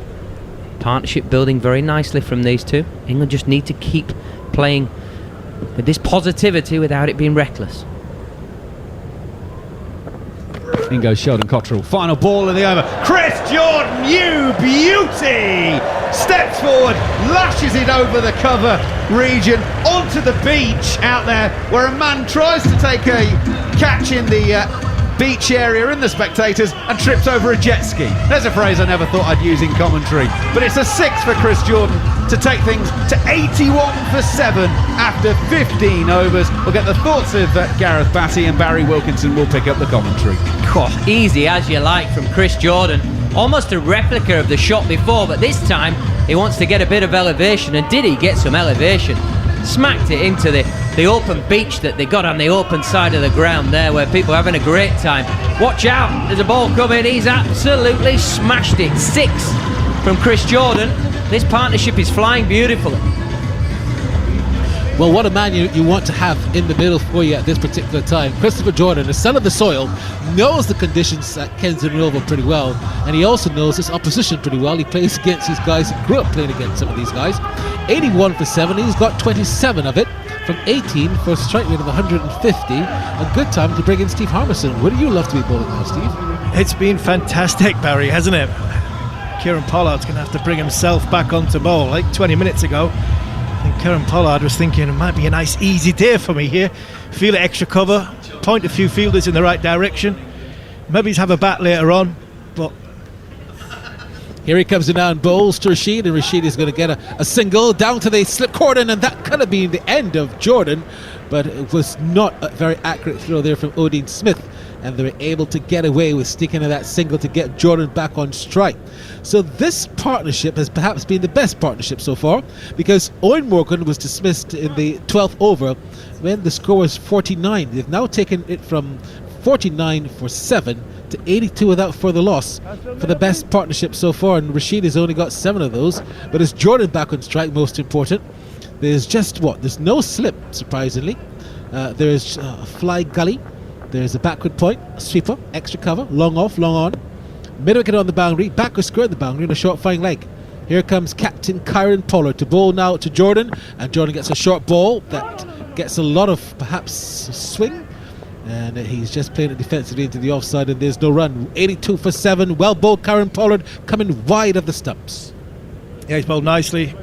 [SPEAKER 10] Partnership building very nicely from these two. England just need to keep playing with this positivity without it being reckless.
[SPEAKER 1] In goes Sheldon Cottrell. Final ball of the over. Chris Jordan, you beauty! Steps forward, lashes it over the cover region, onto the beach out there, where a man tries to take a catch in the beach area in the spectators and trips over a jet ski. There's a phrase I never thought I'd use in commentary, but it's a 6 for Chris Jordan to take things to 81 for 7 after 15 overs. We'll get the thoughts of Gareth Batty, and Barry Wilkinson will pick up the commentary.
[SPEAKER 10] Easy as you like from Chris Jordan. Almost a replica of the shot before, but this time he wants to get a bit of elevation, and did he get some elevation? Smacked it into the open beach that they got on the open side of the ground there, where people are having a great time. Watch out, there's a ball coming. He's absolutely smashed it. 6 from Chris Jordan. This partnership is flying beautifully.
[SPEAKER 2] Well, what a man you want to have in the middle for you at this particular time. Christopher Jordan, the son of the soil, knows the conditions at Kensington Oval pretty well, and he also knows his opposition pretty well. He plays against these guys, he grew up playing against some of these guys. 81 for 7, he's got 27 of it. from 18 for a strike rate of 150. A good time to bring in Steve Harmison. Would you love to be bowling now, Steve?
[SPEAKER 9] It's been fantastic, Barry, hasn't it? Kieran Pollard's going to have to bring himself back onto bowl. Like 20 minutes ago, I think Kieran Pollard was thinking it might be a nice easy day for me here. Feel it, extra cover, point a few fielders in the right direction. Maybe he's have a bat later on, but
[SPEAKER 2] here he comes in now and bowls to Rashid, and Rashid is going to get a single down to the slip cordon, and that could have been the end of Jordan, but it was not a very accurate throw there from Odin Smith, and they were able to get away with sticking to that single to get Jordan back on strike. So this partnership has perhaps been the best partnership so far, because Owen Morgan was dismissed in the 12th over when the score was 49. They've now taken it from 49 for 7 to 82 without further loss for the best partnership so far, and Rashid has only got 7 of those. But it's Jordan back on strike, most important. There's there's no slip, surprisingly. There's a fly gully, there's a backward point, a sweeper, extra cover, long off, long on, mid wicket on the boundary, backward square on the boundary, and a short flying leg. Here comes Captain Kieran Pollard to bowl now to Jordan, and Jordan gets a short ball that gets a lot of perhaps swing, and he's just playing it defensively into the offside, and there's no run. 82 for 7. Well bowled, Kieran Pollard coming wide of the stumps.
[SPEAKER 9] yeah, he's bowled nicely.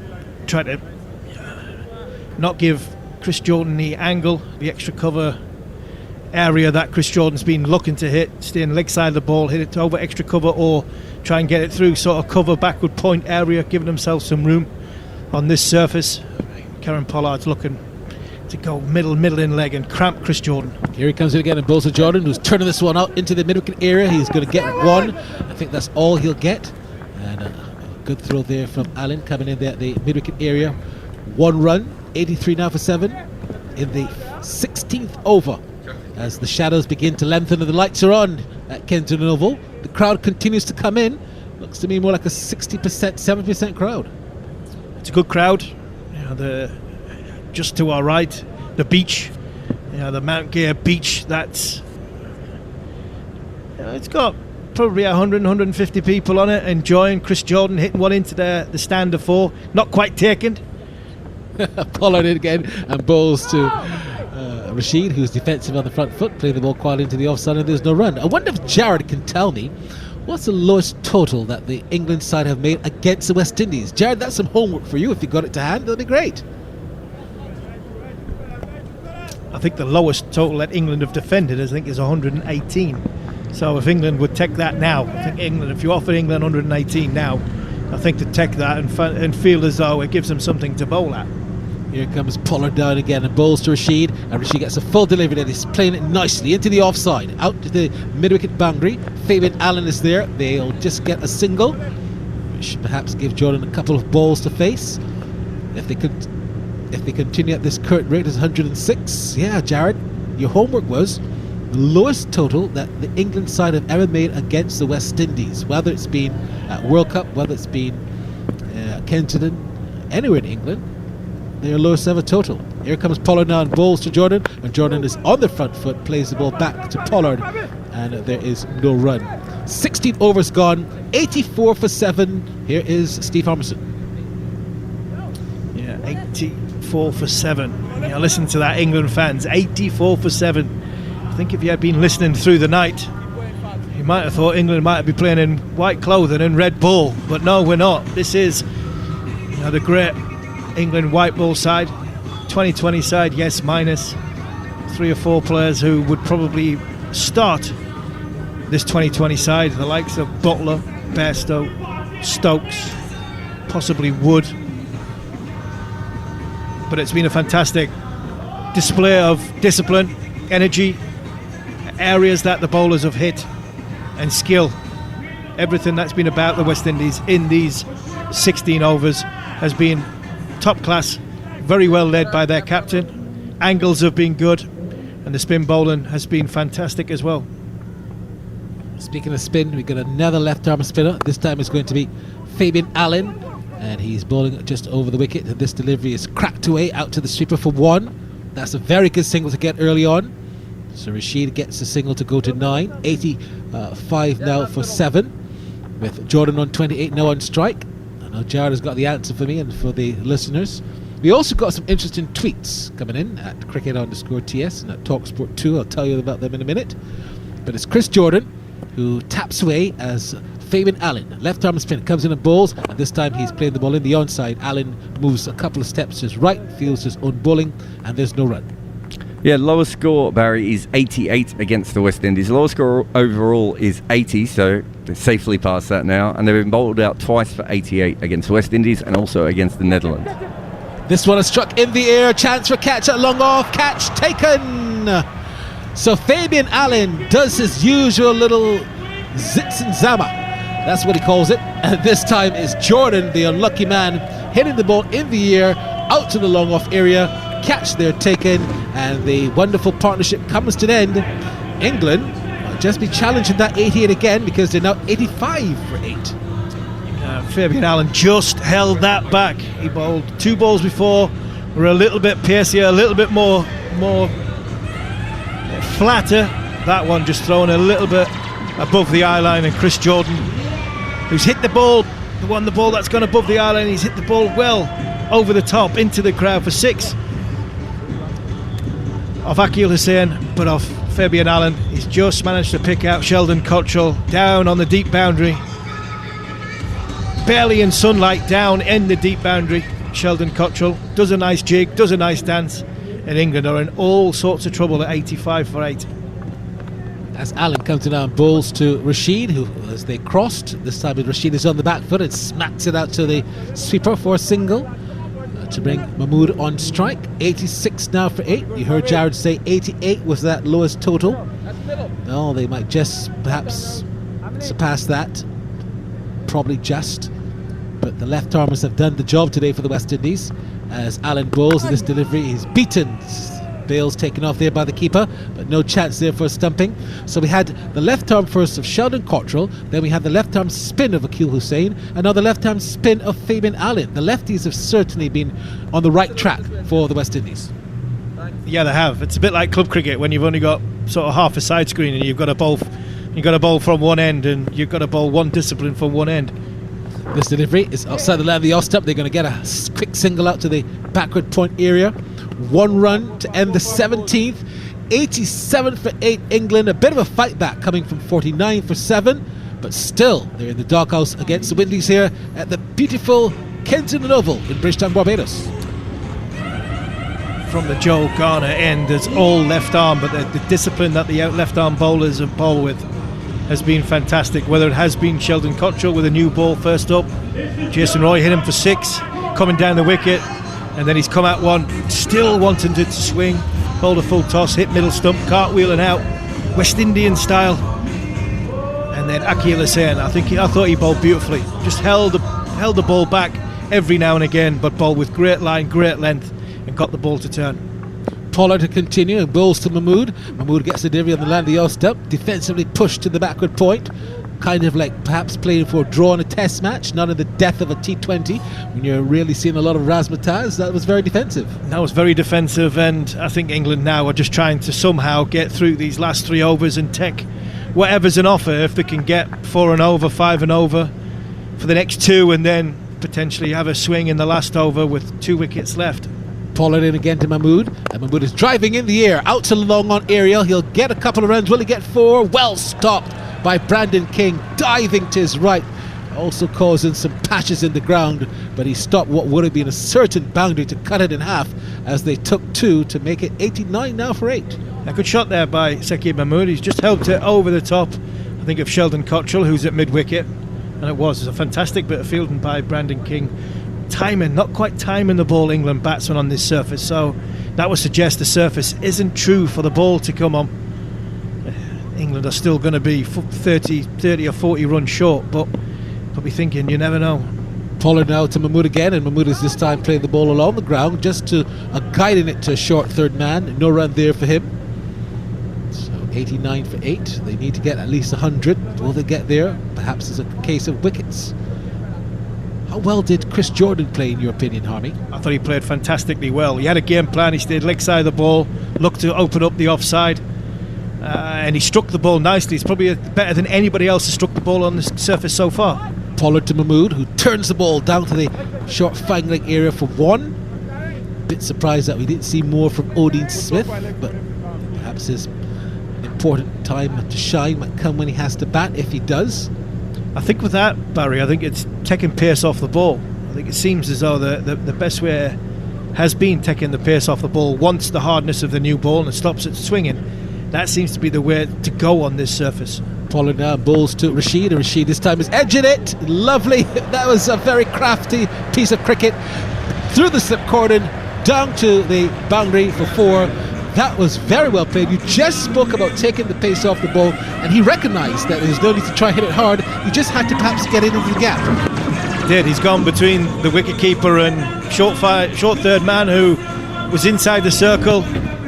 [SPEAKER 9] Tried to not give Chris Jordan the angle, the extra cover area that Chris Jordan's been looking to hit. Stay in the leg side of the ball, hit it over extra cover, or try and get it through sort of cover backward point area, giving himself some room on this surface. Kieran Pollard's looking to go middle in leg and cramp Chris Jordan.
[SPEAKER 2] Here he comes in again and bowls to Jordan, who's turning this one out into the mid-wicket area. He's going to get one. I think that's all he'll get. And a good throw there from Allen coming in there at the mid-wicket area. 1 run, 83 now for 7 in the 16th over. As the shadows begin to lengthen and the lights are on at Kensington Oval, the crowd continues to come in. Looks to me more like a 60%, 70% crowd.
[SPEAKER 9] It's a good crowd. Just to our right, the beach, the Mount Gare beach. That's it's got probably 100, 150 people on it enjoying. Chris Jordan hitting one into the stand of 4, not quite taken.
[SPEAKER 2] Pollard in again and bowls to Rashid, who's defensive on the front foot, playing the ball quietly into the offside, and there's no run. I wonder if Jared can tell me what's the lowest total that the England side have made against the West Indies. Jared, that's some homework for you. If you got it to hand, that'd be great.
[SPEAKER 9] I think the lowest total that England have defended is 118. So if England would take that now, I think England, if you offer England 118 now, I think to take that and feel as though it gives them something to bowl at.
[SPEAKER 2] Here comes Pollard down again and bowls to Rashid, and Rashid gets a full delivery and he's playing it nicely into the offside, out to the mid-wicket boundary. Fabian Allen is there. They'll just get a single, which perhaps give Jordan a couple of balls to face. If they continue at this current rate, is 106. Yeah, Jared, your homework was the lowest total that the England side have ever made against the West Indies, whether it's been at World Cup, whether it's been Kensington, anywhere in England. Their lowest ever total. Here comes Pollard now and bowls to Jordan, and Jordan is on the front foot, plays the ball back to Pollard, and there is no run. 16 overs gone, 84 for 7. Here is Steve Harmison.
[SPEAKER 9] Yeah, 84 for 7. Listen to that, England fans. 84 for 7. I think if you had been listening through the night, you might have thought England might be playing in white clothing and red ball, but no, we're not. This is the great England white ball side, 2020 side, yes, minus 3 or 4 players who would probably start this 2020 side, the likes of Butler, Bairstow, Stokes, possibly Wood. But it's been a fantastic display of discipline, energy, areas that the bowlers have hit, and skill. Everything that's been about the West Indies in these 16 overs has been top class, very well led by their captain. Angles have been good, and the spin bowling has been fantastic as well.
[SPEAKER 2] Speaking of spin, we've got another left-arm spinner. This time it's going to be Fabian Allen, and he's bowling just over the wicket, and this delivery is cracked away out to the sweeper for 1. That's a very good single to get early on. So Rashid gets a single to go to 9. 85 now for 7, with Jordan on 28 now on strike. I know Jared has got the answer for me and for the listeners. We also got some interesting tweets coming in at cricket_TS and at TalkSport2. I'll tell you about them in a minute. But it's Chris Jordan who taps away as Fabian Allen, left arm spin, comes in and bowls, and this time he's playing the ball in the onside. Allen moves a couple of steps to his right, fields his own bowling, and there's no run.
[SPEAKER 14] Yeah, lowest score, Barry, is 88 against the West Indies. Lowest score overall is 80, so they're safely past that now. And they've been bowled out twice for 88 against West Indies and also against the Netherlands.
[SPEAKER 2] This one is struck in the air. Chance for catch at long off. Catch taken. So Fabian Allen does his usual little zits and zama. That's what he calls it. And this time it's Jordan, the unlucky man, hitting the ball in the air out to the long off area. Catch there taken, and the wonderful partnership comes to an end. England will just be challenging that 88 again because they're now 85 for 8.
[SPEAKER 9] Fabian Allen just held that back. He bowled 2 balls before, were a little bit pacier, a little bit more flatter. That one just thrown a little bit above the eye line, and Chris Jordan, who's hit the ball, the ball that's gone above the eye line, he's hit the ball well over the top into the crowd for 6. Of Akil Hussain, but of Fabian Allen. He's just managed to pick out Sheldon Cottrell down on the deep boundary. Barely in sunlight, down in the deep boundary. Sheldon Cottrell does a nice jig, does a nice dance, and England are in all sorts of trouble at 85 for 8.
[SPEAKER 2] As Allen comes down and bowls to Rashid, who, as they crossed, this time Rashid is on the back foot and smacks it out to the sweeper for a single. To bring Mahmood on strike. 86 now for 8. You heard Jared say 88 was that lowest total. No, they might just perhaps surpass that. Probably just. But the left armers have done the job today for the West Indies. As Allen bowls in this delivery, he's beaten. Bales taken off there by the keeper, but no chance there for stumping. So we had the left arm first of Sheldon Cottrell, then we had the left arm spin of Akil Hussain, and now the left arm spin of Fabian Allen. The lefties have certainly been on the right track for the West Indies.
[SPEAKER 9] Yeah, they have. It's a bit like club cricket when you've only got sort of half a side screen and you've got a bowl from one end and you've got to bowl one discipline from one end.
[SPEAKER 2] This delivery is outside the line of the off stump. They're going to get a quick single out to the backward point area. 1 run to end the 17th. 87 for 8 England. A bit of a fight back coming from 49 for 7, but still they're in the doghouse against the Windies here at the beautiful Kensington Oval in Bridgetown, Barbados.
[SPEAKER 9] From the Joe Garner end, it's all left arm, but the discipline that the left arm bowlers have bowled with has been fantastic. Whether it has been Sheldon Cottrell with a new ball first up, Jason Roy hit him for 6, coming down the wicket, and then he's come out one, still wanting to swing, hold a full toss, hit middle stump, cartwheeling out, West Indian style. And then Akil Hussain, I thought he bowled beautifully. Just held the ball back every now and again, but bowled with great line, great length, and got the ball to turn.
[SPEAKER 2] Pollard to continue and bowls to Mahmood. Mahmood gets the delivery on the line of the off stump, defensively pushed to the backward point. Kind of like perhaps playing for a draw in a test match, not in the death of a T20 when you're really seeing a lot of razzmatazz. That was very defensive.
[SPEAKER 9] That was very defensive, and I think England now are just trying to somehow get through these last 3 overs and take whatever's an offer. If they can get 4 and over, 5 and over for the next 2, and then potentially have a swing in the last over with 2 wickets left.
[SPEAKER 2] Pollard in again to Mahmood, and Mahmood is driving in the air out to long on aerial. He'll get a couple of runs. Will he get 4? Well stopped by Brandon King, diving to his right, also causing some patches in the ground, but he stopped what would have been a certain boundary to cut it in half as they took 2 to make it 89 now for 8.
[SPEAKER 9] A good shot there by Shakib Mahmood. He's just helped it over the top, I think, of Sheldon Cottrell, who's at mid-wicket, and it was a fantastic bit of fielding by Brandon King. Not quite timing the ball, England batsman, on this surface, so that would suggest the surface isn't true for the ball to come on. England are still going to be 30 or 40 runs short, but I'll be thinking, you never know.
[SPEAKER 2] Pollard now to Mahmood again, and Mahmood is this time playing the ball along the ground, just to guiding it to a short third man. No run there for him. So 89 for 8. They need to get at least 100. Will they get there? Perhaps it's a case of wickets. How well did Chris Jordan play, in your opinion, Harmy?
[SPEAKER 9] I thought he played fantastically well. He had a game plan. He stayed leg side of the ball, looked to open up the offside, and he struck the ball nicely. He's probably better than anybody else has struck the ball on the surface so far.
[SPEAKER 2] Pollard to Mahmood, who turns the ball down to the short fine leg area for 1. bit surprised that we didn't see more from Odean Smith, but perhaps his important time to shine might come when he has to bat, if he does.
[SPEAKER 9] I think with that, Barry, I think it's taking pace off the ball. I think it seems as though the best way has been taking the pace off the ball once the hardness of the new ball and it stops it swinging. That seems to be the way to go on this surface.
[SPEAKER 2] Pollard now bowls to Rashid, and Rashid this time is edging it. Lovely. That was a very crafty piece of cricket. Through the slip cordon, down to the boundary for 4. That was very well played. You just spoke about taking the pace off the ball, and he recognised that there's no need to try hit it hard. You just had to perhaps get into the gap.
[SPEAKER 9] He did. He's gone between the wicketkeeper and short third man, who was inside the circle.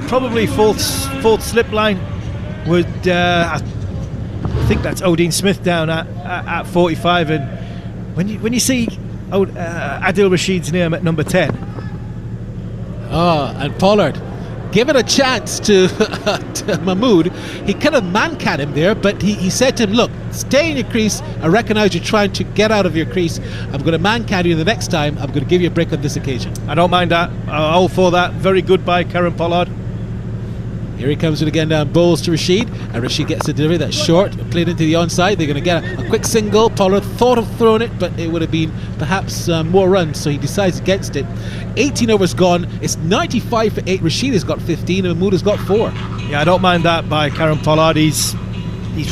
[SPEAKER 9] Probably fourth slip line would. I think that's Odean Smith down at 45, and when you see Adil Rashid's name at number 10.
[SPEAKER 2] And Pollard given a chance to Mahmood. He kind of man-cat him there, but he said to him, look, stay in your crease. I recognise you're trying to get out of your crease. I'm going to man-cat you the next time. I'm going to give you a break on this occasion.
[SPEAKER 9] I don't mind that. All for that. Very good by Karen Pollard.
[SPEAKER 2] Here he comes with again down bowls to Rashid, and Rashid gets the delivery that's short, played into the onside. They're going to get a quick single. Pollard thought of throwing it, but it would have been perhaps more runs, so he decides against it. 18 overs gone. It's 95 for 8. Rashid has got 15 and Mahmood has got 4.
[SPEAKER 9] Yeah, I don't mind that by Karen Pollard. He's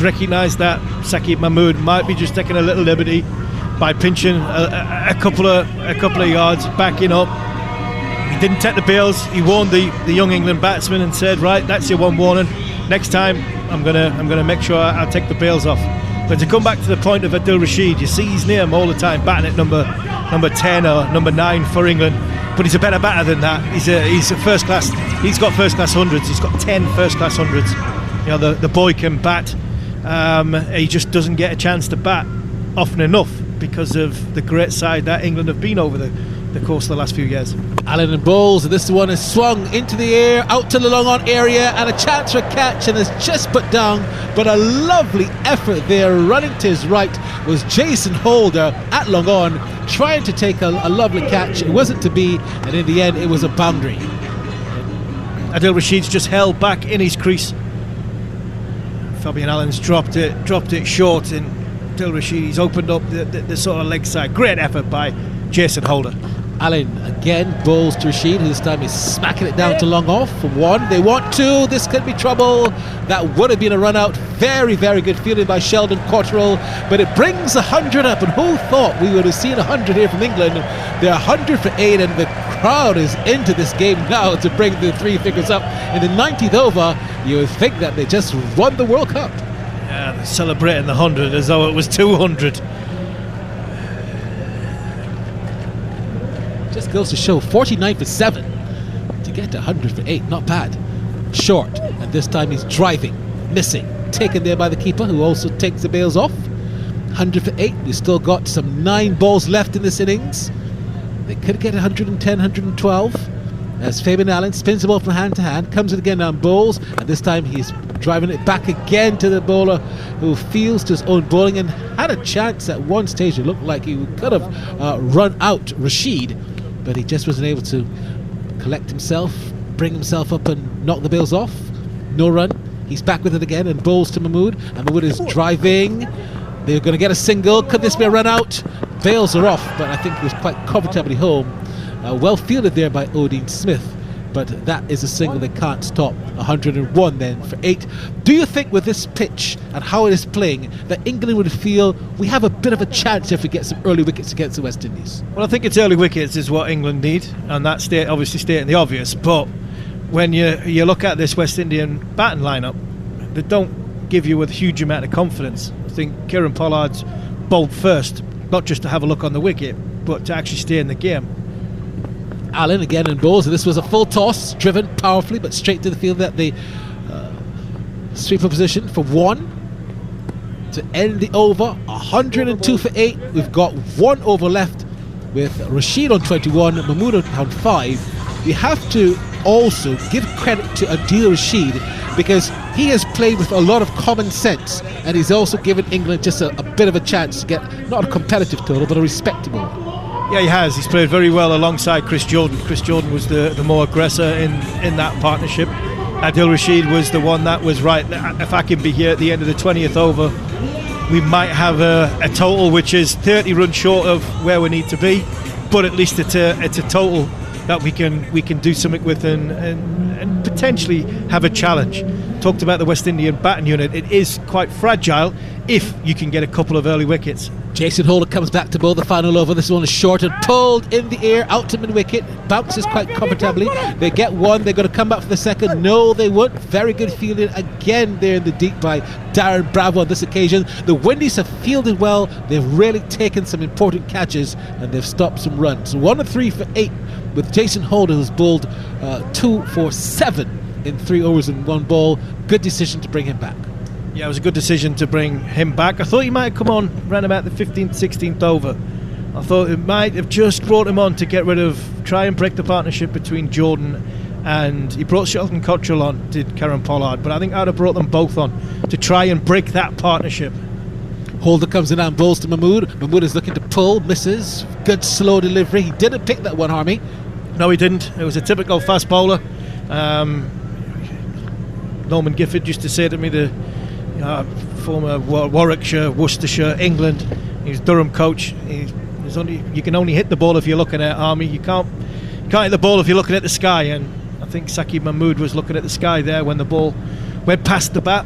[SPEAKER 9] recognised that Saqib Mahmood might be just taking a little liberty by pinching a couple of yards, backing up. He didn't take the bails. He warned the young England batsman and said, right, that's your one warning. Next time I'm gonna make sure I take the bails off. But to come back to the point of Adil Rashid, you see his name all the time batting at number 10 or number 9 for England, but he's a better batter than that. He's a first class. He's got first class hundreds. He's got 10 first class hundreds. You know, the boy can bat. He just doesn't get a chance to bat often enough because of the great side that England have been over the course of the last few years.
[SPEAKER 2] Allen and bowls, and this one is swung into the air, out to the long on area, and a chance for a catch, and it's just put down, but a lovely effort there. Running to his right was Jason Holder at long on, trying to take a lovely catch. It wasn't to be, and in the end it was a boundary.
[SPEAKER 9] Adil Rashid's just held back in his crease. Fabian Allen's dropped it short, and Adil Rashid's opened up the sort of leg side. Great effort by Jason Holder.
[SPEAKER 2] Allen again bowls to Rashid, who this time is smacking it down to long off for 1. They want 2. This could be trouble. That would have been a run out. Very, very good fielding by Sheldon Cottrell, but it brings 100 up. And who thought we would have seen 100 here from England? They're 100 for 8, and the crowd is into this game now to bring the 3 figures up. In the 90th over, you would think that they just won the World Cup.
[SPEAKER 9] Yeah, they're celebrating the 100 as though it was 200.
[SPEAKER 2] Just goes to show 49 for 7 to get to 100 for 8. Not bad. Short, and this time he's driving, missing, taken there by the keeper, who also takes the bails off. 100 for 8. We've still got some 9 balls left in this innings. They could get 110, 112. As Fabian Allen spins the ball from hand to hand, comes it again down bowls, and this time he's driving it back again to the bowler, who feels to his own bowling and had a chance at one stage. It looked like he could have run out Rashid, but he just wasn't able to collect himself, bring himself up and knock the bails off. No run. He's back with it again and bowls to Mahmood, and Mahmood is driving. They're going to get a single. Could this be a run out? Bails are off, but I think he was quite comfortably home. Well fielded there by Odean Smith, but that is a single they can't stop. 101 then for 8. Do you think with this pitch and how it is playing that England would feel we have a bit of a chance if we get some early wickets against the West Indies?
[SPEAKER 9] Well, I think it's early wickets is what England need, and that's obviously stating the obvious, but when you look at this West Indian batting lineup, they don't give you a huge amount of confidence. I think Kieran Pollard's bowled first, not just to have a look on the wicket, but to actually stay in the game.
[SPEAKER 2] Allen again in bowls, and this was a full toss, driven powerfully but straight to the field at the sweeper position for 1 to end the over. 102 for 8. We've got 1 over left with Rashid on 21, Mahmood on 5. We have to also give credit to Adil Rashid because he has played with a lot of common sense, and he's also given England just a bit of a chance to get not a competitive total but a respectable one.
[SPEAKER 9] Yeah, he has. He's played very well alongside Chris Jordan. Chris Jordan was the more aggressor in that partnership. Adil Rashid was the one that was right. If I can be here at the end of the 20th over, we might have a total which is 30 runs short of where we need to be, but at least it's a total that we can do something with and potentially have a challenge. Talked about the West Indian batting unit. It is quite fragile if you can get a couple of early wickets.
[SPEAKER 2] Jason Holder comes back to bowl the final over. This one is short and pulled in the air out to mid-wicket. Bounces quite comfortably. They get one. They're going to come back for the second. No, they won't. Very good fielding again there in the deep by Darren Bravo on this occasion. The Windies have fielded well. They've really taken some important catches and they've stopped some runs. 1 of 3 for 8 with Jason Holder, who's bowled 2 for 7 in 3 overs and 1 ball. Good decision to bring him back.
[SPEAKER 9] Yeah, it was a good decision to bring him back. I thought he might have come on around about the 15th, 16th over. I thought it might have just brought him on to get rid of, try and break the partnership between Jordan and he brought Sheldon Cottrell on, did Karen Pollard, but I think I'd have brought them both on to try and break that partnership.
[SPEAKER 2] Holder comes in and bowls to Mahmood. Mahmood is looking to pull, misses. Good slow delivery. He didn't pick that one, Harmy.
[SPEAKER 9] No, he didn't. It was a typical fast bowler. Norman Gifford used to say to me, the former Warwickshire, Worcestershire, England. He was Durham coach. You can only hit the ball if you're looking at Army. You can't hit the ball if you're looking at the sky. And I think Saqib Mahmood was looking at the sky there when the ball went past the bat.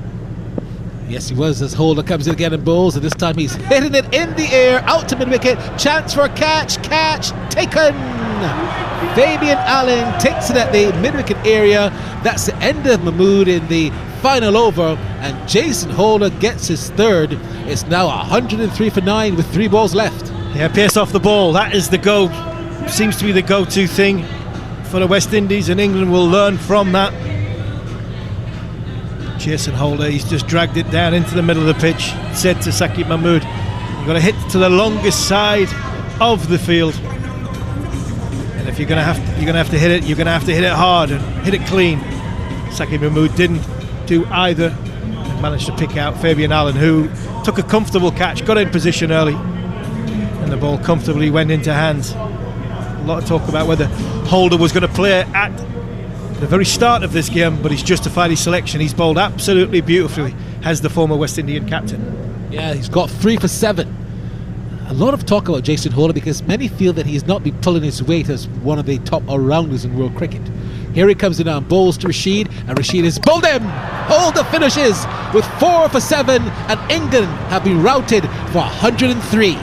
[SPEAKER 2] Yes, he was, as Holder comes in again and bowls, and this time he's hitting it in the air, out to mid-wicket, chance for a catch, taken! Fabian Allen takes it at the mid-wicket area. That's the end of Mahmood in the final over, and Jason Holder gets his third. It's now 103 for 9 with 3 balls left.
[SPEAKER 9] Yeah, pace off the ball, that is the go, seems to be the go-to thing for the West Indies, and England will learn from that. Jason Holder, he's just dragged it down into the middle of the pitch, said to Saqib Mahmood, you've got to hit to the longest side of the field, and if you're going to have to hit it, you're going to have to hit it hard and hit it clean. Saqib Mahmood didn't do either and managed to pick out Fabian Allen, who took a comfortable catch, got in position early, and the ball comfortably went into hands. A lot of talk about whether Holder was going to play at the very start of this game, but he's justified his selection. He's bowled absolutely beautifully, has the former West Indian captain.
[SPEAKER 2] Yeah, he's got 3 for 7. A lot of talk about Jason Holder because many feel that he's not been pulling his weight as one of the top all-rounders in world cricket. Here he comes in and bowls to Rashid, and Rashid has bowled him. Holder finishes with 4 for 7, and England have been routed for 103.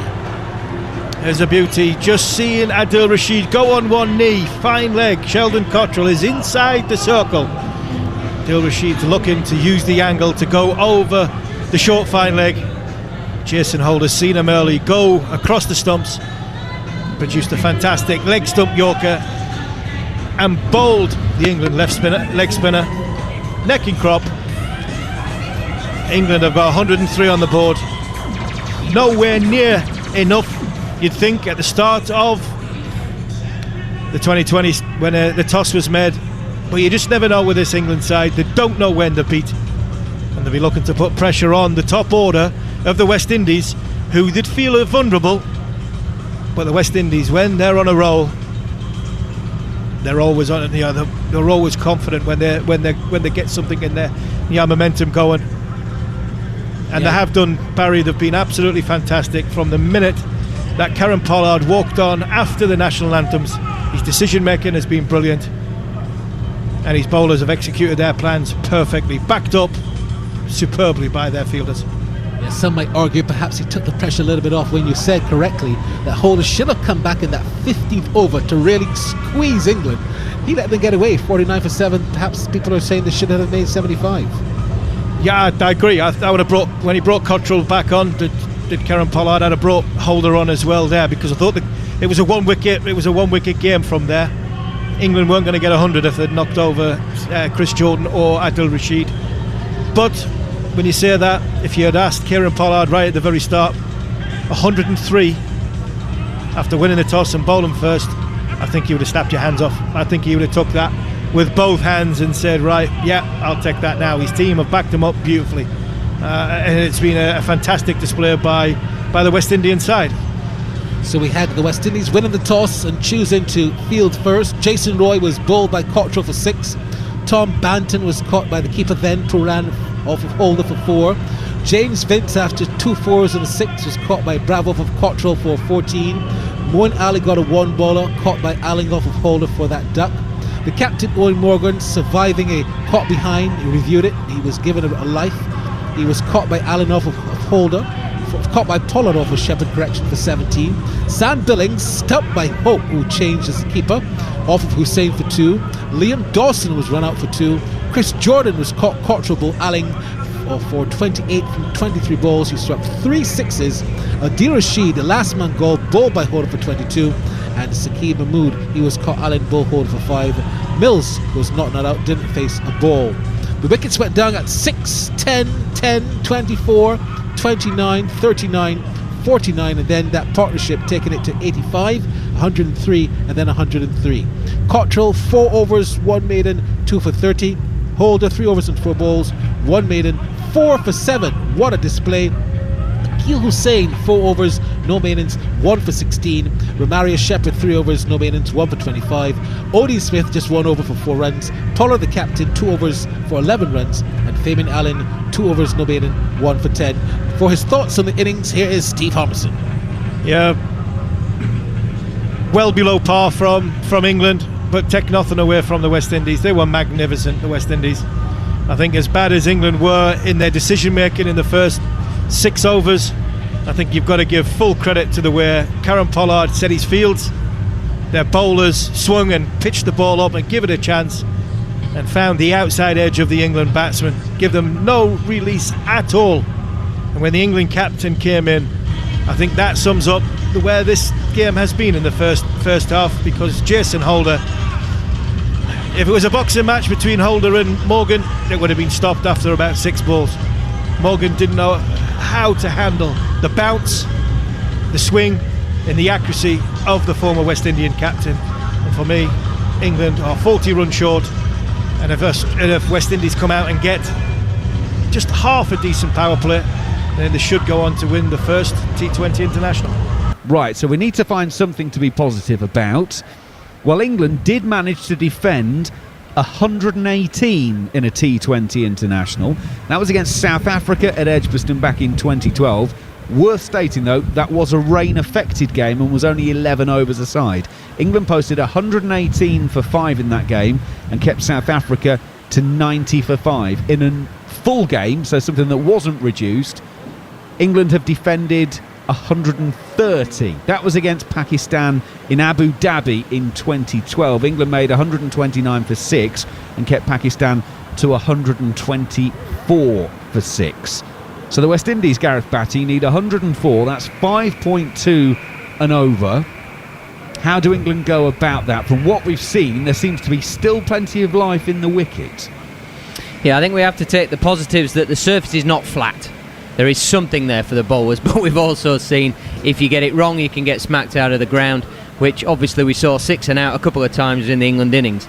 [SPEAKER 9] There's a beauty, just seeing Adil Rashid go on one knee, fine leg. Sheldon Cottrell is inside the circle. Adil Rashid's looking to use the angle to go over the short fine leg. Jason Holder's seen him early, go across the stumps, produced a fantastic leg stump Yorker, and bowled the England leg spinner, neck and crop. England have got 103 on the board, nowhere near enough, you'd think, at the start of the 2020 when the toss was made, but you just never know with this England side. They don't know when to beat, and they'll be looking to put pressure on the top order of the West Indies, who did feel vulnerable, but the West Indies, when they're on a roll, they're always on. They're always confident when they get something in their momentum going, and they have done. Barry, they've been absolutely fantastic from the minute that Karen Pollard walked on after the national anthems. His decision making has been brilliant, and his bowlers have executed their plans perfectly, backed up superbly by their fielders.
[SPEAKER 2] Yeah, some might argue perhaps he took the pressure a little bit off when you said correctly that Holder should have come back in that 15th over to really squeeze England. He let them get away, 49 for 7. Perhaps people are saying they should have made 75.
[SPEAKER 9] Yeah, I agree. I would have brought, when he brought Cottrell back on, did Karen Pollard, I'd have brought Holder on as well there, because I thought that it was a one wicket game from there. England weren't going to get 100 if they'd knocked over Chris Jordan or Adil Rashid. But when you say that, if you had asked Kieran Pollard right at the very start, 103 after winning the toss and bowling first, I think he would have snapped your hands off. I think he would have took that with both hands and said, right, yeah, I'll take that now. His team have backed him up beautifully, and it's been a fantastic display by the West Indian side.
[SPEAKER 2] So we had the West Indies winning the toss and choosing to field first. Jason Roy was bowled by Cottrell for 6. Tom Banton was caught by the keeper then, Turan off of Holder for 4. James Vince, after 2 4s and a 6, was caught by Bravo off of Cottrell for 14. Moin Ali got a 1-baller, caught by Alling off of Holder for that duck. The captain, Owen Morgan, surviving a caught behind, he reviewed it, he was given a life. He was caught by Allen off of Holder, caught by Pollard off of Shepherd, correction, for 17. Sam Billings stumped by Hope, who changed as keeper, off of Hussein for 2. Liam Dawson was run out for 2. Chris Jordan was caught Cottrell Alling for 28 from 23 balls. He struck 3 6s. Adil Rashid, the last man goal, bowled by Holder for 22. And Saqib Mahmood, he was caught Allen, ball Holder for 5. Mills was not out, didn't face a ball. The wickets went down at 6, 10, 10, 24, 29, 39, 49, and then that partnership taking it to 85, 103, and then 103. Cottrell, 4 overs, 1 maiden, 2 for 30. Holder, 3 overs and 4 balls, 1 maiden, 4 for 7. What a display. Akil Hussain, 4 overs, no maidens, 1 for 16. Romaria Shepherd, 3 overs, no maidens, 1 for 25. Odie Smith, just 1 over for 4 runs. Pollard, the captain, 2 overs for 11 runs. And Fabian Allen, 2 overs, no maiden, 1 for 10. For his thoughts on the innings, here is Steve Harmison.
[SPEAKER 9] Yeah, well below par from England, but take nothing away from the West Indies. They were magnificent, the West Indies. I think as bad as England were in their decision making in the first 6 overs, I think you've got to give full credit to the way Karen Pollard set his fields. Their bowlers swung and pitched the ball up and give it a chance, and found the outside edge of the England batsmen, give them no release at all. And when the England captain came in, I think that sums up the way this game has been in the first half, because Jason Holder, if it was a boxing match between Holder and Morgan, it would have been stopped after about 6 balls. Morgan didn't know how to handle the bounce, the swing, and the accuracy of the former West Indian captain. And for me, England are 40 runs short, and if West Indies come out and get just half a decent power play, then they should go on to win the first T20 international.
[SPEAKER 1] Right, so we need to find something to be positive about. Well, England did manage to defend 118 in a T20 international. That was against South Africa at Edgbaston back in 2012. Worth stating, though, that was a rain-affected game and was only 11 overs aside. England posted 118 for 5 in that game and kept South Africa to 90 for 5. In a full game, so something that wasn't reduced, England have defended 130. That was against Pakistan in Abu Dhabi in 2012. England made 129 for 6 and kept Pakistan to 124 for 6. So the West Indies, Gareth Batty, need 104. That's 5.2 and over. How do England go about that? From what we've seen, there seems to be still plenty of life in the wicket.
[SPEAKER 10] Yeah, I think we have to take the positives that the surface is not flat. There is something there for the bowlers, but we've also seen if you get it wrong, you can get smacked out of the ground, which obviously we saw 6 and out a couple of times in the England innings.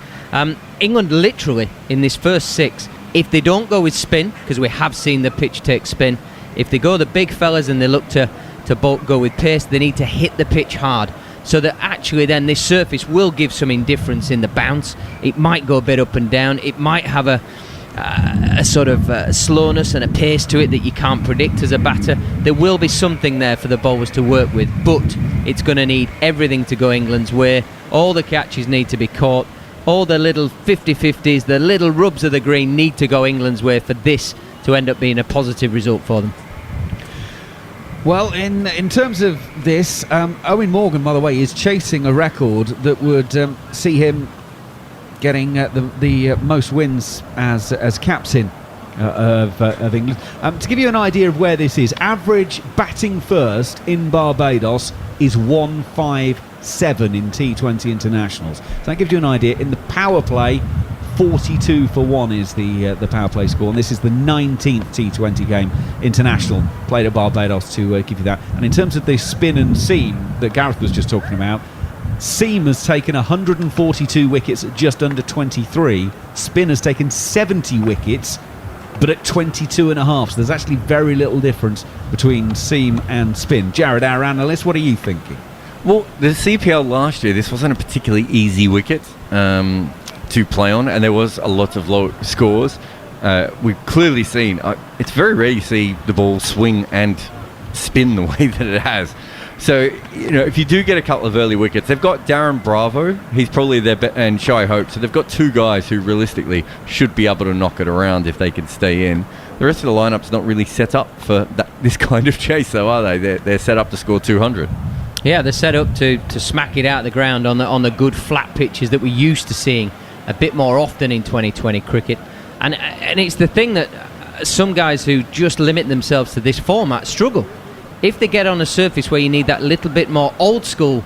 [SPEAKER 10] England literally, in this first 6, if they don't go with spin, because we have seen the pitch take spin, if they go the big fellas and they look to go with pace, they need to hit the pitch hard. So that actually then this surface will give some indifference in the bounce. It might go a bit up and down. It might have a sort of slowness and a pace to it that you can't predict as a batter. There will be something there for the bowlers to work with, but it's going to need everything to go England's way. All the catches need to be caught. All the little 50-50s, the little rubs of the green need to go England's way for this to end up being a positive result for them.
[SPEAKER 1] Well, in terms of this, Owen Morgan, by the way, is chasing a record that would see him getting the most wins as captain of England. To give you an idea of where this is, average batting first in Barbados is 157 in T20 internationals. So that gives you an idea. In the power play, 42 for 1 is the power play score, and this is the 19th T20 game international played at Barbados, to give you that. And in terms of the spin and seam that Gareth was just talking about, seam has taken 142 wickets at just under 23. Spin has taken 70 wickets, but at 22.5. So there's actually very little difference between seam and spin. Jared, our analyst, what are you thinking?
[SPEAKER 14] Well, the CPL last year, this wasn't a particularly easy wicket to play on, and there was a lot of low scores. We've clearly seen, it's very rare you see the ball swing and spin the way that it has. So, if you do get a couple of early wickets, they've got Darren Bravo, he's probably their and Shai Hope, so they've got two guys who realistically should be able to knock it around if they can stay in. The rest of the lineup's not really set up for this kind of chase, though, are they? They're set up to score 200.
[SPEAKER 10] Yeah, they're set up to smack it out of the ground on the good flat pitches that we're used to seeing a bit more often in 2020 cricket. And it's the thing that some guys who just limit themselves to this format struggle. If they get on a surface where you need that little bit more old school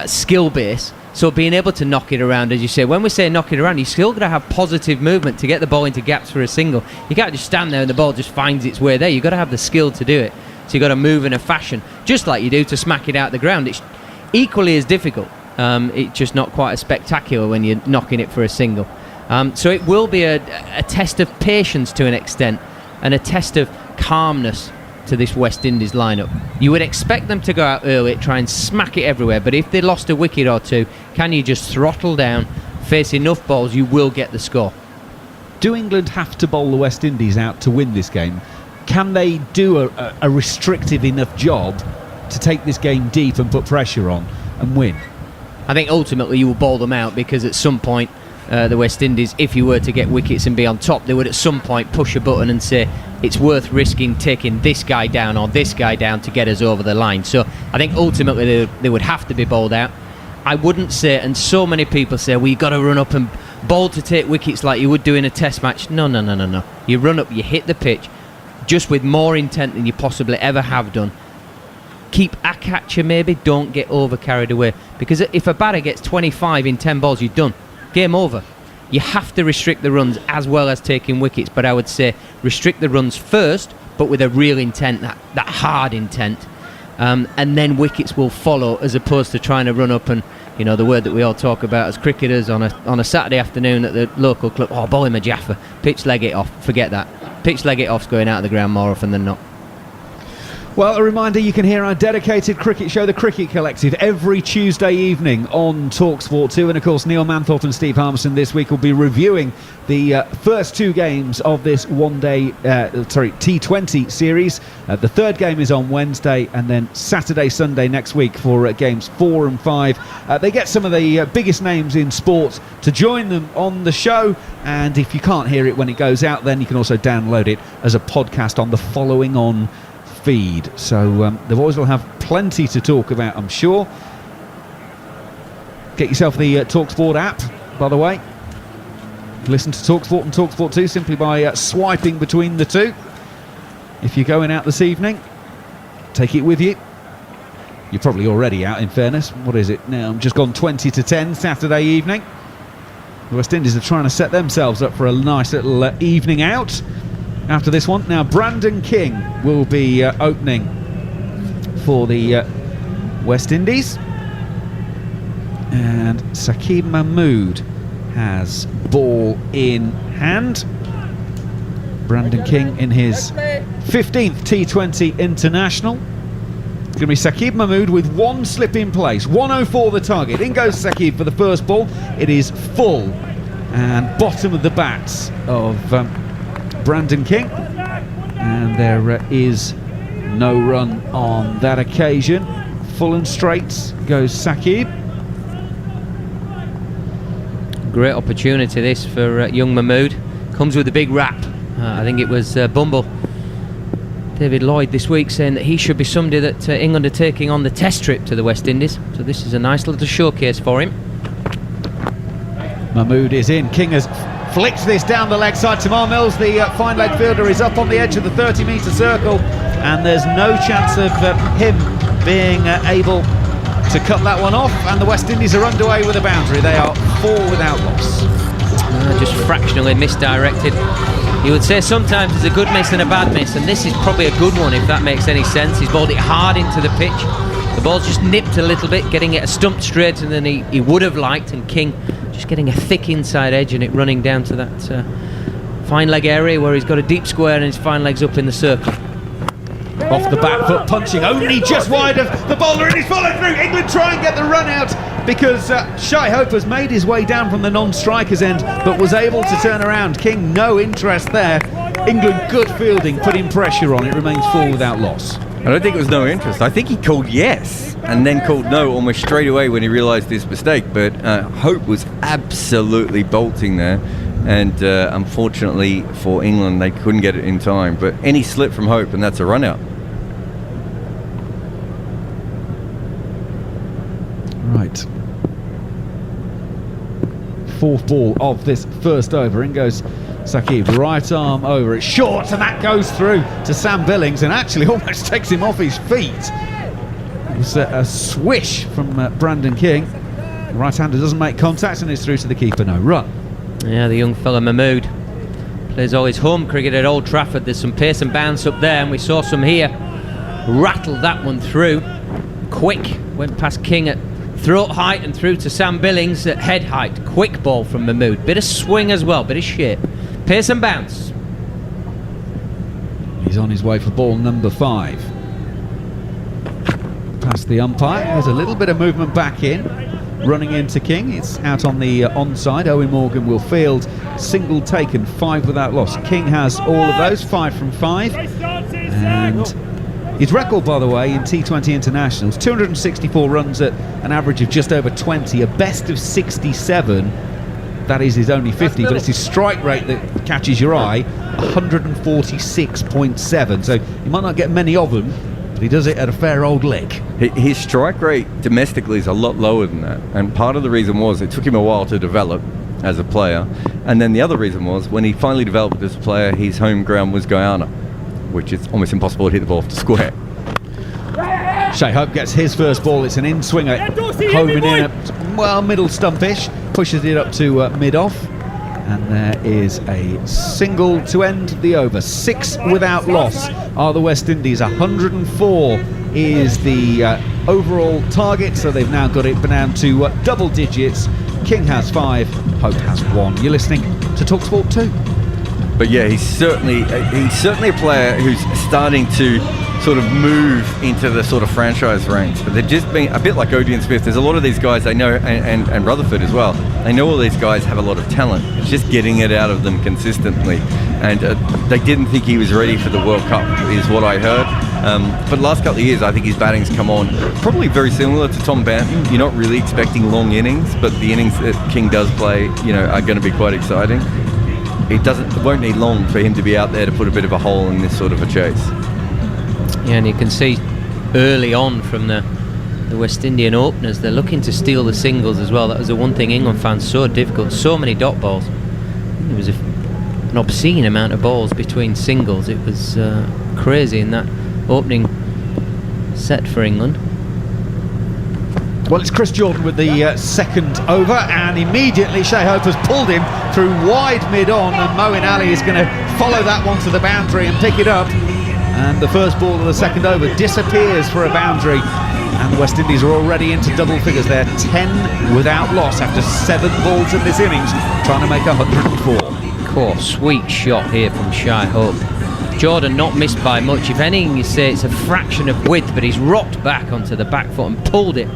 [SPEAKER 10] skill base, so being able to knock it around, as you say, when we say knock it around, you still got to have positive movement to get the ball into gaps for a single. You can't just stand there and the ball just finds its way there. You've got to have the skill to do it. So you've got to move in a fashion, just like you do to smack it out the ground. It's equally as difficult. It's just not quite as spectacular when you're knocking it for a single. So it will be a test of patience to an extent, and a test of calmness to this West Indies lineup. You would expect them to go out early, try and smack it everywhere, but if they lost a wicket or two, can you just throttle down, face enough balls, you will get the score.
[SPEAKER 1] Do England have to bowl the West Indies out to win this game? Can they do a restrictive enough job to take this game deep and put pressure on and win?
[SPEAKER 10] I think ultimately you will bowl them out, because at some point the West Indies, if you were to get wickets and be on top, they would at some point push a button and say it's worth risking taking this guy down or this guy down to get us over the line. So I think ultimately they would have to be bowled out. I wouldn't say, and so many people say, well, you've got to run up and bowl to take wickets like you would do in a test match. No. You run up, you hit the pitch just with more intent than you possibly ever have done. Keep a catcher maybe, don't get over carried away, because if a batter gets 25 in 10 balls, you're done. Game over. You have to restrict the runs as well as taking wickets, but I would say restrict the runs first, but with a real intent, that hard intent, and then wickets will follow, as opposed to trying to run up and, the word that we all talk about as cricketers on a Saturday afternoon at the local club, bowl him a Jaffa, pitch leg it off, forget that. Pitch leg it off's going out of the ground more often than not.
[SPEAKER 1] Well, a reminder, you can hear our dedicated cricket show, The Cricket Collective, every Tuesday evening on TalkSport 2. And, of course, Neil Manthorpe and Steve Harmison this week will be reviewing the first two games of this T20 series. The third game is on Wednesday, and then Saturday, Sunday next week for games 4 and 5. They get some of the biggest names in sport to join them on the show. And if you can't hear it when it goes out, then you can also download it as a podcast on the Following On feed. So the boys will have plenty to talk about, I'm sure. Get yourself the TalkSport app, by the way. Listen to TalkSport and TalkSport 2 simply by swiping between the two. If you're going out this evening, take it with you. You're probably already out, in fairness. What is it now? I'm just gone 20 to 10 Saturday evening. The West Indies are trying to set themselves up for a nice little evening out after this one. Now, Brandon King will be opening for the West Indies, and Saqib Mahmood has ball in hand. Brandon King in his 15th T20 international. It's going to be Saqib Mahmood with one slip in place. 104 the target. In goes Saqib for the first ball. It is full and bottom of the bats of Brandon King, and there is no run on that occasion. Full and straight goes Saqib.
[SPEAKER 10] Great opportunity this for young Mahmood. Comes with a big rap. I think it was Bumble, David Lloyd, this week saying that he should be somebody that England are taking on the test trip to the West Indies. So this is a nice little showcase for him.
[SPEAKER 1] Mahmood is in. King has flicks this down the leg side. Tamar Mills, the fine leg fielder, is up on the edge of the 30-metre circle, and there's no chance of him being able to cut that one off, and the West Indies are underway with a boundary. They are 4 without loss.
[SPEAKER 10] Just fractionally misdirected. You would say sometimes it's a good miss and a bad miss, and this is probably a good one, if that makes any sense. He's bowled it hard into the pitch. The ball's just nipped a little bit, getting it a stump straighter than he would have liked, and King just getting a thick inside edge and it running down to that fine leg area where he's got a deep square and his fine leg's up in the circle.
[SPEAKER 1] Off the back foot, punching only just wide of the bowler, and he's followed through. England try and get the run out because Shai Hope has made his way down from the non-striker's end, but was able to turn around. King, no interest there. England, good fielding, putting pressure on. It remains 4 without loss.
[SPEAKER 14] I don't think it was no interest. I think he called yes and then called no almost straight away when he realised his mistake. But Hope was absolutely bolting there. And unfortunately for England, they couldn't get it in time. But any slip from Hope, and that's a run out.
[SPEAKER 1] Right. 4th ball of this first over. In goes Saqib, right arm over. It's short, and that goes through to Sam Billings and actually almost takes him off his feet. It was a swish from Brandon King. The right-hander doesn't make contact and is through to the keeper. No run.
[SPEAKER 10] Yeah, the young fella Mahmood plays all his home cricket at Old Trafford. There's some pace and bounce up there, and we saw some here. Rattled that one through. Quick, went past King at throat height and through to Sam Billings at head height. Quick ball from Mahmood. Bit of swing as well, bit of shape. Pace and bounce.
[SPEAKER 1] He's on his way for ball number 5. Past the umpire. There's a little bit of movement back in. Running into King. It's out on the onside. Owen Morgan will field. Single taken, 5 without loss. King has all of those, 5 from 5. And his record, by the way, in T20 internationals, 264 runs at an average of just over 20, a best of 67. That is his only 50, but it's his strike rate that catches your eye, 146.7. So you might not get many of them, but he does it at a fair old lick.
[SPEAKER 14] His strike rate domestically is a lot lower than that, and part of the reason was it took him a while to develop as a player, and then the other reason was when he finally developed as a player, his home ground was Guyana, which is almost impossible to hit the ball off the square.
[SPEAKER 1] Shai Hope gets his first ball. It's an in-swinger, homing in at, well, middle stumpish, pushes it up to mid-off, and there is a single to end the over. 6 without loss are the West Indies. 104 is the overall target, so they've now got it down to double digits. King has 5, Hope has 1. You're listening to TalkSport 2.
[SPEAKER 14] But yeah, he's certainly a player who's starting to sort of move into the sort of franchise ranks. But they're just being a bit like Odean Smith. There's a lot of these guys they know, and Rutherford as well. They know all these guys have a lot of talent. It's just getting it out of them consistently. And they didn't think he was ready for the World Cup, is what I heard. But the last couple of years, I think his batting's come on probably very similar to Tom Banton. You're not really expecting long innings, but the innings that King does play, are going to be quite exciting. It won't need long for him to be out there to put a bit of a hole in this sort of a chase.
[SPEAKER 10] Yeah, and you can see early on from the West Indian openers, they're looking to steal the singles as well. That was the one thing England found so difficult. So many dot balls. There was an obscene amount of balls between singles. It was crazy in that opening set for England.
[SPEAKER 1] Well, it's Chris Jordan with the second over, and immediately Shai Hope has pulled him through wide mid-on, and Moeen Ali is going to follow that one to the boundary and pick it up. And the first ball of the second over disappears for a boundary, and the West Indies are already into double figures. They're 10 without loss after 7 balls in this innings, trying to make 104.
[SPEAKER 10] Cool, sweet shot here from Shai Hope. Jordan not missed by much. If anything, you say it's a fraction of width, but he's rocked back onto the back foot and pulled it.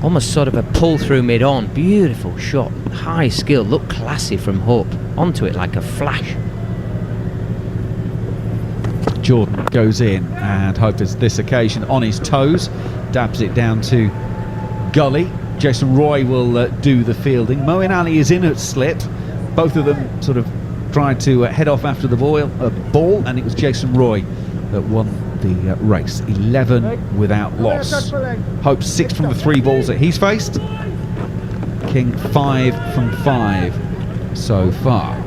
[SPEAKER 10] Almost sort of a pull through mid-on. Beautiful shot, high skill, looked classy from Hope. Onto it like a flash.
[SPEAKER 1] Jordan goes in, and Hope is this occasion on his toes, dabs it down to gully. Jason Roy will do the fielding. Moeen Ali is in at slip. Both of them sort of tried to head off after the ball, and it was Jason Roy that won the race. 11 without loss. Hope 6 from the 3 balls that he's faced. King 5 from 5 so far.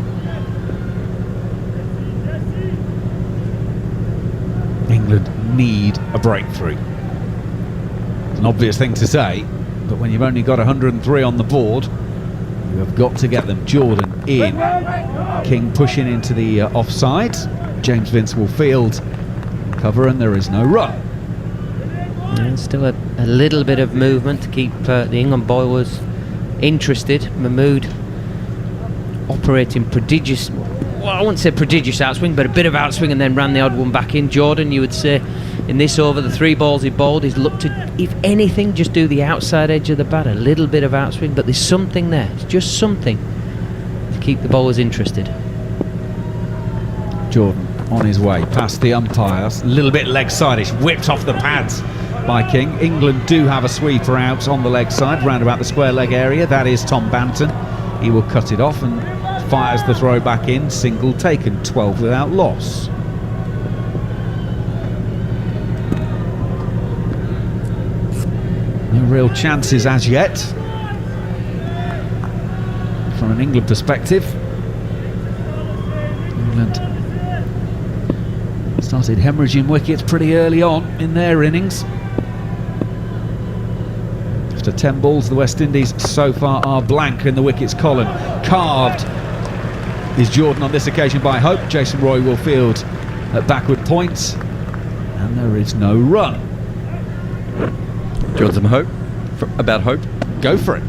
[SPEAKER 1] England need a breakthrough. It's an obvious thing to say, but when you've only got 103 on the board, you have got to get them. Jordan in. King pushing into the offside. James Vince will field, cover, and there is no run.
[SPEAKER 10] And still a little bit of movement to keep the England bowlers interested. Mahmood operating prodigious, well, I wouldn't say prodigious outswing, but a bit of outswing, and then ran the odd one back in. Jordan, you would say, in this over, the 3 balls he bowled, he's looked to, if anything, just do the outside edge of the bat, a little bit of outswing, but there's something there. It's just something to keep the bowlers interested.
[SPEAKER 1] Jordan on his way past the umpires, a little bit leg side-ish, whipped off the pads by King. England do have a sweeper out on the leg side, round about the square leg area. That is Tom Banton. He will cut it off and fires the throw back in. Single taken, 12 without loss. No real chances as yet from an England perspective. England started hemorrhaging wickets pretty early on in their innings. After 10 balls, the West Indies so far are blank in the wickets column. Carved is Jordan on this occasion by Hope. Jason Roy will field at backward points, and there is no run.
[SPEAKER 14] Do you want some hope? About Hope?
[SPEAKER 1] Go for it.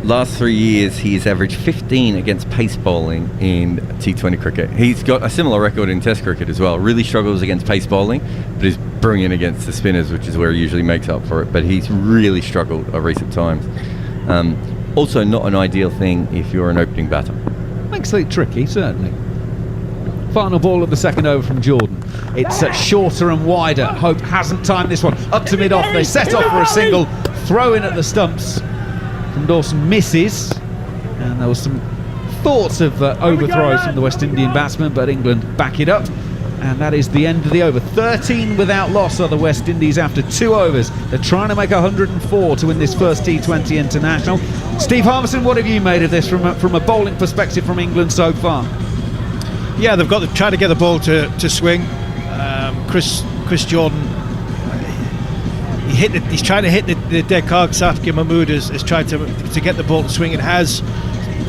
[SPEAKER 14] Last 3 years, he's averaged 15 against pace bowling in T20 cricket. He's got a similar record in Test cricket as well. Really struggles against pace bowling, but is brilliant against the spinners, which is where he usually makes up for it. But he's really struggled at recent times. Also, not an ideal thing if you're an opening batter.
[SPEAKER 1] Makes it tricky, certainly. Final ball of the second over from Jordan. It's shorter and wider. Hope hasn't timed this one. Up to mid-off, they set off for a single. Throw in at the stumps from Dawson, misses. And there was some thoughts of overthrows from the West Indian batsman, but England back it up. And that is the end of the over. 13 without loss are the West Indies after 2 overs. They're trying to make 104 to win this first T20 international. Steve Harmison, what have you made of this from a bowling perspective from England so far?
[SPEAKER 9] Yeah, they've got to try to get the ball to swing. Chris Jordan, he's trying to hit the dead card. Safki Mahmood has tried to get the ball to swing. It has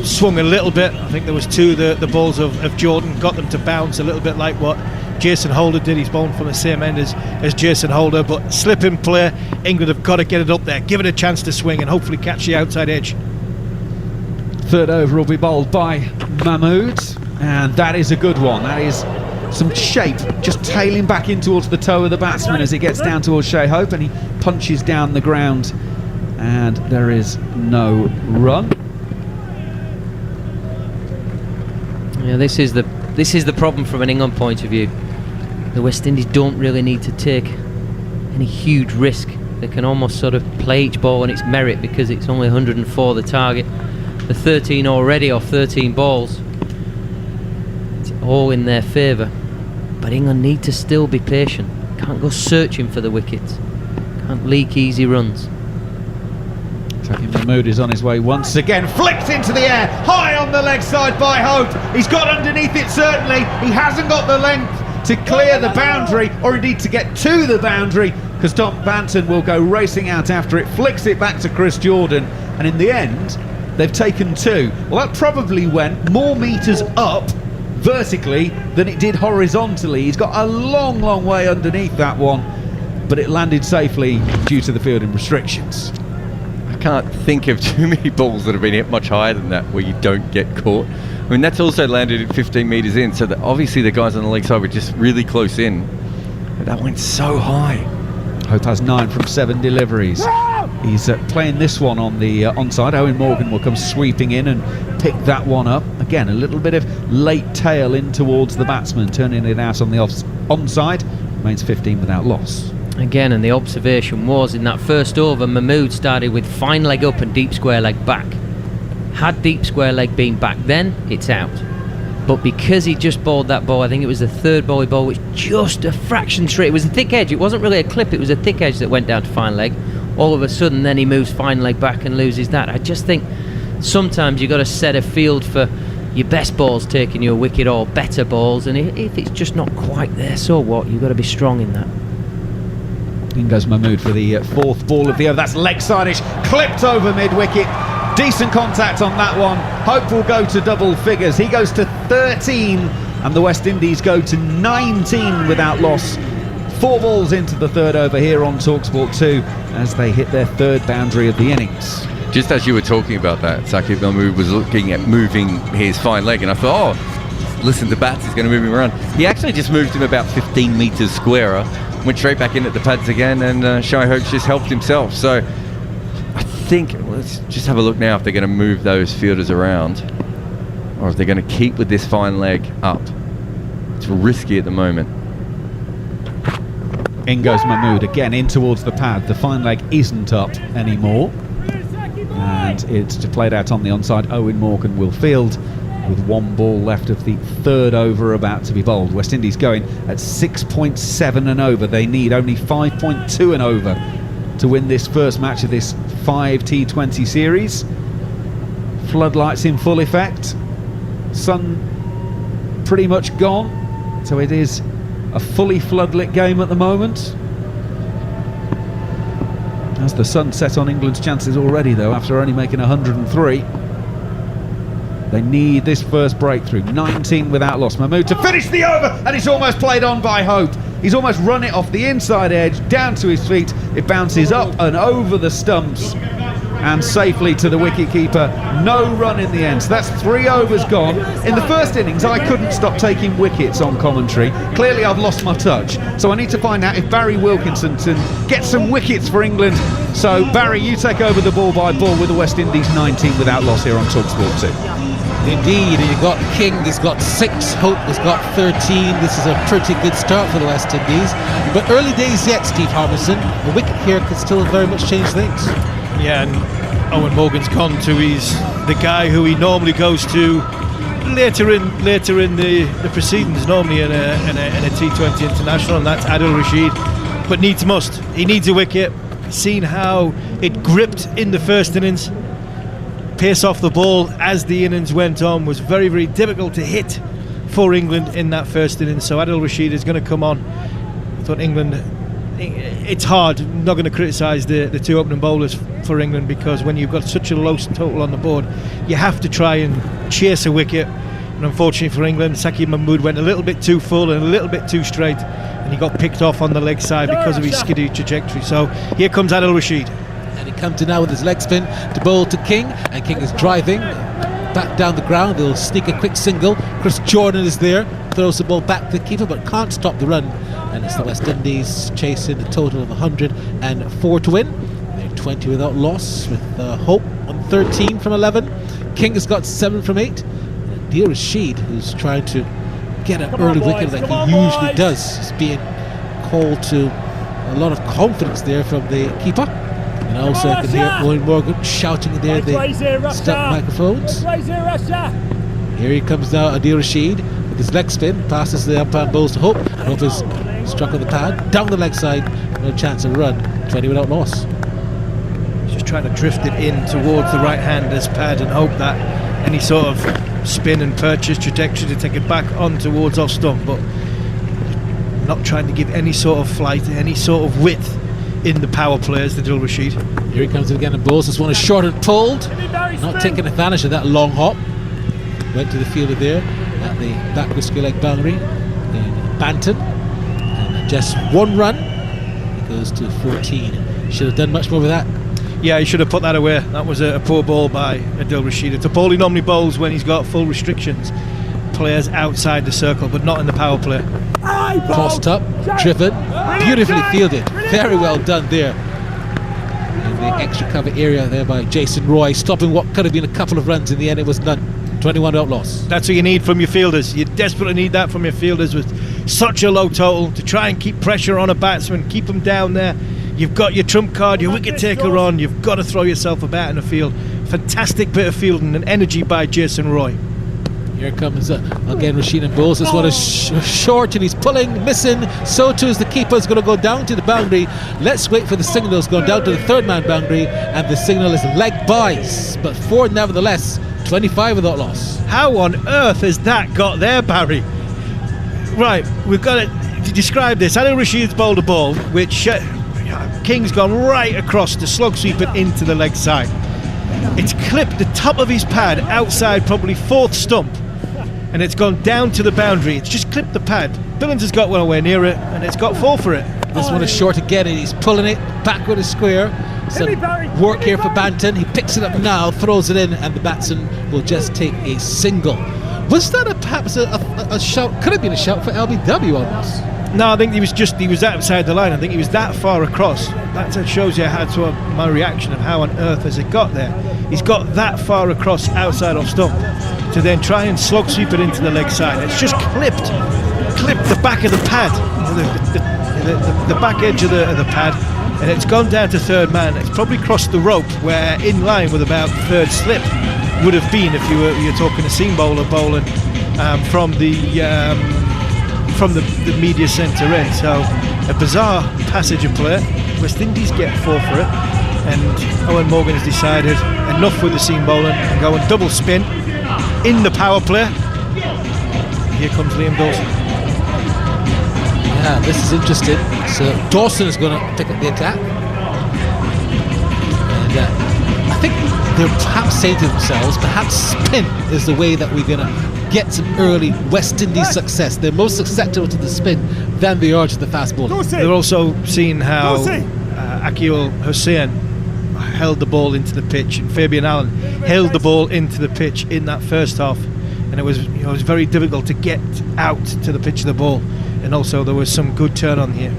[SPEAKER 9] swung a little bit. I think there was 2 the balls of Jordan got them to bounce a little bit like what Jason Holder did. He's bowling from the same end as Jason Holder, but slip in play. England have got to get it up there, give it a chance to swing, and hopefully catch the outside edge.
[SPEAKER 1] Third over will be bowled by Mahmood, and that is a good one. That is some shape, just tailing back in towards the toe of the batsman as it gets down towards Shea Hope, and he punches down the ground, and there is no run.
[SPEAKER 10] Yeah, this is the problem from an England point of view. The West Indies don't really need to take any huge risk. They can almost sort of play each ball on its merit because it's only 104 the target. The 13 already off 13 balls. It's all in their favour. But England need to still be patient. Can't go searching for the wickets. Can't leak easy runs.
[SPEAKER 1] Taki Mahmood is on his way once again, flicked into the air, high on the leg side by Hope. He's got underneath it, certainly. He hasn't got the length to clear the boundary, or indeed to get to the boundary, because Tom Banton will go racing out after it, flicks it back to Chris Jordan, and in the end, they've taken 2. Well, that probably went more metres up vertically than it did horizontally. He's got a long, long way underneath that one, but it landed safely due to the fielding restrictions.
[SPEAKER 14] I can't think of too many balls that have been hit much higher than that where you don't get caught. I mean, that's also landed at 15 metres in, so that obviously the guys on the leg side were just really close in. But that went so high.
[SPEAKER 1] Hope has 9 from 7 deliveries. He's playing this one on the onside. Owen Morgan will come sweeping in and pick that one up. Again, a little bit of late tail in towards the batsman, turning it out on the onside. Remains 15 without loss.
[SPEAKER 10] Again, and the observation was in that first over, Mahmood started with fine leg up and deep square leg back. Had deep square leg been back then, it's out. But because he just bowled that ball, I think it was the third ball he bowled, which just a fraction straight. It was a thick edge. It wasn't really a clip. It was a thick edge that went down to fine leg. All of a sudden, then he moves fine leg back and loses that. I just think sometimes you've got to set a field for your best balls taking you a wicket or better balls. And if it's just not quite there, so what? You've got to be strong in that.
[SPEAKER 1] In goes Mahmood for the 4th ball of the over. That's leg side-ish, clipped over mid-wicket. Decent contact on that one. Hope will go to double figures. He goes to 13 and the West Indies go to 19 without loss. 4 balls into the third over here on TalkSport 2 as they hit their 3rd boundary of the innings.
[SPEAKER 14] Just as you were talking about that, Saqib Mahmood was looking at moving his fine leg, and I thought, oh, listen to Bats, he's going to move him around. He actually just moved him about 15 metres squarer, went straight back in at the pads again, and Shai Hope just helped himself. So I think, let's just have a look now if they're going to move those fielders around, or if they're going to keep with this fine leg up. It's risky at the moment.
[SPEAKER 1] In goes Mahmood again in towards the pad. The fine leg isn't up anymore, and it's played out on the onside. Owen Morgan will field with one ball left of the third over about to be bowled. West Indies going at 6.7 and over. They need only 5.2 and over to win this first match of this 5 T20 series. Floodlights in full effect. Sun pretty much gone, so it is a fully floodlit game at the moment. As the sun set on England's chances already, though, after only making 103. They need this first breakthrough. 19 without loss. Mahmood to finish the over, and it's almost played on by Hope. He's almost run it off the inside edge, down to his feet. It bounces up and over the stumps and safely to the wicket-keeper. No run in the end. So that's 3 overs gone. In the first innings, I couldn't stop taking wickets on commentary. Clearly, I've lost my touch. So I need to find out if Barry Wilkinson can get some wickets for England. So, Barry, you take over the ball by ball with the West Indies 19 without loss here on TalkSport 2.
[SPEAKER 2] Indeed, you've got King, he's got 6, Hope has got 13. This is a pretty good start for the West Indies. But early days yet, Steve Harmison. A wicket here could still very much change things.
[SPEAKER 9] Yeah, and Owen Morgan's gone to the guy who he normally goes to later in the proceedings, normally in a T20 international, and that's Adil Rashid. But needs must. He needs a wicket. Seen how it gripped in the first innings. Pace off the ball as the innings went on was very, very difficult to hit for England in that first innings. So Adil Rashid is going to come on. I thought England, it's hard. I'm not going to criticise the two opening bowlers for England, because when you've got such a low total on the board, you have to try and chase a wicket. And unfortunately for England, Saqib Mahmood went a little bit too full and a little bit too straight, and he got picked off on the leg side because of his skiddy trajectory. So here comes Adil Rashid.
[SPEAKER 2] And he comes in now with his leg spin to bowl to King, and King is driving back down the ground. They'll sneak a quick single. Chris Jordan is there, throws the ball back to the keeper but can't stop the run, and it's the West Indies chasing the total of 104 to win. They're 20 without loss, with Hope on 13 from 11. King has got 7 from 8. And Adil Rashid, who's trying to get an early wicket like he usually does, is being called to a lot of confidence there from the keeper. And also I can hear Owen Morgan shouting in there, the stuck microphones. Here he comes now, Adil Rashid, with his leg spin, passes the umpire, bowls to Hope. Hope is struck on the pad, down the leg side, no chance of a run, 20 without loss.
[SPEAKER 9] He's just trying to drift it in towards the right-hander's pad and hope that any sort of spin and purchase trajectory to take it back on towards off stump, but not trying to give any sort of flight, any sort of width in the power players, the Adil Rashid.
[SPEAKER 2] Here he comes again and bowls. This one is short and pulled, not taking advantage of that long hop. Went to the fielder there at the back whisker leg boundary in Banton, and just 1 run. It goes to 14. Should have done much more with that.
[SPEAKER 9] Yeah, he should have put that away. That was a poor ball by Adil Rashid. It's a ball he normally bowls when he's got full restrictions, players outside the circle, but not in the power play.
[SPEAKER 2] Tossed up, driven, beautifully fielded, very well done there in the extra cover area there by Jason Roy, stopping what could have been a couple of runs. In the end it was none. 21 out loss.
[SPEAKER 9] That's what you need from your fielders. You desperately need that from your fielders with such a low total, to try and keep pressure on a batsman, keep them down there. You've got your trump card, your wicket taker on, you've got to throw yourself a bat in the field. Fantastic bit of fielding and energy by Jason Roy.
[SPEAKER 2] Here comes again Rashid and bowls. This one is short and he's pulling, missing. So too is the keeper. Is going to go down to the boundary. Let's wait for the signal. It's going down to the third man boundary, and the signal is leg byes, but 4 nevertheless. 25 without loss.
[SPEAKER 9] How on earth has that got there, Barry? Right, we've got to describe this. Adil Rashid's bowled a ball which King's gone right across to slog sweep it into the leg side. It's clipped the top of his pad outside probably 4th stump, and it's gone down to the boundary. It's just clipped the pad. Billings has got one away near it, and it's got 4 for it.
[SPEAKER 2] This one is short again, and he's pulling it back with a square. some work here for Banton. He picks it up now, throws it in, and the batsman will just take a single. Was that perhaps a shout? Could have been a shout for LBW almost.
[SPEAKER 9] No, I think he was outside the line. I think he was that far across. That shows you how to my reaction of how on earth has it got there. He's got that far across outside off stump to then try and slog sweep it into the leg side. It's just clipped the back of the pad, the back edge of the pad, and it's gone down to third man. It's probably crossed the rope where in line with about third slip would have been if you're talking a seam bowler bowling from the media centre end. So a bizarre passage of play. West Indies get 4 for it, and Owen Morgan has decided enough with the seam bowling and go and double spin in the power play. Here comes Liam Dawson.
[SPEAKER 2] Yeah, this is interesting. So Dawson is going to pick up the attack, and I think they're perhaps saying to themselves, perhaps spin is the way that we're going to get some early West Indies success. They're more susceptible to the spin than they are to the fast bowling.
[SPEAKER 9] They're also seeing how Akil Hussain held the ball into the pitch, and Fabian Allen held the ball into the pitch in that first half, and it was very difficult to get out to the pitch of the ball, and also there was some good turn on here.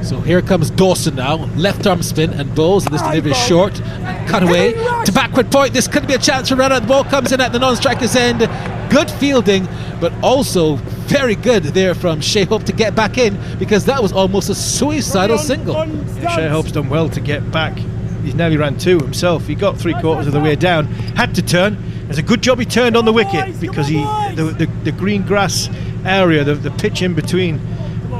[SPEAKER 2] So here comes Dawson now, left arm spin and bowls, and this delivery is short and cut away to backward point. This could be a chance for runner. The ball comes in at the non-striker's end. Good fielding, but also very good there from Shea Hope to get back in, because that was almost a suicidal single.
[SPEAKER 9] Yeah, Shea Hope's done well to get back. He's nearly ran 2 himself. He got 3/4 of the way down, had to turn. It's a good job he turned on the wicket, because the green grass area, the pitch in between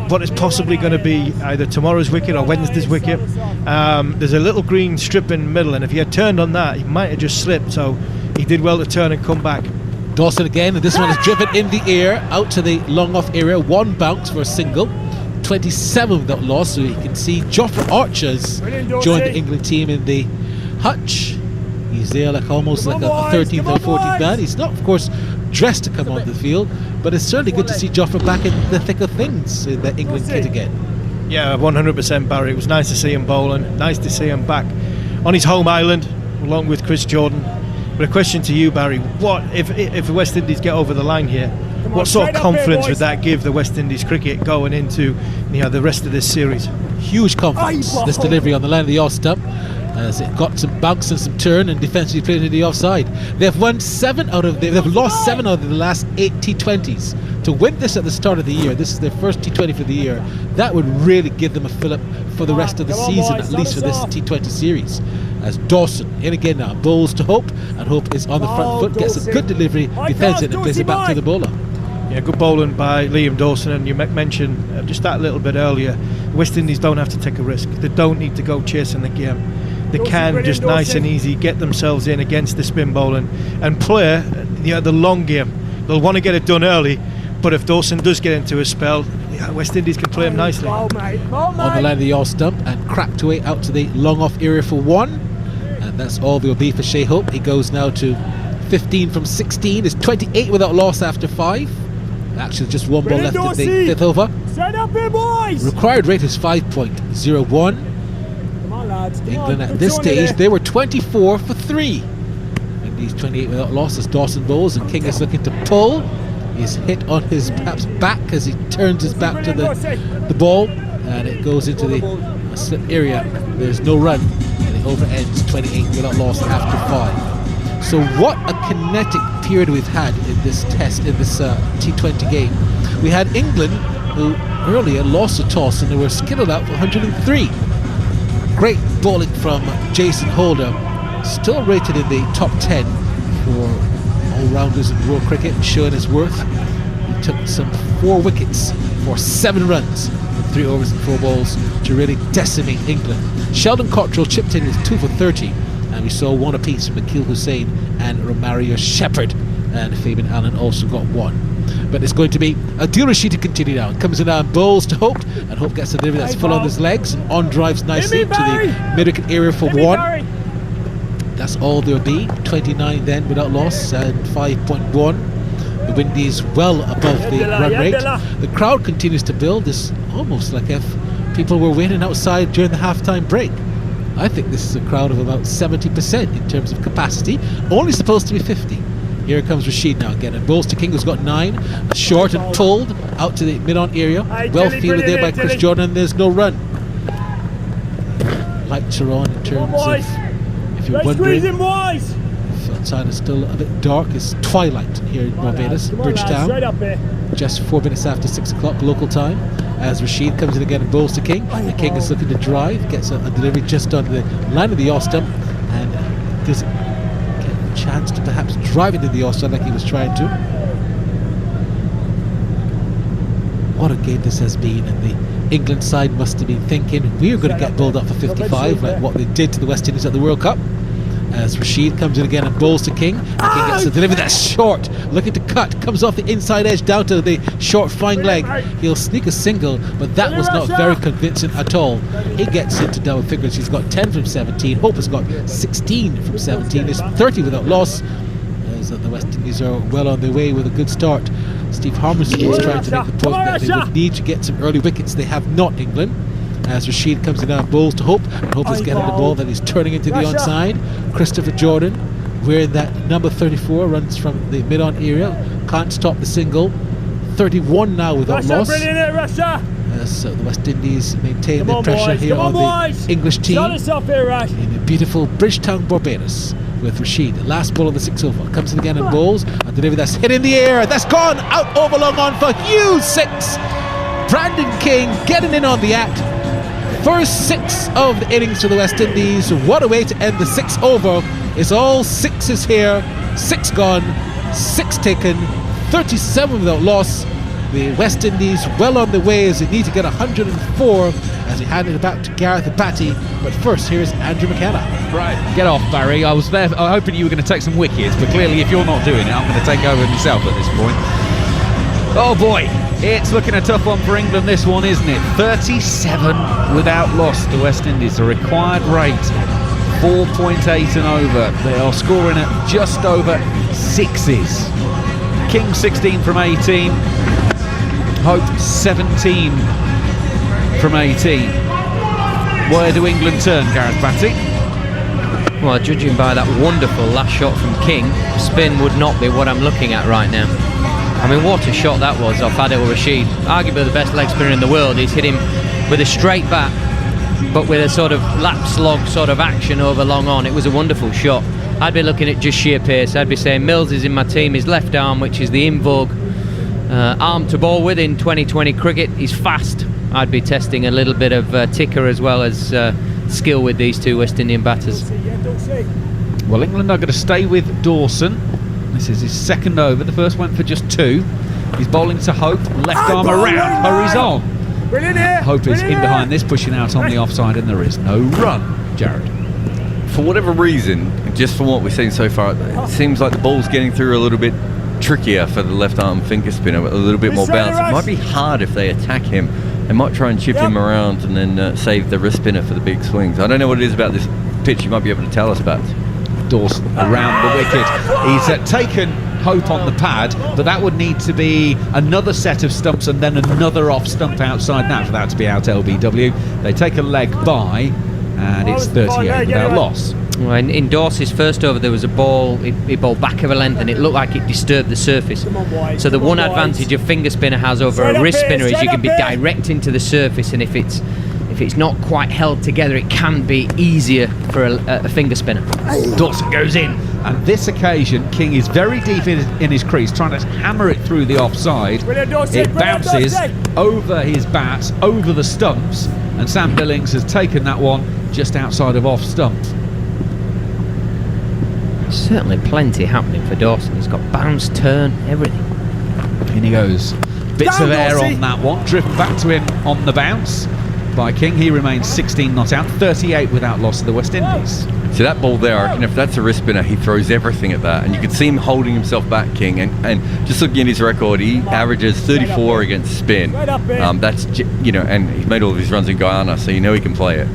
[SPEAKER 9] what is possibly going to be either tomorrow's wicket or Wednesday's wicket, there's a little green strip in the middle, and if he had turned on that, he might have just slipped. So he did well to turn and come back.
[SPEAKER 2] Dawson again, and this one is driven in the air out to the long off area. 1 bounce for a single, 27 without loss. So you can see Jofra Archer's joined the England team in the hutch. He's there almost like a 13th or 14th man. He's not, of course, dressed to come on the field, but it's certainly good to see Jofra back in the thick of things in the England kit again.
[SPEAKER 9] Yeah, 100% Barry. It was nice to see him bowling, nice to see him back on his home island along with Chris Jordan. But a question to you, Barry, what if the West Indies get over the line here, what sort of confidence would that give the West Indies cricket going into the rest of this series?
[SPEAKER 2] Huge confidence. This delivery on the line of the off stump, as it got some bounce and some turn and defensively played into the offside. They've lost 7 out of the last 8 T20s. To win this at the start of the year, this is their first T20 for the year, that would really give them a fillip for the rest of the season, at least for this T20 series. As Dawson in again now, bowls to Hope, and Hope is on the front foot, gets a good delivery, defends it and plays it back to the bowler.
[SPEAKER 9] Yeah, good bowling by Liam Dawson, and you mentioned just that little bit earlier, West Indies don't have to take a risk. They don't need to go chasing the game. They can just nice and easy get themselves in against the spin bowling and play the long game. They'll want to get it done early, but if Dawson does get into a spell, West Indies can play him nicely.
[SPEAKER 2] On the line of the off stump and cracked away out to the long off area for 1, and that's all there will be for Shea Hope. He goes now to 15 from 16, is 28 without loss after 5. Actually just 1 ball left at the 5th over. Required rate is 5.01. England at this stage, they were 24 for 3. And he's 28 without loss as Dawson bowls, and King is looking to pull. He's hit on his perhaps back as he turns his back to the ball, and it goes into the slip area. There's no run, and it over ends 28 without loss after 5. So what a kinetic period we've had in this test, in this T20 game. We had England, who earlier lost a toss and they were skittled out for 103. Great bowling from Jason Holder, still rated in the top 10 for all-rounders in world cricket, showing his worth. He took some 4 wickets for 7 runs, 3 overs and 4 balls to really decimate England. Sheldon Cottrell chipped in with 2 for 30, and we saw 1 apiece from Akil Hussain and Romario Shepherd, and Fabian Allen also got 1. But it's going to be Adil Rashid to continue now. Comes in now and bowls to Hope, and Hope gets a delivery that's full on his legs and on drives nicely to the mid-wicket area for 1. That's all there'll be. 29 then without loss and 5.1. The Windies well above the run rate. The crowd continues to build. It's almost like if people were waiting outside during the halftime break. I think this is a crowd of about 70% in terms of capacity. Only supposed to be 50. Here comes Rashid now again, and bowls to King, who's got 9. Short and pulled out to the mid-on area. Well fielded there by Chris Jordan. There's no run. Lights are on in terms of, if you're wondering, if outside is still a bit dark, it's twilight here in Barbados, Bridgetown. Just 4 minutes after 6 o'clock local time, as Rashid comes in again and bowls to King. And King is looking to drive, gets a delivery just on the line of the off stump, and does get a chance to perhaps drive into the off stump like he was trying to. What a game this has been, and the England side must have been thinking we are going to get bowled up for 55 like what they did to the West Indies at the World Cup. As Rashid comes in again and bowls to King, and King gets a delivery that's short, looking to cut, comes off the inside edge down to the short fine leg. He'll sneak a single, but that was not very convincing at all. He gets into double figures. He's got 10 from 17. Hope has got 16 from 17. It's 30 without loss, as the West Indies are well on their way with a good start. Steve Harmison is trying to make the point that they would need to get some early wickets. They have not, England. As Rashid comes in and bowls to Hope, and Hope is getting the ball that he's turning into the onside. Christopher Jordan, wearing that number 34, runs from the mid-on area, can't stop the single. 31 now without loss. As the West Indies maintain their pressure here on the English team in the beautiful Bridgetown, Barbados, with Rashid. The last ball of the 6 over. Comes in again and bowls, and delivery that's hit in the air. That's gone out over long on for huge 6. Brandon King getting in on the act. First 6 of the innings for the West Indies. What a way to end the 6 over. It's all 6s here. 6 gone, 6 taken, 37 without loss. The West Indies well on the way as they need to get 104 as he handed it back to Gareth Batty. But first, here's Andrew McKenna.
[SPEAKER 1] Right, get off, Barry. I was hoping you were going to take some wickets, but clearly if you're not doing it, I'm going to take over myself at this point. Oh boy, it's looking a tough one for England, this one, isn't it? 37 without loss to West Indies. The required rate, 4.8 and over. They are scoring at just over 6s. King 16 from 18. Hope 17 from 18. Where do England turn, Gareth Batty?
[SPEAKER 10] Well, judging by that wonderful last shot from King, spin would not be what I'm looking at right now. I mean, what a shot that was off Adil Rashid. Arguably the best leg spinner in the world. He's hit him with a straight bat, but with a sort of lap slog sort of action over long on. It was a wonderful shot. I'd be looking at just sheer pace. I'd be saying Mills is in my team. His left arm, which is the in vogue arm to bowl with in 2020 cricket. He's fast. I'd be testing a little bit of ticker as well as skill with these two West Indian batters.
[SPEAKER 1] Well, England are going to stay with Dawson. This is his second over. The first went for just 2. He's bowling to Hope. Left arm around. Hurries on. Hope is in behind this, pushing out on the offside, and there is no run. Jared.
[SPEAKER 14] For whatever reason, just from what we've seen so far, it seems like the ball's getting through a little bit trickier for the left arm finger spinner, with a little bit more bounce. It might be hard if they attack him. They might try and chip him around and then save the wrist spinner for the big swings. I don't know what it is about this pitch you might be able to tell us about.
[SPEAKER 1] Dawson around the wicket. He's taken Hope on the pad, but that would need to be another set of stumps and then another off stump outside that for that to be out LBW. They take a leg by, and it's 38 without loss.
[SPEAKER 10] Well, in Dawson's first over, there was a ball, he bowled back of a length, and it looked like it disturbed the surface. So the one advantage a finger spinner has over a wrist spinner is you can be direct into the surface, and if it's not quite held together, it can be easier for a finger spinner.
[SPEAKER 1] Dawson goes in, and this occasion King is very deep in his crease, trying to hammer it through the offside. It bounces over his bat, over the stumps, and Sam Billings has taken that one just outside of off stump.
[SPEAKER 10] Certainly plenty happening for Dawson. He's got bounce, turn, everything.
[SPEAKER 1] In he goes. Bits of air on that one, driven back to him on the bounce by King. He remains 16 not out, 38 without loss to the West Indies.
[SPEAKER 14] So that ball there, I reckon if that's a wrist spinner, he throws everything at that, and you can see him holding himself back, King, and just looking at his record, he averages 34 against spin. That's, and he's made all of his runs in Guyana, so you know he can play it.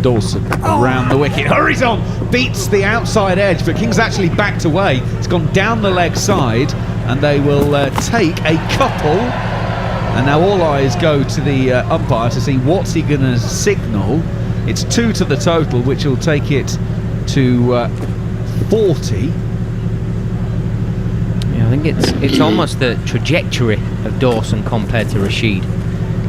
[SPEAKER 1] Dawson around the wicket, hurries on, beats the outside edge, but King's actually backed away. It's gone down the leg side, and they will take a couple. And now all eyes go to the umpire to see what's he going to signal. It's 2 to the total, which will take it to 40.
[SPEAKER 10] Yeah, I think it's almost the trajectory of Dawson compared to Rashid.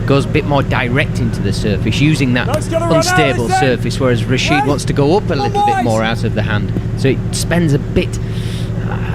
[SPEAKER 10] Goes a bit more direct into the surface, using that unstable surface, whereas Rashid wants to go up a little bit more out of the hand. So it spends a bit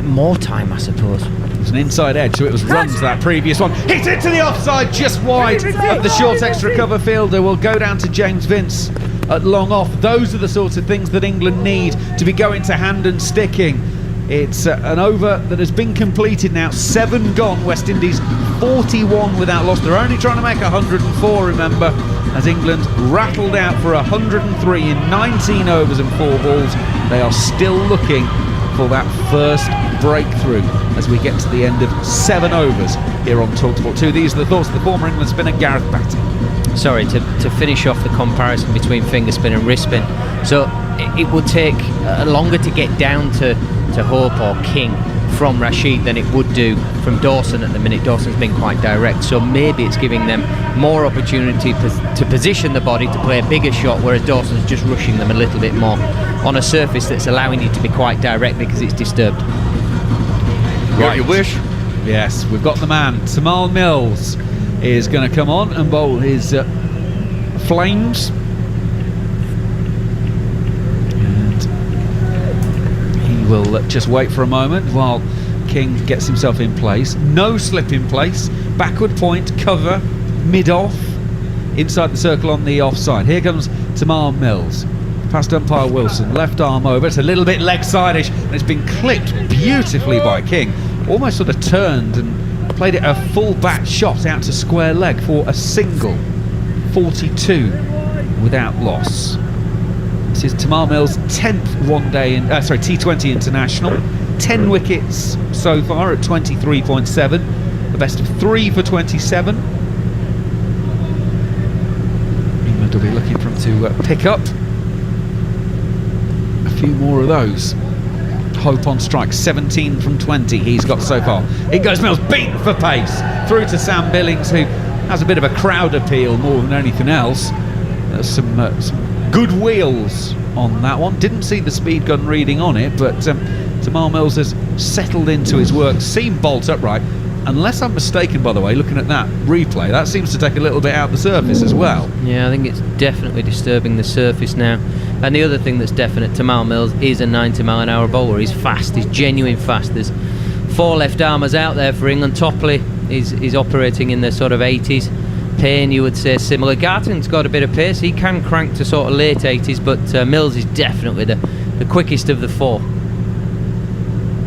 [SPEAKER 10] more time, I suppose.
[SPEAKER 1] It's an inside edge, so it was runs that previous one. Hit it to the offside, just wide of the short extra cover fielder. Will go down to James Vince at long off. Those are the sorts of things that England need to be going to hand and sticking. It's an over that has been completed now. 7 gone. West Indies 41 without loss. They're only trying to make 104, remember, as England rattled out for 103 in 19 overs and 4 balls. They are still looking for that first breakthrough as we get to the end of 7 overs here on TalkSport 2. These are the thoughts of the former England spinner Gareth Batty.
[SPEAKER 10] Sorry, to finish off the comparison between finger spin and wrist spin. So it would take longer to get down to Hope or King from Rashid than it would do from Dawson at the minute. Dawson's been quite direct, so maybe it's giving them more opportunity to position the body to play a bigger shot, whereas Dawson's just rushing them a little bit more on a surface that's allowing you to be quite direct because it's disturbed.
[SPEAKER 1] Right, you wish? Yes, we've got the man. Tamal Mills is going to come on and bowl his flames. We'll just wait for a moment while King gets himself in place. No slip in place. Backward point, cover, mid-off. Inside the circle on the offside. Here comes Tamar Mills. Past umpire Wilson. Left arm over. It's a little bit leg-side-ish. And it's been clipped beautifully by King. Almost sort of turned and played it a full bat shot out to square leg for a single. 42 without loss. This is Tamar Mills' 10th T20 international. 10 wickets so far at 23.7. The best of 3 for 27. England will be looking for him to pick up a few more of those. Hope on strike, 17 from 20 he's got so far. In goes Mills, beaten for pace. Through to Sam Billings, who has a bit of a crowd appeal more than anything else. There's some good wheels on that one. Didn't see the speed gun reading on it, but Tamar Mills has settled into his work. Seemed bolt upright. Unless I'm mistaken, by the way, looking at that replay, that seems to take a little bit out the surface as well.
[SPEAKER 10] Yeah, I think it's definitely disturbing the surface now. And the other thing that's definite, Tamar Mills is a 90-mile-an-hour bowler. He's fast, he's genuine fast. There's 4 left-armers out there for England. Topley is operating in the sort of 80s. Payne, you would say, similar. Garton's got a bit of pace. He can crank to sort of late 80s, but Mills is definitely the quickest of the 4.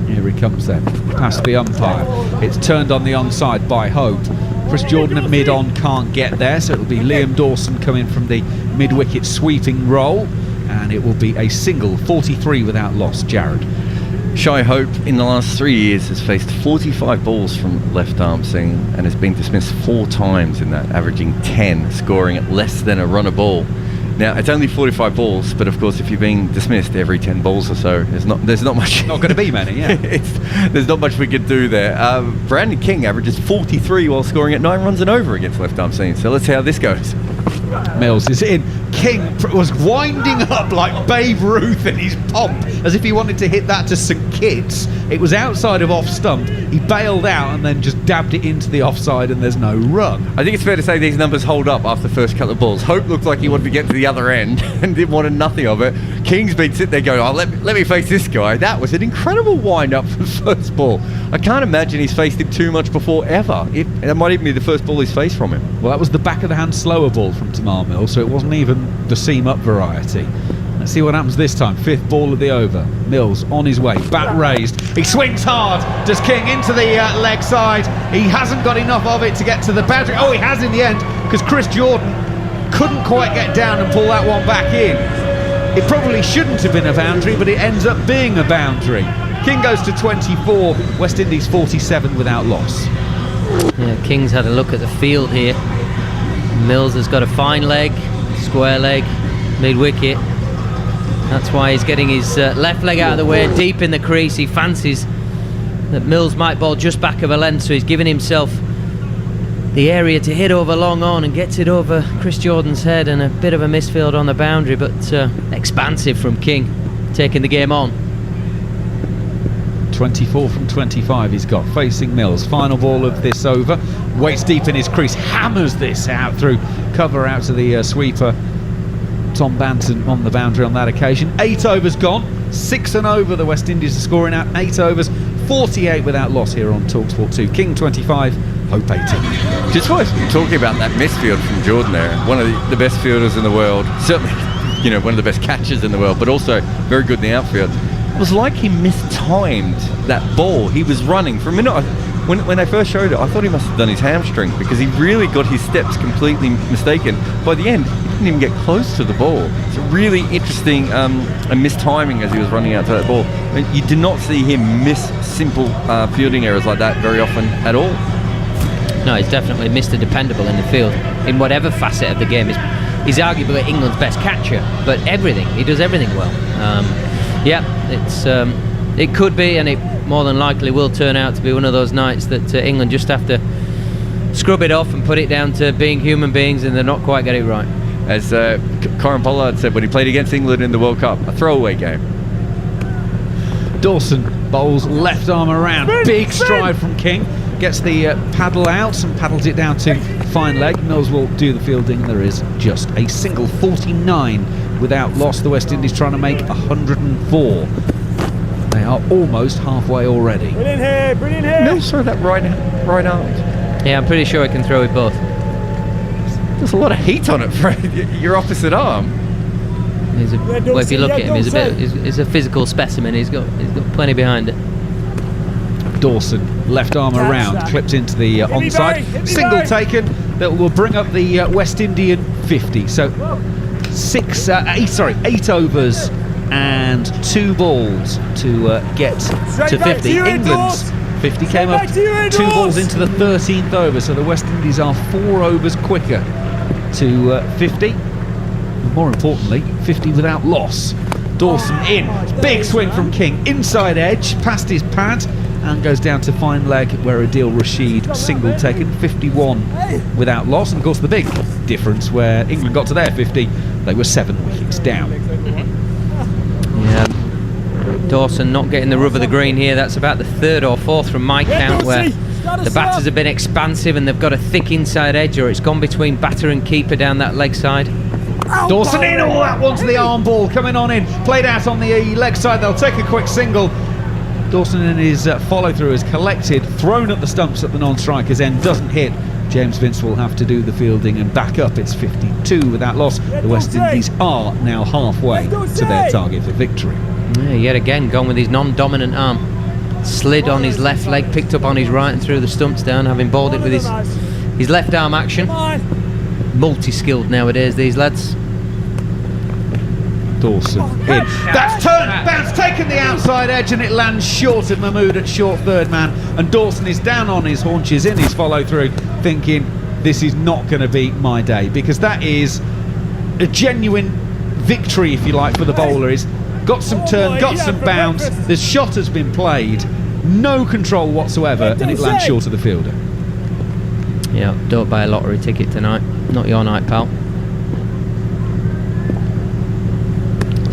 [SPEAKER 1] Here he comes then, past the umpire. It's turned on the onside by Hope. Chris Jordan at mid-on can't get there, so it'll be Liam Dawson coming from the mid-wicket sweeping role, and it will be a single, 43 without loss. Jared.
[SPEAKER 14] Shai Hope in the last 3 years has faced 45 balls from left arm seam and has been dismissed 4 times in that, averaging 10, scoring at less than a run a ball. Now, it's only 45 balls, but of course if you're being dismissed every 10 balls or so, there's not much.
[SPEAKER 1] Not going to be many, yeah.
[SPEAKER 14] There's not much we could do there. Brandon King averages 43 while scoring at 9 runs and over against left arm seam, so let's see how this goes.
[SPEAKER 1] Mills is in. King was winding up like Babe Ruth in his pomp, as if he wanted to hit that to St Kitts. It was outside of off stump. He bailed out and then just dabbed it into the offside, and there's no run.
[SPEAKER 14] I think it's fair to say these numbers hold up after the first couple of balls. Hope looked like he wanted to get to the other end and didn't want nothing of it. King's been sitting there going, let me face this guy. That was an incredible wind up for the first ball. I can't imagine he's faced him too much before ever. That might even be the first ball he's faced from him.
[SPEAKER 1] Well, that was the back of the hand slower ball from Tamar Mills, so it wasn't even the seam up variety. Let's see what happens this time. 5th ball of the over. Mills on his way, bat raised. He swings hard. Does King into the leg side? He hasn't got enough of it to get to the boundary. Oh, he has in the end, because Chris Jordan couldn't quite get down and pull that one back in. It probably shouldn't have been a boundary, but it ends up being a boundary. King goes to 24, West Indies 47 without loss.
[SPEAKER 10] Yeah, King's had a look at the field here. Mills has got a fine leg, square leg, mid-wicket. That's why he's getting his left leg out of the way, deep in the crease. He fancies that Mills might bowl just back of a length, so he's giving himself the area to hit over long on, and gets it over Chris Jordan's head, and a bit of a misfield on the boundary, but expansive from King, taking the game on.
[SPEAKER 1] 24 from 25 he's got, facing Mills. Final ball of this over. Waits deep in his crease, hammers this out through cover out to the sweeper. Tom Banton on the boundary on that occasion. 8 overs gone, 6 and over. The West Indies are scoring out 8 overs, 48 without loss here on TalkSport 2. King 25, Hope 18.
[SPEAKER 14] Just worth talking about that misfield from Jordan there. One of the best fielders in the world. Certainly, one of the best catchers in the world, but also very good in the outfield. It was like he mistimed that ball. He was running for a minute. When they first showed it, I thought he must have done his hamstring, because he really got his steps completely mistaken. By the end, he didn't even get close to the ball. It's a really interesting mistiming as he was running out to that ball. I mean, you do not see him miss simple fielding errors like that very often at all.
[SPEAKER 10] No, he's definitely Mr. Dependable in the field. In whatever facet of the game, he's arguably England's best catcher, but he does everything well. It could be, and it more than likely will turn out to be one of those nights that England just have to scrub it off and put it down to being human beings, and they're not quite get it right.
[SPEAKER 14] As Karen Pollard said when he played against England in the World Cup, a throwaway game.
[SPEAKER 1] Dawson bowls left arm around, big stride from King, gets the paddle out and paddles it down to fine leg. Mills will do the fielding. There is just a single, 49 without loss. The West Indies trying to make 104. They are almost halfway already.
[SPEAKER 14] Brilliant here. Mills throw that right arm.
[SPEAKER 10] Yeah, I'm pretty sure he can throw it both.
[SPEAKER 14] There's a lot of heat on it for your opposite arm.
[SPEAKER 10] If you look at him, he's a physical specimen. He's got plenty behind it.
[SPEAKER 1] Dawson, left arm around, clipped into the onside. Single taken that will bring up the West Indian 50. So 8 overs and 2 balls to get to 50. England's 50 came up 2 balls into the 13th over, so the West Indies are 4 overs quicker to 50. And more importantly, 50 without loss. Dawson in, big swing from King, inside edge, past his pad, and goes down to fine leg where Adil Rashid single taken. 51 without loss, and of course the big difference where England got to their 50, they were 7 wickets down.
[SPEAKER 10] Yeah, Dawson not getting the rub of the green here. That's about the 3rd or 4th from my count where the batters have been expansive and they've got a thick inside edge, or it's gone between batter and keeper down that leg side.
[SPEAKER 1] Dawson in, all that one to the arm ball, coming on in, played out on the leg side. They'll take a quick single. Dawson in his follow-through is collected, thrown at the stumps at the non-striker's end, doesn't hit. James Vince will have to do the fielding and back up. It's 52 without loss. The West Indies are now halfway to their target for victory.
[SPEAKER 10] Yeah, yet again gone with his non-dominant arm. Slid on his left leg, picked up on his right and threw the stumps down, having bowled it with his left arm action. Multi-skilled nowadays, these lads.
[SPEAKER 1] Dawson in. That's turned, bounce, taken the outside edge, and it lands short of Mahmood at short third man. And Dawson is down on his haunches in his follow through, thinking this is not going to be my day, because that is a genuine victory, if you like, for the bowler. He's got some turn, got some bounce. The shot has been played, no control whatsoever, and it lands short of the fielder.
[SPEAKER 10] Yeah, don't buy a lottery ticket tonight. Not your night, pal.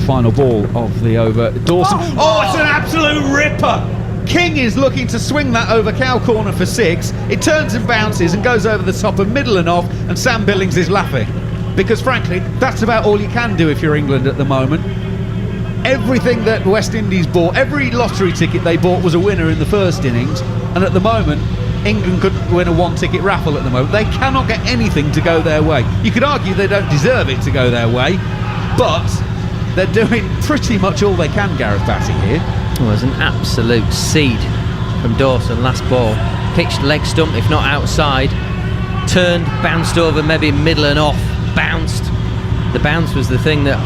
[SPEAKER 1] Final ball of the over. Dawson. Oh, it's an absolute ripper. King is looking to swing that over cow corner for 6. It turns and bounces and goes over the top of middle and off, and Sam Billings is laughing. Because frankly, that's about all you can do if you're England at the moment. Everything that West Indies bought, every lottery ticket they bought was a winner in the first innings, and at the moment, England could win a 1-ticket raffle at the moment. They cannot get anything to go their way. You could argue they don't deserve it to go their way, but they're doing pretty much all they can, Gareth Batty here.
[SPEAKER 10] Well, there's an absolute seed from Dawson last ball. Pitched leg stump, if not outside. Turned, bounced over, maybe middle and off. Bounced. The bounce was the thing that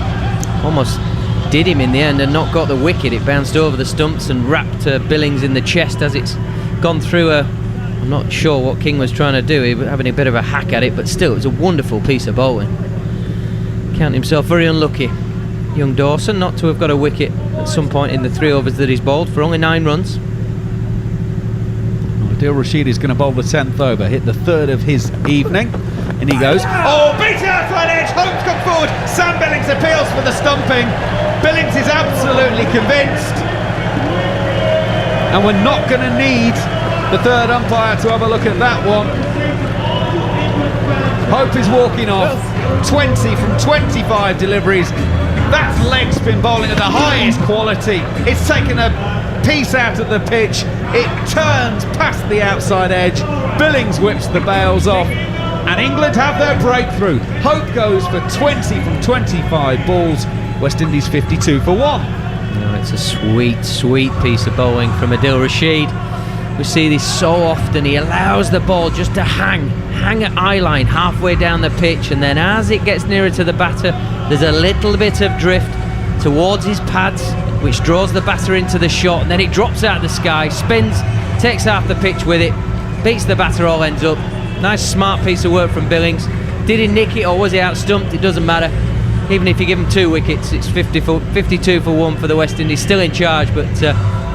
[SPEAKER 10] almost did him in the end and not got the wicket. It bounced over the stumps and wrapped Billings in the chest as it's gone through I'm not sure what King was trying to do. He was having a bit of a hack at it, but still, it was a wonderful piece of bowling. Counting himself very unlucky, young Dawson, not to have got a wicket at some point in the 3 overs that he's bowled for only 9 runs.
[SPEAKER 1] Adil Rashid is going to bowl the 10th over, hit the 3rd of his evening, and he goes, oh, beat it outside edge, Hope's come forward, Sam Billings appeals for the stumping. Billings is absolutely convinced, and we're not going to need the 3rd umpire to have a look at that one. Hope is walking off, 20 from 25 deliveries. That's leg spin bowling of the highest quality. It's taken a piece out of the pitch, it turns past the outside edge, Billings whips the bails off, and England have their breakthrough. Hope goes for 20 from 25 balls, West Indies 52 for 1.
[SPEAKER 10] Oh, it's a sweet, sweet piece of bowling from Adil Rashid. We see this so often. He allows the ball just to hang at eye line halfway down the pitch, and then as it gets nearer to the batter, there's a little bit of drift towards his pads, which draws the batter into the shot, and then it drops out of the sky, spins, takes half the pitch with it, beats the batter, all ends up. Nice smart piece of work from Billings. Did he nick it or was he out stumped? It doesn't matter. Even if you give him 2 wickets, it's 52 for 1 for the West Indies, still in charge, but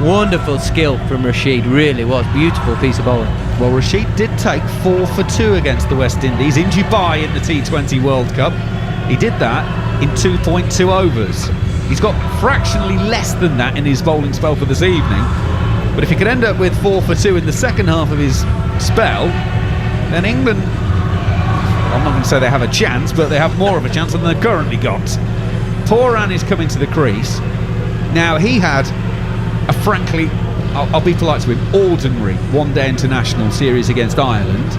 [SPEAKER 10] wonderful skill from Rashid, really was. Beautiful piece of bowling.
[SPEAKER 1] Well, Rashid did take 4 for 2 against the West Indies in Dubai in the T20 World Cup. He did that in 2.2 overs. He's got fractionally less than that in his bowling spell for this evening, but if he could end up with 4 for 2 in the second half of his spell, then England, I'm not going to say they have a chance, but they have more of a chance than they've currently got. Pooran is coming to the crease. Now, he had a frankly, I'll be polite to him, ordinary one-day international series against Ireland.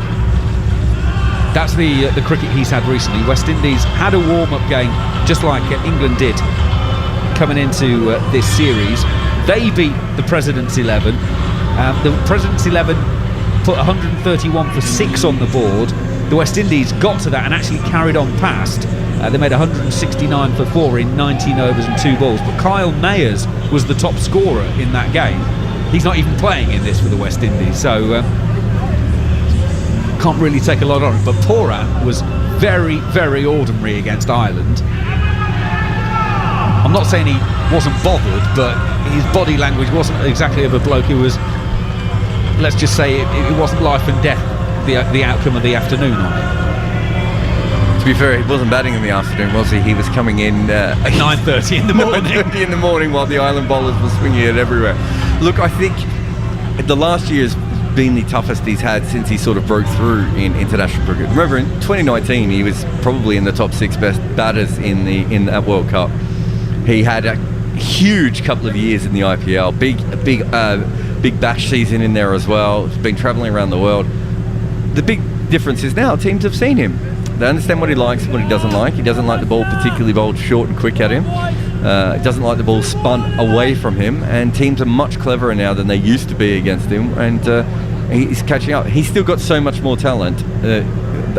[SPEAKER 1] That's the cricket he's had recently. West Indies had a warm-up game, just like England did coming into this series. They beat the President's 11. The President's 11 put 131 for 6 on the board. The West Indies got to that and actually carried on past. They made 169 for 4 in 19 overs and 2 balls. But Kyle Mayers was the top scorer in that game. He's not even playing in this for the West Indies, so can't really take a lot on it. But Pooran was very, very ordinary against Ireland. I'm not saying he wasn't bothered, but his body language wasn't exactly of a bloke who was, let's just say, it wasn't life and death, the outcome of the afternoon on it.
[SPEAKER 14] To be fair, he wasn't batting in the afternoon, was he? He was coming in
[SPEAKER 1] at 9:30 in the morning.
[SPEAKER 14] 9:30 in the morning while the Island bowlers were swinging it everywhere. Look, I think the last year's been the toughest he's had since he sort of broke through in international cricket. Remember, in 2019, he was probably in the top 6 best batters in that World Cup. He had a huge couple of years in the IPL, big bash season in there as well. He's been travelling around the world. The big difference is now teams have seen him. They understand what he likes and what he doesn't like. He doesn't like the ball particularly bowled short and quick at him. He doesn't like the ball spun away from him, and teams are much cleverer now than they used to be against him, and he's catching up. He's still got so much more talent.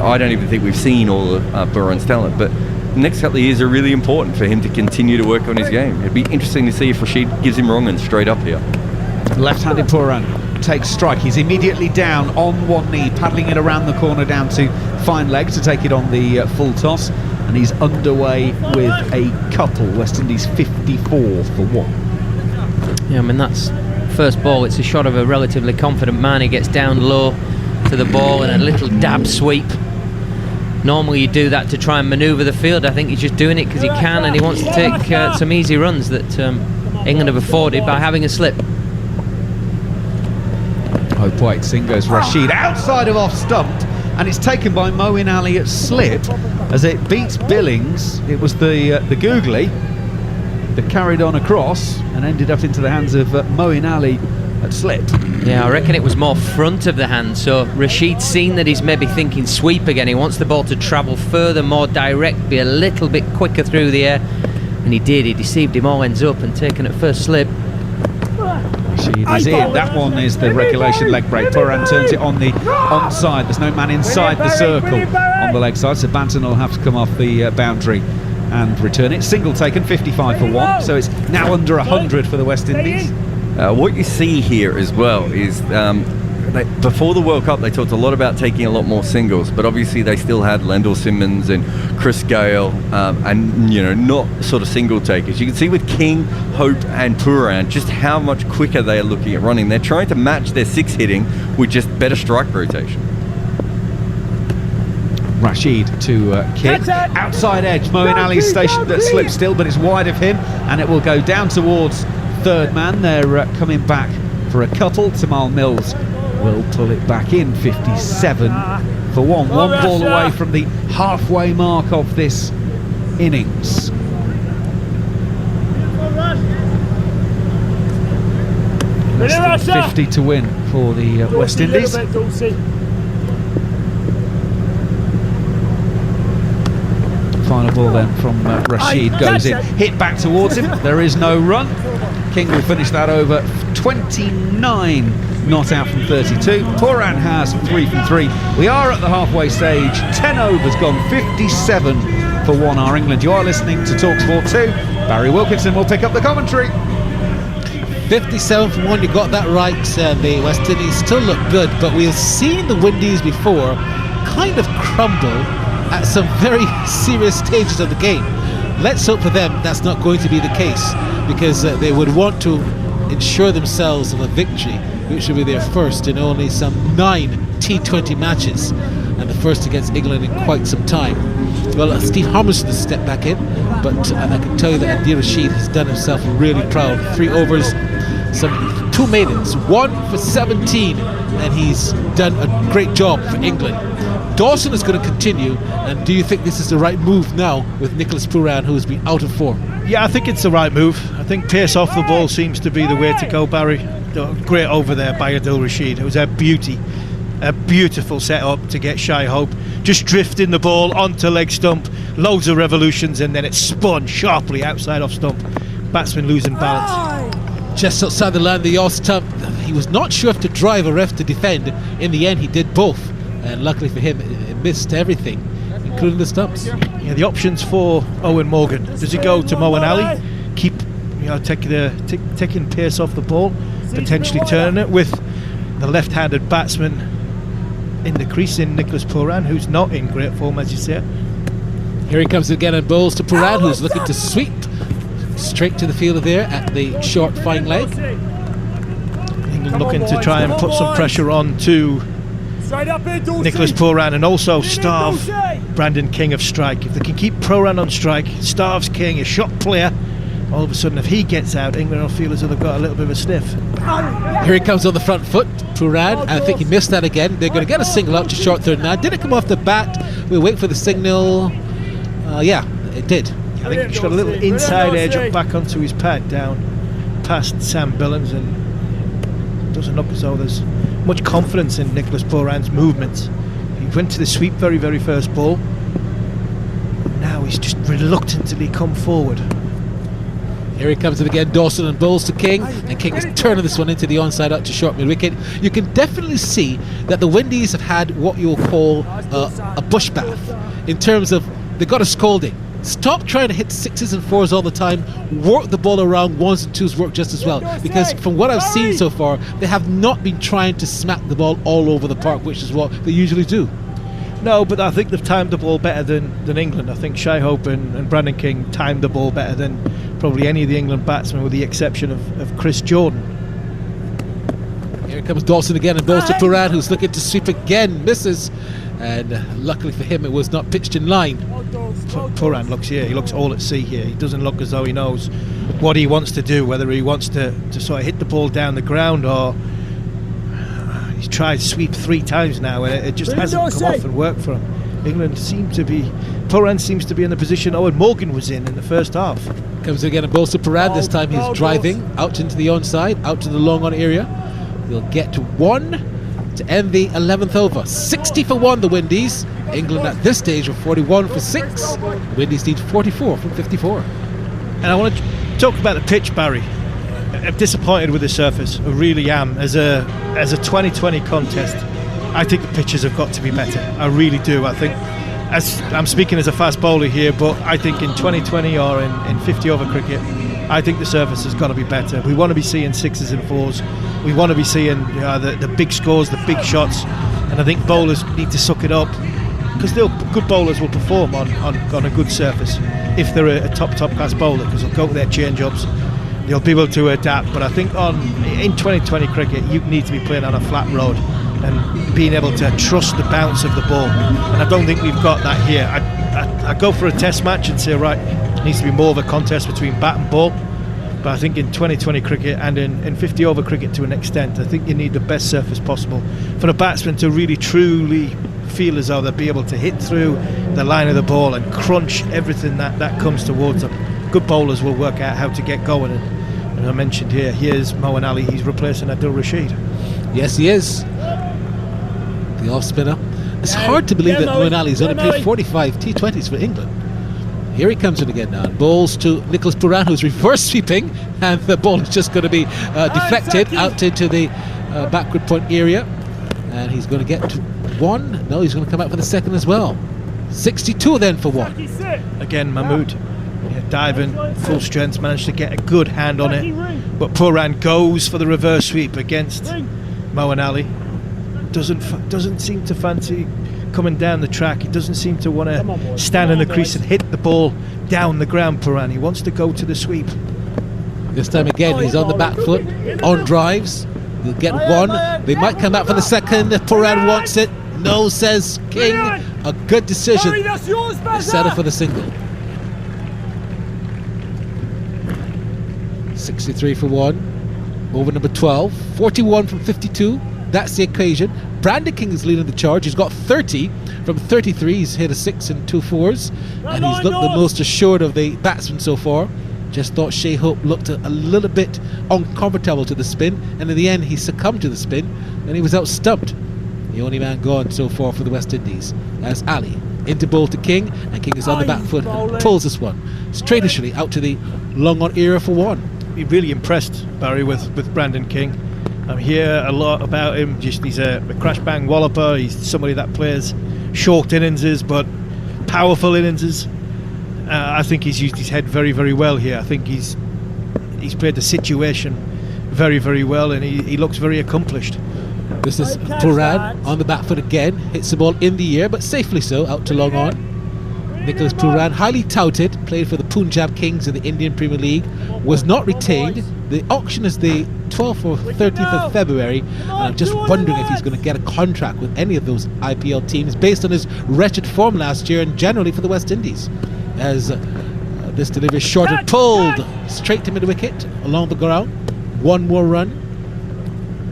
[SPEAKER 14] I don't even think we've seen all of Pooran's talent, but the next couple of years are really important for him to continue to work on his game. It'd be interesting to see if Rashid gives him wrong and straight up here.
[SPEAKER 1] Left-handed Pooran takes strike. He's immediately down on one knee, paddling it around the corner down to fine leg to take it on the full toss, and he's underway with a couple. West Indies 54 for 1.
[SPEAKER 10] Yeah, I mean, that's first ball. It's a shot of a relatively confident man. He gets down low to the ball and a little dab sweep. Normally you do that to try and manoeuvre the field. I think he's just doing it because he can, and he wants to take some easy runs that England have afforded by having a slip.
[SPEAKER 1] Hope White Singers Rashid outside of off stumped, and it's taken by Moeen Ali at slip as it beats Billings. It was the googly that carried on across and ended up into the hands of Moeen Ali at slip.
[SPEAKER 10] Yeah, I reckon it was more front of the hand, so Rashid's seen that he's maybe thinking sweep again. He wants the ball to travel further, more direct, be a little bit quicker through the air, and he did. He deceived him, all ends up and taken at first slip.
[SPEAKER 1] Rashid is in. That one is the regulation leg break. Pooran turns it on the onside. There's no man inside the circle on the leg side, so Banton will have to come off the boundary and return it. Single taken, 55 for 1, so it's now under 100 for the West Indies.
[SPEAKER 14] What you see here as well is before the World Cup, they talked a lot about taking a lot more singles, but obviously they still had Lendl Simmons and Chris Gale, and not sort of single takers. You can see with King, Hope, and Puran just how much quicker they are looking at running. They're trying to match their six hitting with just better strike rotation.
[SPEAKER 1] Rashid to kick. Outside edge, Moeen Ali's stationed at slip still, but it's wide of him, and it will go down towards third man. They're coming back for a cuttle. Tamal Mills will pull it back in. 57 for one. One ball away from the halfway mark of this innings. Less than 50 to win for the West Indies. Final ball then from Rashid goes in, hit back towards him. There is no run. King will finish that over. 29 not out from 32. Puran has 3 from 3. We are at the halfway stage. 10 overs gone, 57 for 1 are England. You are listening to TalkSport 2. Barry Wilkinson will pick up the commentary.
[SPEAKER 2] 57 for 1, you got that right. The West Indies still look good, but we've seen the Windies before kind of crumble at some very serious stages of the game. Let's hope for them that's not going to be the case, because they would want to ensure themselves of a victory, which will be their first in only some 9 T20 matches, and the first against England in quite some time. Well, Steve Harmison has stepped back in, but I can tell you that Adil Rashid has done himself really proud. 3 overs, some 2 maidens, 1 for 17, and he's done a great job for England. Dawson is going to continue, and do you think this is the right move now with Nicholas Puran, who's been out of form?
[SPEAKER 9] Yeah, I think it's the right move. I think pace off the ball seems to be the way to go, Barry. Great over there by Adil Rashid. It was a beautiful setup to get Shai Hope just drifting the ball onto leg stump, loads of revolutions, and then it spun sharply outside off stump. Batsman losing balance.
[SPEAKER 2] Just outside the line, the off-stump. He was not sure if to drive or if to defend. In the end, he did both. And luckily for him, it missed everything, including the stumps.
[SPEAKER 9] Yeah, the options for Owen Morgan. Does he go to Moeen Ali, keep taking pace off the ball, potentially turning it with the left-handed batsman in the crease in Nicholas Puran, who's not in great form, as you said.
[SPEAKER 2] Here he comes again and bowls to Puran, who's looking to sweep straight to the fielder there at the short fine leg.
[SPEAKER 9] England looking to try and put some pressure on to Nicholas Puran and also starve Brandon King of strike. If they can keep Puran on strike, starves King, a shot player, all of a sudden if he gets out, England will feel as though they've got a little bit of a sniff.
[SPEAKER 2] Here he comes on the front foot, Puran. I think he missed that again. They're going to get a single out to short third now. Did it come off the bat? We'll wait for the signal. Yeah, it did.
[SPEAKER 9] I think he's got a little inside edge up back onto his pad down past Sam Billings, and doesn't look as though there's much confidence in Nicholas Puran's movements. He went to the sweep very first ball. Now he's just reluctantly come forward.
[SPEAKER 2] Here he comes in again, Dawson, and bowls to King, and King is turning this one into the onside out to short mid wicket. You can definitely see that the Windies have had what you'll call a bush bath, in terms of they got a scolding. Stop trying to hit 6s and 4s all the time. Work the ball around, 1s and 2s work just as well. Because from what I've seen so far, they have not been trying to smack the ball all over the park, which is what they usually do.
[SPEAKER 9] No, but I think they've timed the ball better than England. I think Shai Hope and Brandon King timed the ball better than probably any of the England batsmen, with the exception of Chris Jordan.
[SPEAKER 2] Here comes Dawson again and bowls to Puran, who's looking to sweep again, misses. And luckily for him, it was not pitched in line.
[SPEAKER 9] Puran looks he looks all at sea here. He doesn't look as though he knows what he wants to do, whether he wants to sort of hit the ball down the ground, or he's tried sweep 3 times now and it just hasn't come off and worked for him. England Puran seems to be in the position Owen Morgan was in the first half.
[SPEAKER 2] Comes again and bowls to Puran. This time he's driving out into the onside, out to the long on area. We'll get to 1 to end the 11th over. 60 for 1 the Windies. England at this stage are 41 for 6. The Windies need 44 from 54.
[SPEAKER 9] And I want to talk about the pitch, Barry. I'm disappointed with the surface. I really am. As a 2020 contest, I think the pitches have got to be better. I really do. I think, as I'm speaking as a fast bowler here, but I think in 2020 or in 50 over cricket, I think the surface has got to be better. We want to be seeing 6s and 4s. We want to be seeing the big scores, the big shots, and I think bowlers need to suck it up, because good bowlers will perform on a good surface if they're a top class bowler, because they'll go to their change-ups, they'll be able to adapt. But I think in 2020 cricket, you need to be playing on a flat road and being able to trust the bounce of the ball, and I don't think we've got that here. I go for a test match and say, right, it needs to be more of a contest between bat and ball. But I think in 2020 cricket and in 50 over cricket to an extent, I think you need the best surface possible for a batsman to really truly feel as though they'll be able to hit through the line of the ball and crunch everything that comes towards them. Good bowlers will work out how to get going, and I mentioned here's Moeen Ali. He's replacing Adil Rashid.
[SPEAKER 2] Yes, he is. The off spinner. It's hard to believe that Moeen Ali's only played 45 T20s for England. Here he comes in again now. Bowls to Nicholas Pooran, who's reverse sweeping, and the ball is just going to be deflected out into the backward point area, and he's going to get to one. No, he's going to come out for the second as well. 62 then for one.
[SPEAKER 9] Again, Mahmood diving full strength, managed to get a good hand on it, but Pooran goes for the reverse sweep against Moeen Ali. Doesn't seem to fancy coming down the track. He doesn't seem to want to stand in the crease and hit the ball down the ground. Pooran, he wants to go to the sweep.
[SPEAKER 2] This time again he's on the back foot, on drives. They'll get one. They might come out for the second if Pooran wants it. No, says King. A good decision. Settle for the single. 63 for one. Over number 12. 41 from 52. That's the occasion. Brandon King is leading the charge. He's got 30 from 33. He's hit a 6 and 2 4s, and he's looked the most assured of the batsmen so far. Just thought Shea Hope looked a little bit uncomfortable to the spin, and in the end he succumbed to the spin and he was out stumped. The only man gone so far for the West Indies, as Ali into bowl to King, and King is on the back foot and pulls this one straight initially out to the long on era for one.
[SPEAKER 9] He really impressed Barry with Brandon King. I hear a lot about him. He's a crash bang walloper. He's somebody that plays short innings but powerful innings. I think he's used his head very, very well here. I think he's played the situation very, very well, and he looks very accomplished.
[SPEAKER 2] This is Pooran on the back foot again. Hits the ball in the air, but safely so, out to long on. Nicholas Pooran, highly touted, played for the Punjab Kings in the Indian Premier League, was not retained. The auction is the 12th or 13th of February, and I'm just wondering if he's going to get a contract with any of those IPL teams based on his wretched form last year and generally for the West Indies. As this delivery is short and pulled straight to mid-wicket along the ground. One more run.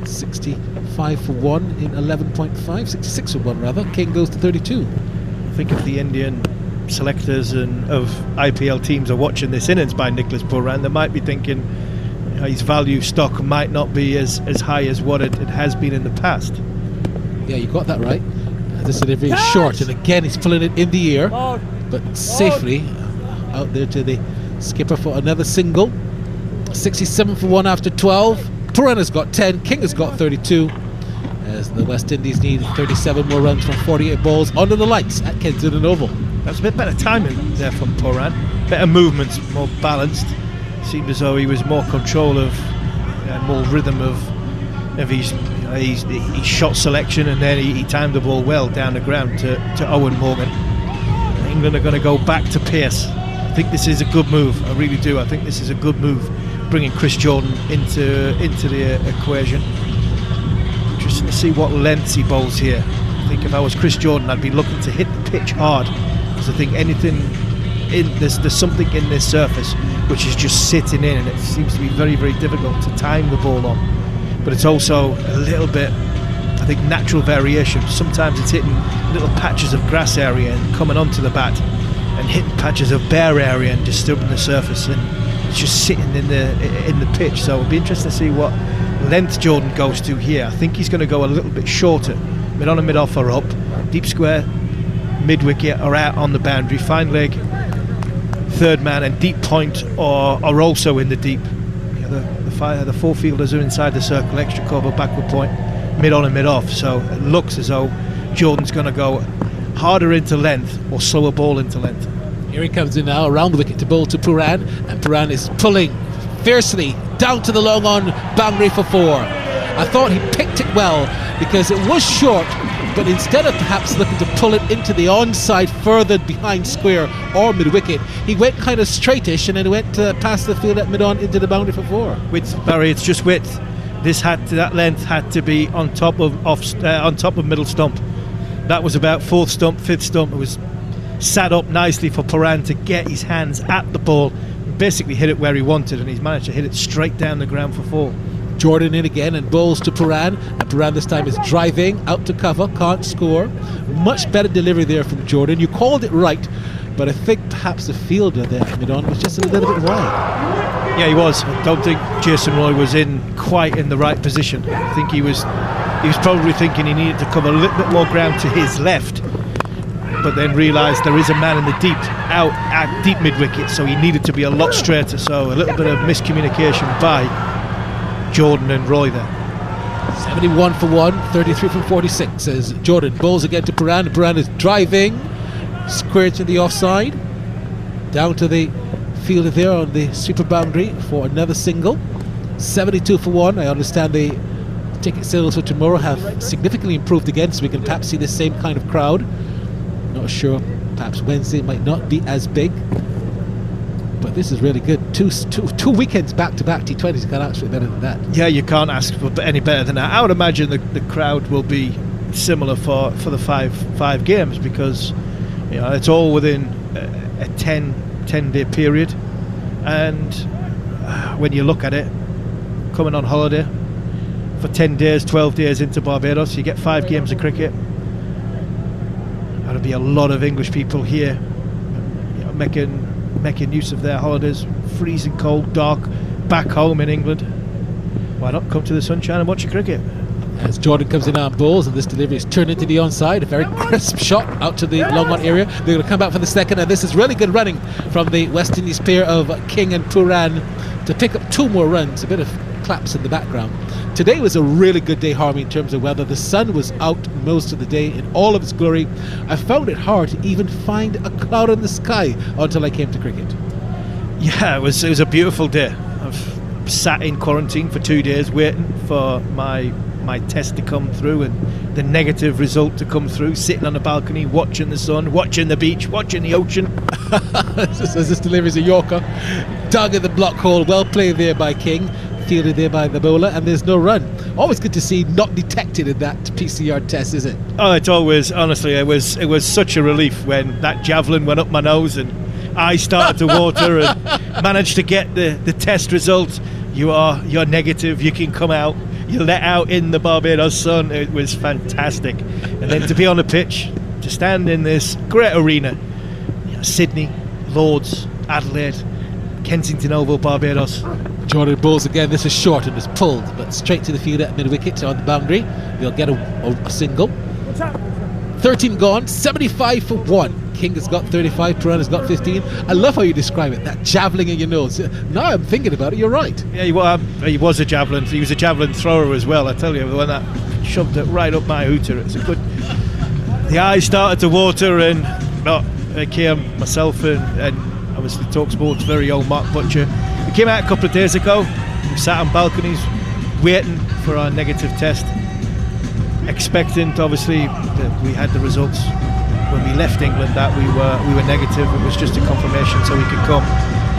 [SPEAKER 2] 65 for one in 11.5, 66 for one rather. King goes to 32.
[SPEAKER 9] I think if the Indian selectors and of IPL teams are watching this innings by Nicholas Pooran, they might be thinking his value stock might not be as high as what it has been in the past.
[SPEAKER 2] Yeah, you got that right. This delivery is short, and again he's pulling it in the air, but safely out there to the skipper for another single. 67 for one after 12. Pooran has got 10. King has got 32. As the West Indies need 37 more runs from 48 balls under the lights at Kensington Oval.
[SPEAKER 9] That's a bit better timing there from Pooran. Better movements, more balanced. Seemed as though he was more control of, more rhythm of his shot selection, and then he timed the ball well down the ground to Eoin Morgan. England are going to go back to pace. I think this is a good move. I really do. I think this is a good move, bringing Chris Jordan into the equation. Interesting to see what lengths he bowls here. I think if I was Chris Jordan, I'd be looking to hit the pitch hard, because I think there's something in this surface which is just sitting in, and it seems to be very, very difficult to time the ball on. But it's also a little bit, I think, natural variation. Sometimes it's hitting little patches of grass area and coming onto the bat, and hitting patches of bare area and disturbing the surface, and it's just sitting in the pitch. So it'll be interesting to see what length Jordan goes to here. I think he's going to go a little bit shorter. Mid on and mid off are up, deep square, mid wicket are out on the boundary, fine leg, third man and deep point are also in the deep. The four fielders are inside the circle, extra cover, backward point, mid on and mid off. So it looks as though Jordan's going to go harder into length or slower ball into length.
[SPEAKER 2] Here he comes in now, around the wicket to bowl to Puran, and Puran is pulling fiercely down to the long on boundary for 4. I thought he picked it well because it was short, but instead of perhaps looking to pull it into the onside further behind square or mid-wicket, he went kind of straightish and then went past the field at mid-on into the boundary for 4.
[SPEAKER 9] Width, Barry, it's just width. That length had to be on top of middle stump. That was about 4th stump, 5th stump. It was sat up nicely for Puran to get his hands at the ball and basically hit it where he wanted, and he's managed to hit it straight down the ground for 4.
[SPEAKER 2] Jordan in again and bowls to Puran, and Puran this time is driving out to cover, can't score. Much better delivery there from Jordan. You called it right, but I think perhaps the fielder there at mid-on was just a little bit wide.
[SPEAKER 9] Yeah, he was. I don't think Jason Roy was quite in the right position. I think he was probably thinking he needed to cover a little bit more ground to his left, but then realised there is a man in the deep mid-wicket, so he needed to be a lot straighter. So a little bit of miscommunication by Jordan and Roy there.
[SPEAKER 2] 71 for 1, 33 from 46 as Jordan bowls again to Puran. Puran is driving, square to the offside, down to the fielder there on the sweeper boundary for another single. 72 for 1. I understand the ticket sales for tomorrow have significantly improved again, so we can perhaps see the same kind of crowd. Not sure, perhaps Wednesday might not be as big, but this is really good. Two weekends back to back T20s can't ask for better than that.
[SPEAKER 9] Yeah, you can't ask for any better than that. I would imagine the crowd will be similar for the five games, because it's all within a 10-day period, and when you look at it, coming on holiday for 10 days, 12 days into Barbados, you get 5 games of cricket. There'll be a lot of English people here, making use of their holidays. Freezing cold, dark, back home in England. Why not come to the sunshine and watch your cricket?
[SPEAKER 2] As Jordan comes in on balls, and this delivery is turned into the onside. A very crisp shot out to the long on area. They're going to come back for the second, and this is really good running from the West Indies pair of King and Puran to pick up 2 more runs. A bit of claps in the background. Today was a really good day, Harvey, in terms of weather. The sun was out most of the day in all of its glory. I found it hard to even find a cloud in the sky until I came to cricket.
[SPEAKER 9] Yeah, it was a beautiful day. I've sat in quarantine for 2 days waiting for my test to come through and the negative result to come through, sitting on the balcony watching the sun, watching the beach, watching the ocean.
[SPEAKER 2] As this delivers a Yorker, dug in the block hole, well played there by King, fielded there by the bowler, and there's no run. Always good to see not detected in that PCR test, is it?
[SPEAKER 9] Oh, it's always, honestly, it was such a relief when that javelin went up my nose and I started to water and managed to get the test result. You're negative, you can come out, you're let out in the Barbados sun. It was fantastic. And then to be on the pitch, to stand in this great arena, Sydney, Lords, Adelaide, Kensington Oval, Barbados.
[SPEAKER 2] Jordan bowls again. This is short and is pulled, but straight to the field at mid-wicket on the boundary. They'll get a single. 13 gone, 75 for 1. King has got 35, Puran has got 15. I love how you describe it, that javelin in your nose. Now I'm thinking about it, you're right.
[SPEAKER 9] Yeah, he was a javelin. He was a javelin thrower as well, I tell you. When that shoved it right up my hooter, it's a good... The eyes started to water, and I came myself and obviously TalkSport's very own Mark Butcher. We came out a couple of days ago. We sat on balconies waiting for our negative test, expectant obviously that we had the results when we left England that we were negative. It was just a confirmation so we could come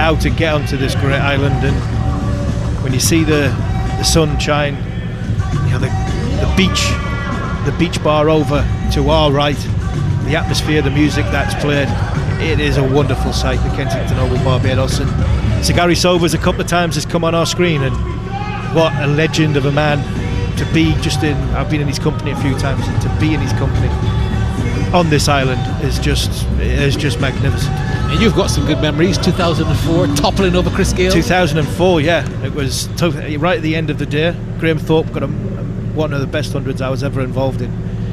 [SPEAKER 9] out and get onto this great island. And when you see the sunshine, the beach bar over to our right, the atmosphere, the music that's played, it is a wonderful sight, the Kensington Oval, Barbados. And Sir Gary Sobers a couple of times has come on our screen, and what a legend of a man to be I've been in his company a few times, and to be in his company on this island is just magnificent.
[SPEAKER 2] And you've got some good memories. 2004, toppling over Chris Gayle.
[SPEAKER 9] 2004, yeah, it was right at the end of the day. Graham Thorpe got one of the best hundreds I was ever involved in.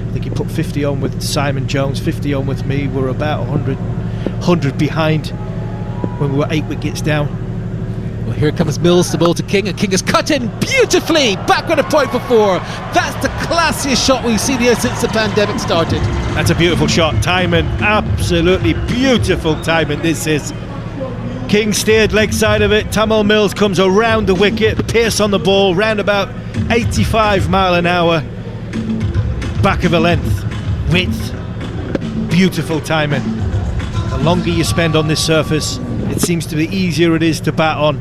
[SPEAKER 9] I think he put 50 on with Simon Jones, 50 on with me. We're about 100 behind when we were 8 wickets down.
[SPEAKER 2] Well, here comes Mills to bowl to King, and King is cut in beautifully. Back on a point for 4. That's the classiest shot we've seen here since the pandemic started.
[SPEAKER 9] That's a beautiful shot. Timing, absolutely beautiful timing this is. King steered leg side of it. Tamil Mills comes around the wicket. Pearce on the ball, round about 85 mile an hour. Back of a length. Width. Beautiful timing. The longer you spend on this surface, it seems to be easier it is to bat on.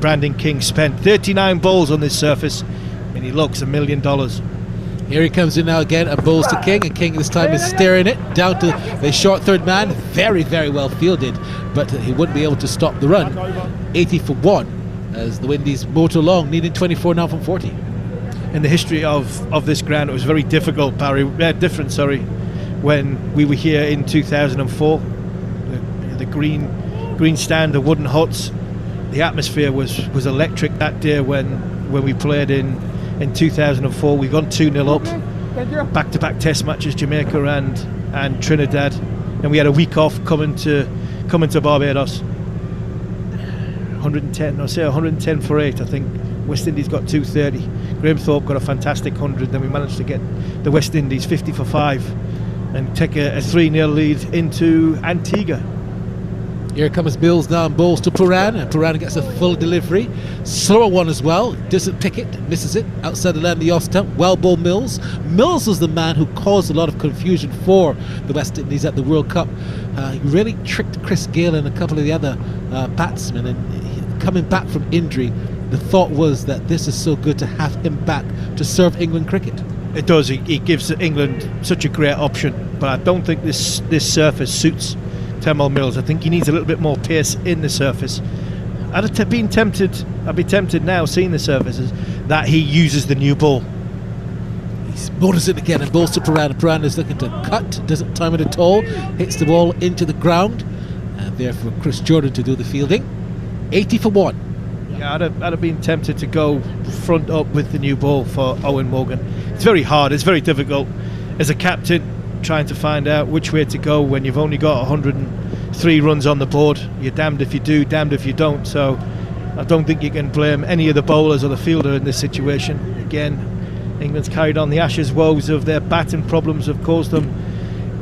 [SPEAKER 9] Brandon King spent 39 balls on this surface, and he looks $1 million.
[SPEAKER 2] Here he comes in now again and bowls to King, and King this time is steering it down to the short third man. Very, very well fielded, but he wouldn't be able to stop the run. 80 for 1 as the Windies motor along, needing 24 now from 40.
[SPEAKER 9] In the history of this ground, it was very difficult, different, when we were here in 2004. The green stand, the wooden huts, the atmosphere was electric that day when we played in 2004. We gone 2-0 up, back-to-back test matches, Jamaica and Trinidad, and we had a week off coming to Barbados. 110 for 8, I think. West Indies got 230. Graham Thorpe got a fantastic 100. Then we managed to get the West Indies 50 for 5 and take a 3-0 lead into Antigua.
[SPEAKER 2] Here comes Mills now and bowls to Puran, and Puran gets a full delivery. Slower one as well, doesn't pick it, misses it, outside the land of the off stump. Well bowled Mills. Mills was the man who caused a lot of confusion for the West Indies at the World Cup. He really tricked Chris Gayle and a couple of the other batsmen, and coming back from injury, the thought was that this is so good to have him back to serve England cricket.
[SPEAKER 9] It does, he gives England such a great option, but I don't think this surface suits Tamil Mills. I think he needs a little bit more pace in the surface. I'd be tempted now, seeing the surfaces, that he uses the new ball.
[SPEAKER 2] He motors it again and bowls to Puran. Puran is looking to cut, doesn't time it at all, hits the ball into the ground, and there for Chris Jordan to do the fielding. 80 for 1.
[SPEAKER 9] Yeah, I'd have been tempted to go front up with the new ball for Owen Morgan. It's very hard, it's very difficult as a captain, trying to find out which way to go when you've only got 103 runs on the board. You're damned if you do, damned if you don't. So I don't think you can blame any of the bowlers or the fielder in this situation. Again, England's carried on. The Ashes woes of their batting problems have caused them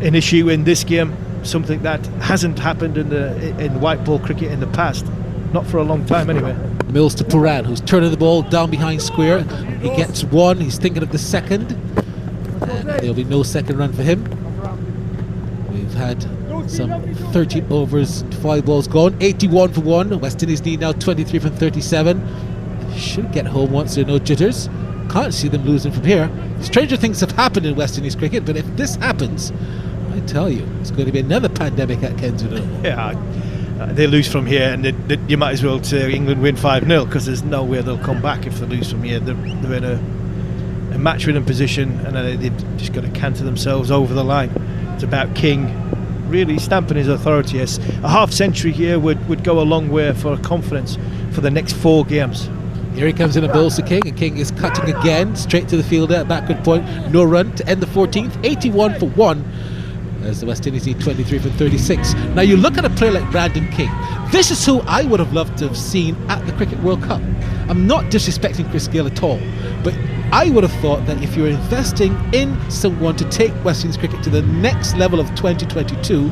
[SPEAKER 9] an issue in this game, something that hasn't happened in white ball cricket in the past, not for a long time anyway.
[SPEAKER 2] Mills to Puran, who's turning the ball down behind square. He gets one, he's thinking of the second, and there'll be no second run for him. We've had some 13 overs, 5 balls gone. 81 for 1. West Indies need now 23 from 37. Should get home once there are no jitters. Can't see them losing from here. Stranger things have happened in West Indies cricket, but if this happens, I tell you, it's going to be another pandemic at Kensington.
[SPEAKER 9] Yeah, they lose from here, and you might as well say England win 5-0, because there's no way they'll come back if they lose from here. They're in a match-winning position, and they've just got to canter themselves over the line. It's about King really stamping his authority. Yes, a half century here would go a long way for confidence for the next 4 games.
[SPEAKER 2] Here he comes in and bowls to King, and King is cutting again, straight to the fielder at backward point. No run to end the 14th. 81 for 1. As the West Indies need 23 for 36. Now you look at a player like Brandon King. This is who I would have loved to have seen at the Cricket World Cup. I'm not disrespecting Chris Gayle at all, but I would have thought that if you're investing in someone to take West Indies cricket to the next level of 2022,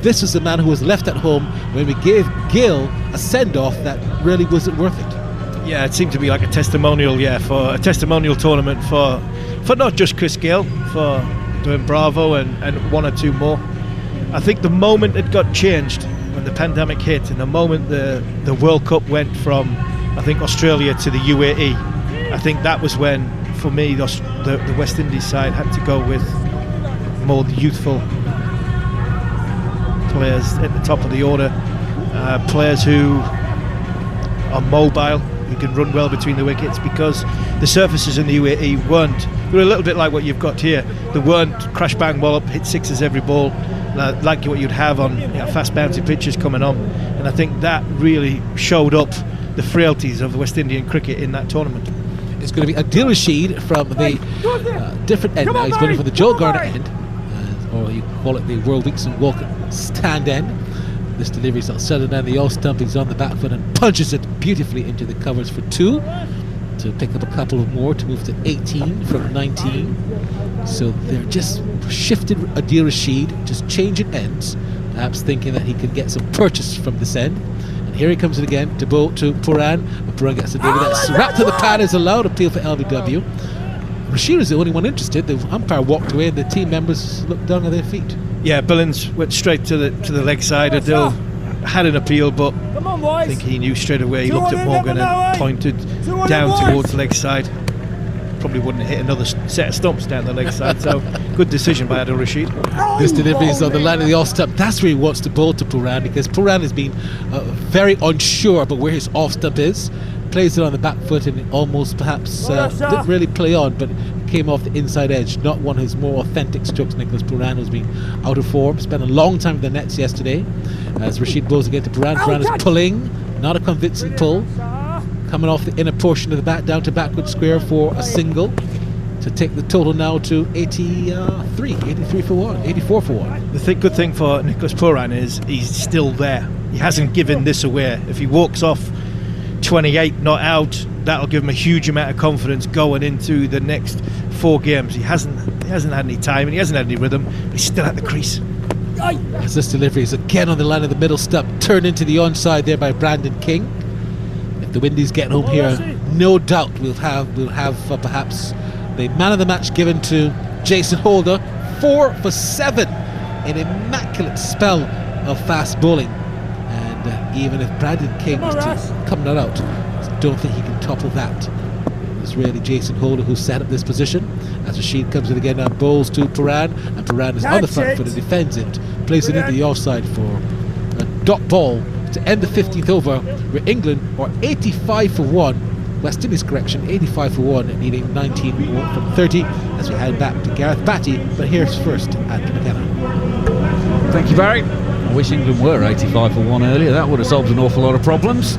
[SPEAKER 2] this was the man who was left at home when we gave Gayle a send-off that really wasn't worth it.
[SPEAKER 9] Yeah, it seemed to be like a testimonial, for a testimonial tournament for not just Chris Gayle, for doing Bravo and 1 or 2 more. I think the moment it got changed when the pandemic hit, and the moment the World Cup went from, I think, Australia to the UAE, I think that was when, for me, the West Indies side had to go with more youthful players at the top of the order, players who are mobile, who can run well between the wickets, because the surfaces in the UAE were a little bit like what you've got here. They weren't crash bang wallop, hit sixes every ball, like what you'd have on fast bouncy pitches coming on. And I think that really showed up the frailties of West Indian cricket in that tournament.
[SPEAKER 2] It's going to be Adil Rashid from the different end now. He's running from the Joel Garner end, or you call it the World Weeks and Walk stand end. This delivery's outside and the off stump. He's on the back foot and punches it beautifully into the covers for 2 to pick up a couple of more to move to 18 from 19. So they're just shifted Adil Rashid, just changing ends, perhaps thinking that he could get some purchase from this end. And here he comes in again to bowl to Puran. And Puran gets to do that. Wrapped to the pad is allowed appeal for LBW. Rashid was the only one interested. The umpire walked away and the team members looked down at their feet.
[SPEAKER 9] Yeah, Billings went straight to the leg side. Adil had an appeal, but I think he knew straight away. He looked at Morgan and pointed down towards the leg side. Probably wouldn't hit another set of stumps down the leg side. So good decision by Adil Rashid.
[SPEAKER 2] This delivery is on the line of the off stump. That's where he wants to bowl to Puran, because Puran has been very unsure about where his off stump is. Plays it on the back foot and almost perhaps didn't really play on, but came off the inside edge. Not one of his more authentic strokes. Nicholas Puran has been out of form. Spent a long time with the nets yesterday. As Rashid bowls again to Puran. Puran is pulling, not a convincing pull. Coming off the inner portion of the bat down to backward square for a single. To take the total now to 83 for 1, 84 for 1.
[SPEAKER 9] The good thing for Nicholas Puran is he's still there. He hasn't given this away. If he walks off 28 not out, that'll give him a huge amount of confidence going into the next 4 games. He hasn't had any time and he hasn't had any rhythm, but he's still at the crease.
[SPEAKER 2] As this delivery is again on the line of the middle stump, turned into the onside there by Brandon King. If the Windies get home here, no doubt we'll have perhaps the man of the match given to Jason Holder. 4 for 7, an immaculate spell of fast bowling. And even if Brandon King was to come not out, I don't think he can topple that. It's really Jason Holder who set up this position. As Rashid comes in again and bowls to Puran, and Puran is on the front foot and defends it, plays it into the offside for a dot ball to end the 15th over, where England are 85 for 1. West Indies correction, 85 for 1, needing 19 from 30 as we head back to Gareth Batty. But here's first Andrew McKenna.
[SPEAKER 1] Thank you, Barry. I wish England were 85 for 1 earlier. That would have solved an awful lot of problems.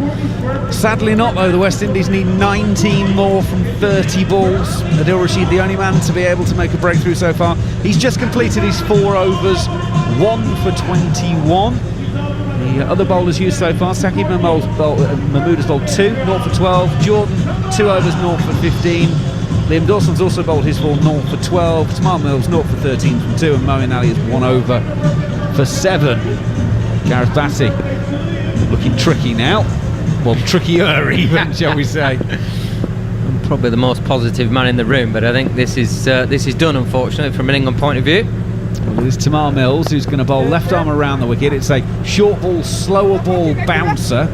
[SPEAKER 1] Sadly not, though. The West Indies need 19 more from 30 balls. Adil Rashid, the only man to be able to make a breakthrough so far. He's just completed his 4 overs, 1 for 21. The other bowlers used so far, Saqib Mahmood has bowled 2, 0 for 12. Jordan, 2 overs, 0 for 15. Liam Dawson's also bowled his 4, 0 for 12. Tamar Mills, 0 for 13 from 2. And Moeen Ali is 1 over for 7. Gareth Batty looking tricky now. Well, trickier even, shall we say.
[SPEAKER 10] I'm probably the most positive man in the room, but I think this is done, unfortunately, from an England point of view.
[SPEAKER 1] Well, there's Tamar Mills, who's going to bowl left arm around the wicket. It's a short ball, slower ball bouncer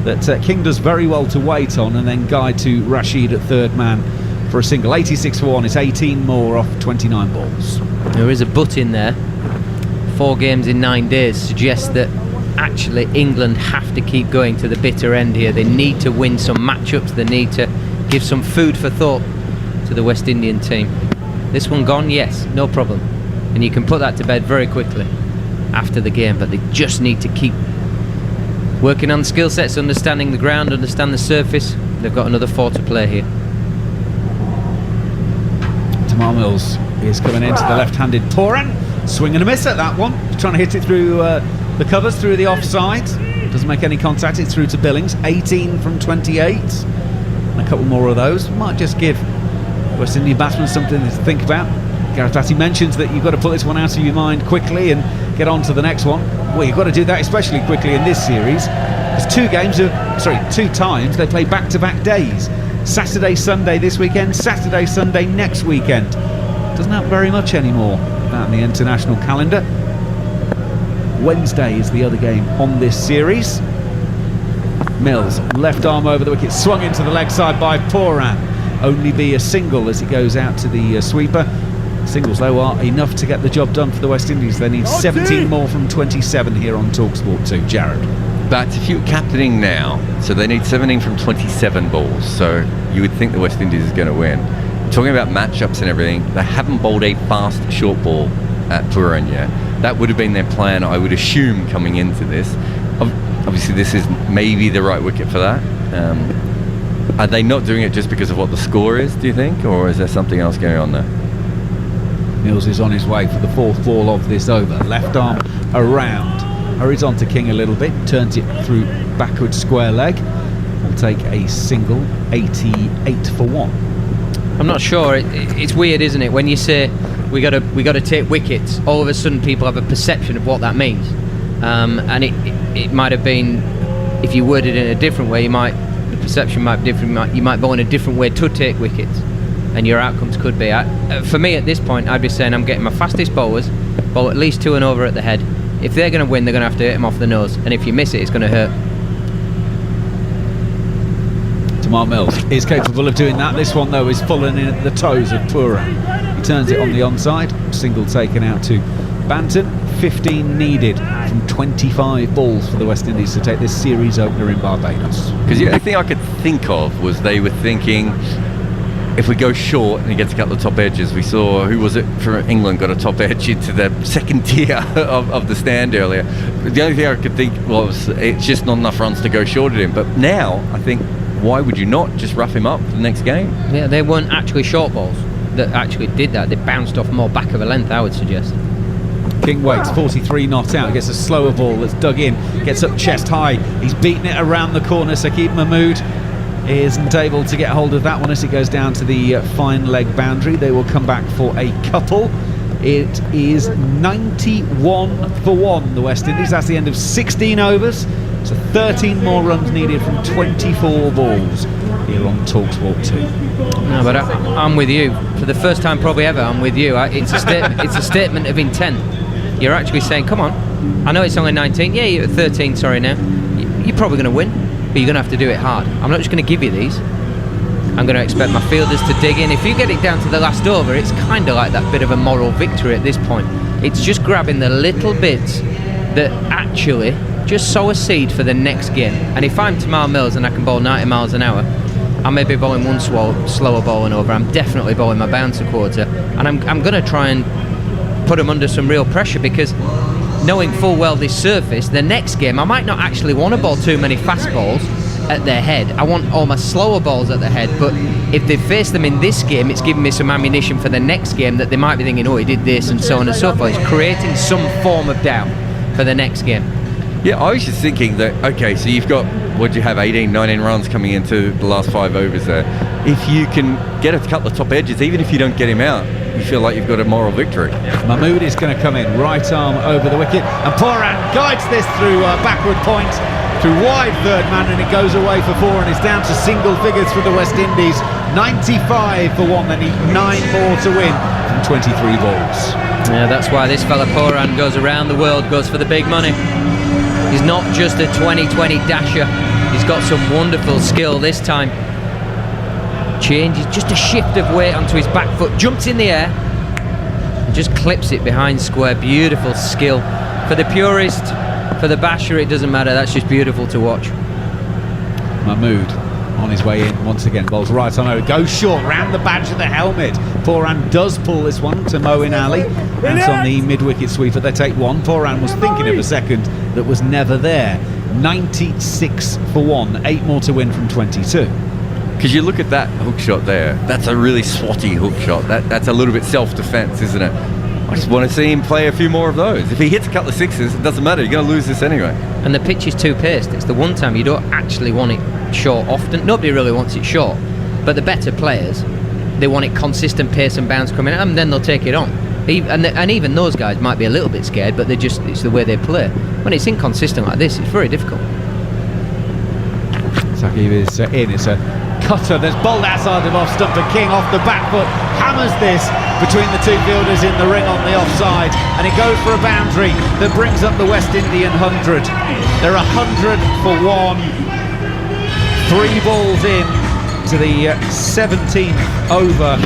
[SPEAKER 1] that King does very well to wait on, and then guide to Rashid at third man for a single. 86 for 1. It's 18 more off 29 balls.
[SPEAKER 10] There is a but in there. 4 games in 9 days suggests that actually England have to keep going to the bitter end here. They need to win some matchups. They need to give some food for thought to the West Indian team. This one gone, yes, no problem. And you can put that to bed very quickly after the game, but they just need to keep working on skill sets, understanding the ground, understand the surface. They've got another 4 to play here.
[SPEAKER 1] Tamar Mills is coming into the left-handed Puran. Swing and a miss at that one. Trying to hit it through the covers, through the offside. Doesn't make any contact. It's through to Billings. 18 from 28. And a couple more of those. Might just give West Indian batsmen something to think about. Gareth Batty mentions that you've got to put this one out of your mind quickly and get on to the next one. Well, you've got to do that especially quickly in this series. There's 2 times they play back-to-back days. Saturday, Sunday this weekend, Saturday, Sunday next weekend. Doesn't have very much anymore about the international calendar. Wednesday is the other game on this series. Mills, left arm over the wicket, swung into the leg side by Puran. Only be a single as it goes out to the sweeper. Singles, though, are enough to get the job done for the West Indies. They need 17 more from 27 here on TalkSport 2. Jared.
[SPEAKER 14] But if you're captaining now, so they need 17 from 27 balls, so you would think the West Indies is going to win. Talking about matchups and everything, they haven't bowled a fast short ball at Puran yet. That would have been their plan, I would assume, coming into this. Obviously, this is maybe the right wicket for that. Are they not doing it just because of what the score is, do you think? Or is there something else going on there?
[SPEAKER 1] Mills is on his way for the 4th ball of this over. Left arm around. Hurries on to King a little bit. Turns it through backward square leg. Will take a single. 88 for 1.
[SPEAKER 10] I'm not sure. It's weird, isn't it? When you say We got to take wickets. All of a sudden, people have a perception of what that means, and it might have been, if you worded it in a different way, the perception might be different. You might bowl in a different way to take wickets, and your outcomes could be. For me, at this point, I'd be saying I'm getting my fastest bowlers, bowl at least 2 and over at the head. If they're going to win, they're going to have to hit them off the nose, and if you miss it, it's going to hurt.
[SPEAKER 1] Tamar Mills is capable of doing that. This one, though, is falling in at the toes of Pooran. He turns it on the onside. Single taken out to Banton. 15 needed from 25 balls for the West Indies to take this series opener in Barbados.
[SPEAKER 14] Because the only thing I could think of was they were thinking, if we go short and he gets a couple of top edges, we saw, who was it from England got a top edge into the second tier of the stand earlier. The only thing I could think was it's just not enough runs to go short at him. But now I think, why would you not just rough him up for the next game?
[SPEAKER 10] Yeah, they weren't actually short balls that actually did that. They bounced off more back of a length, I would suggest.
[SPEAKER 1] King waits, 43 not out, gets a slower ball that's dug in, gets up chest high. He's beaten it around the corner. Saqib Mahmood isn't able to get hold of that one as it goes down to the fine leg boundary. They will come back for a couple. It is 91 for 1, the West Indies. That's the end of 16 overs. So 13 more runs needed from 24 balls here on TalkSport 2.
[SPEAKER 10] No, but I'm with you. For the first time probably ever, I'm with you. It's a statement of intent. You're actually saying, come on, I know it's only 19. Yeah, you're at 13, sorry now. You're probably going to win, but you're going to have to do it hard. I'm not just going to give you these. I'm going to expect my fielders to dig in. If you get it down to the last over, it's kind of like that bit of a moral victory at this point. It's just grabbing the little bits that actually just sow a seed for the next game. And if I'm Tamar Mills and I can bowl 90 miles an hour, I may be bowling one slower bowling over. I'm definitely bowling my bouncer quarter, and I'm going to try and put them under some real pressure, because knowing full well this surface, the next game I might not actually want to bowl too many fast balls at their head. I want all my slower balls at their head, but if they face them in this game, it's giving me some ammunition for the next game that they might be thinking, oh, he did this, and so on and so forth. It's creating some form of doubt for the next game.
[SPEAKER 14] Yeah, I was just thinking that, okay, so you've got, what do you have, 18, 19 runs coming into the last 5 overs there. If you can get a couple of top edges, even if you don't get him out, you feel like you've got a moral victory.
[SPEAKER 1] Mahmood is going to come in, right arm over the wicket, and Pooran guides this through backward point, through wide third man, and it goes away for 4, and it's down to single figures for the West Indies. 95 for 1, they need 9 more to win from 23 balls.
[SPEAKER 10] Yeah, that's why this fella Pooran goes around the world, goes for the big money. He's not just a 2020 dasher, he's got some wonderful skill this time. Changes, just a shift of weight onto his back foot, jumps in the air and just clips it behind square. Beautiful skill. For the purist, for the basher, it doesn't matter, that's just beautiful to watch.
[SPEAKER 1] Mahmood on his way in once again, bowls right on over, goes short, round the badge of the helmet. Pooran does pull this one to Moeen Ali. That's on the mid-wicket sweeper. They take 1. Pooran was thinking of a second that was never there. 96 for 1, 8 more to win from 22.
[SPEAKER 14] Because you look at that hook shot there, that's a really swatty hook shot. That's a little bit self-defense, isn't it? I just want to see him play a few more of those. If he hits a couple of sixes, it doesn't matter, you're going to lose this anyway.
[SPEAKER 10] And the pitch is too paced. It's the one time you don't actually want it short often. Nobody really wants it short, but the better players, they want it consistent pace and bounce coming at them, then they'll take it on. And even those guys might be a little bit scared, but it's the way they play. When it's inconsistent like this, it's very difficult.
[SPEAKER 1] Saqib is in, it's a cutter that's bowled outside of off stump, and King off the back foot hammers this between the two fielders in the ring on the offside, and it goes for a boundary that brings up the West Indian 100. They're 100 for 1. 3 balls in to the 17th over,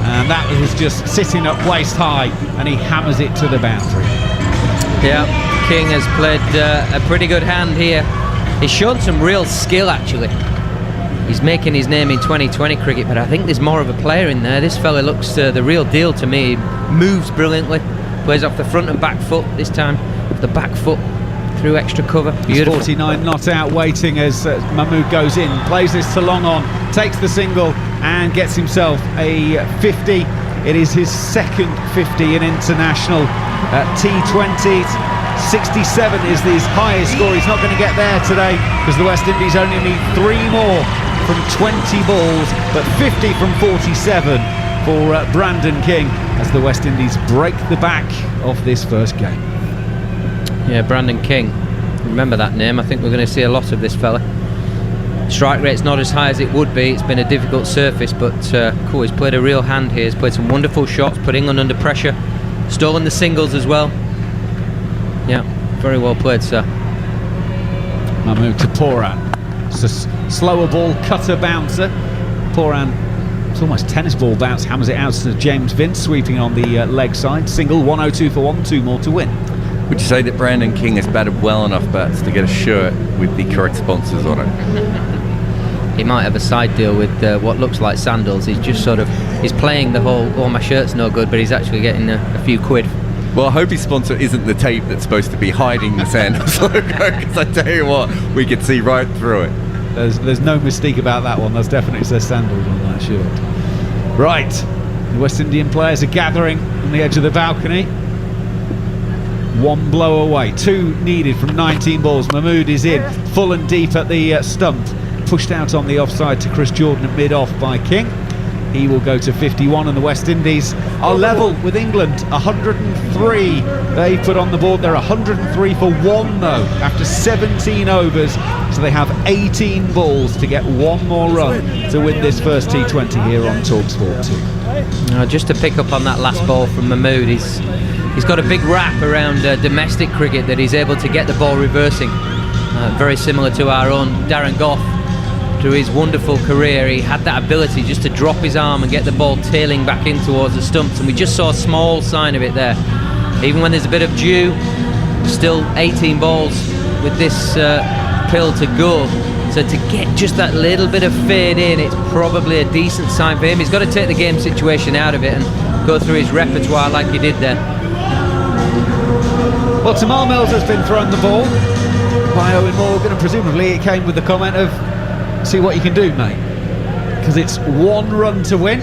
[SPEAKER 1] and that was just sitting up waist high, and he hammers it to the boundary.
[SPEAKER 10] Yeah, King has played a pretty good hand here. He's shown some real skill actually. He's making his name in 2020 cricket, but I think there's more of a player in there. This fella looks the real deal to me. Moves brilliantly, plays off the front and back foot this time, off the back foot through extra cover. Beautiful.
[SPEAKER 1] 49 not out, waiting as Mahmood goes in, plays this to long on, takes the single and gets himself a 50. It is his second 50 in international T20. 67 is his highest score. He's not going to get there today because the West Indies only need 3 more from 20 balls, but 50 from 47 for Brandon King as the West Indies break the back of this first game.
[SPEAKER 10] Yeah, Brandon King. Remember that name. I think we're going to see a lot of this fella. Strike rate's not as high as it would be. It's been a difficult surface, but cool. He's played a real hand here. He's played some wonderful shots, put England under pressure, stolen the singles as well. Yeah, very well played, sir.
[SPEAKER 1] Mahmood to Poran. It's a slower ball, cutter bouncer. Poran, it's almost tennis ball bounce, hammers it out to James Vince, sweeping on the leg side. Single, 102 for one, 2 more to win.
[SPEAKER 14] Would you say that Brandon King has batted well enough bats to get a shirt with the correct sponsors on it?
[SPEAKER 10] He might have a side deal with what looks like sandals. He's just sort of, he's playing the whole, oh, my shirt's no good, but he's actually getting a few quid.
[SPEAKER 14] Well, I hope his sponsor isn't the tape that's supposed to be hiding the sandals logo, because I tell you what, we could see right through it.
[SPEAKER 1] There's no mystique about that one. There's definitely says sandals on that shirt. Right, the West Indian players are gathering on the edge of the balcony. One blow away, 2 needed from 19 balls. Mahmood is in, full and deep at the stump. Pushed out on the offside to Chris Jordan at mid-off by King. He will go to 51, and the West Indies are level with England, 103. They put on the board. They're 103 for 1 though, after 17 overs. So they have 18 balls to get 1 more run to win this first T20 here on TalkSport 2.
[SPEAKER 10] Just to pick up on that last ball from Mahmood, he's got a big wrap around domestic cricket that he's able to get the ball reversing. Very similar to our own Darren Gough. Through his wonderful career, he had that ability just to drop his arm and get the ball tailing back in towards the stumps, and we just saw a small sign of it there. Even when there's a bit of dew, still 18 balls with this pill to go. So to get just that little bit of fade in, it's probably a decent sign for him. He's got to take the game situation out of it and go through his repertoire like he did there.
[SPEAKER 1] Well, Tamar Mills has been thrown the ball by Owen Morgan, and presumably it came with the comment of, see what you can do, mate, because it's 1 run to win.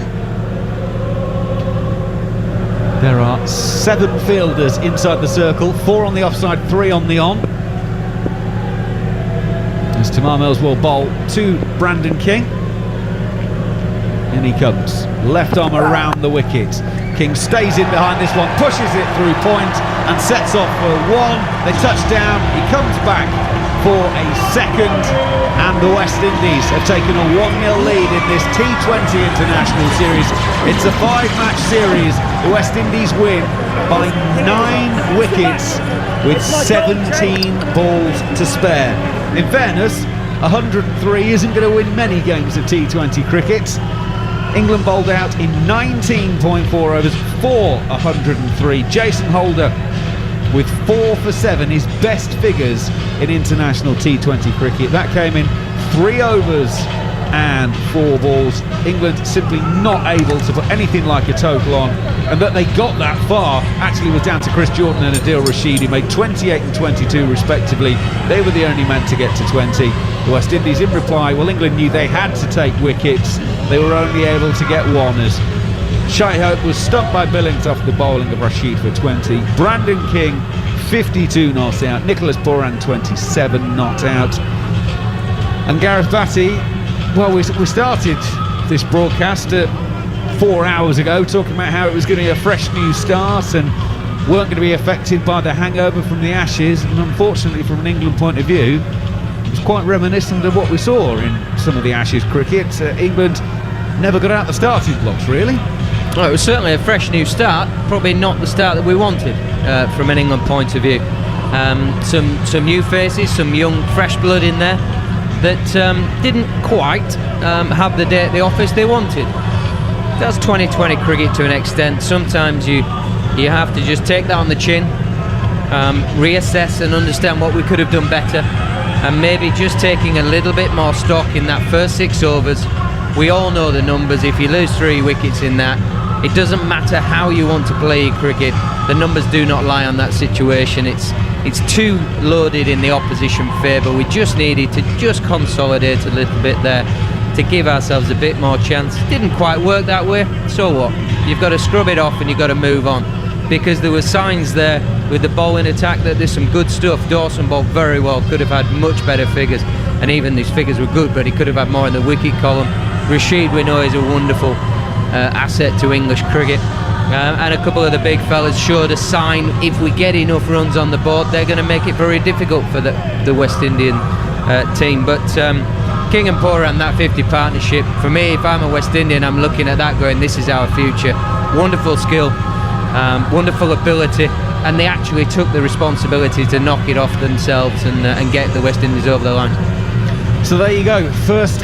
[SPEAKER 1] There are 7 fielders inside the circle, 4 on the offside, 3 on the on. As Tamar Mills will bowl to Brandon King. In he comes, left arm around the wicket. King stays in behind this one, pushes it through point and sets off for 1. They touch down, he comes back for a second, and the West Indies have taken a 1-0 lead in this T20 International Series. It's a 5-match series. The West Indies win by 9 wickets with 17 balls to spare. In fairness, 103 isn't going to win many games of T20 cricket. England bowled out in 19.4 overs for 103. Jason Holder with 4 for 7, his best figures in international T20 cricket. That came in 3 overs and 4 balls. England simply not able to put anything like a total on, and that they got that far actually was down to Chris Jordan and Adil Rashid, who made 28 and 22 respectively. They were the only men to get to 20. The West Indies in reply, well, England knew they had to take wickets. They were only able to get 1 as Shai Hope was stumped by Billings off the bowling of Rashid for 20. Brandon King, 52 not out. Nicholas Poran, 27 not out. And Gareth Batty, well, we started this broadcast 4 hours ago talking about how it was going to be a fresh new start and weren't going to be affected by the hangover from the Ashes. And unfortunately, from an England point of view, it was quite reminiscent of what we saw in some of the Ashes cricket. England never got out the starting blocks, really.
[SPEAKER 10] Well, it was certainly a fresh new start, probably not the start that we wanted from an England point of view. Some new faces, some young fresh blood in there that didn't quite have the day at the office they wanted. That's 2020 cricket to an extent. Sometimes you have to just take that on the chin, reassess and understand what we could have done better, and maybe just taking a little bit more stock in that first 6 overs. We all know the numbers. If you lose 3 wickets in that, it doesn't matter how you want to play cricket, the numbers do not lie on that situation. It's too loaded in the opposition favour. We just needed to just consolidate a little bit there to give ourselves a bit more chance. Didn't quite work that way, so what? You've got to scrub it off and you've got to move on, because there were signs there with the bowling attack that there's some good stuff. Dawson bowled very well, could have had much better figures, and even these figures were good, but he could have had more in the wicket column. Rashid, we know, is a wonderful asset to English cricket. And a couple of the big fellas showed a sign if we get enough runs on the board, they're going to make it very difficult for the West Indian team. But King and Poor and that 50 partnership, for me, if I'm a West Indian, I'm looking at that going, this is our future. Wonderful skill, wonderful ability, and they actually took the responsibility to knock it off themselves and get the West Indies over the line.
[SPEAKER 1] So there you go. First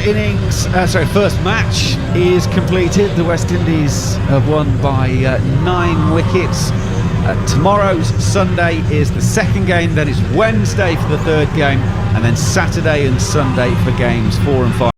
[SPEAKER 1] match is completed. The West Indies have won by 9 wickets. Tomorrow's Sunday is the second game. Then it's Wednesday for the third game, and then Saturday and Sunday for games 4 and 5.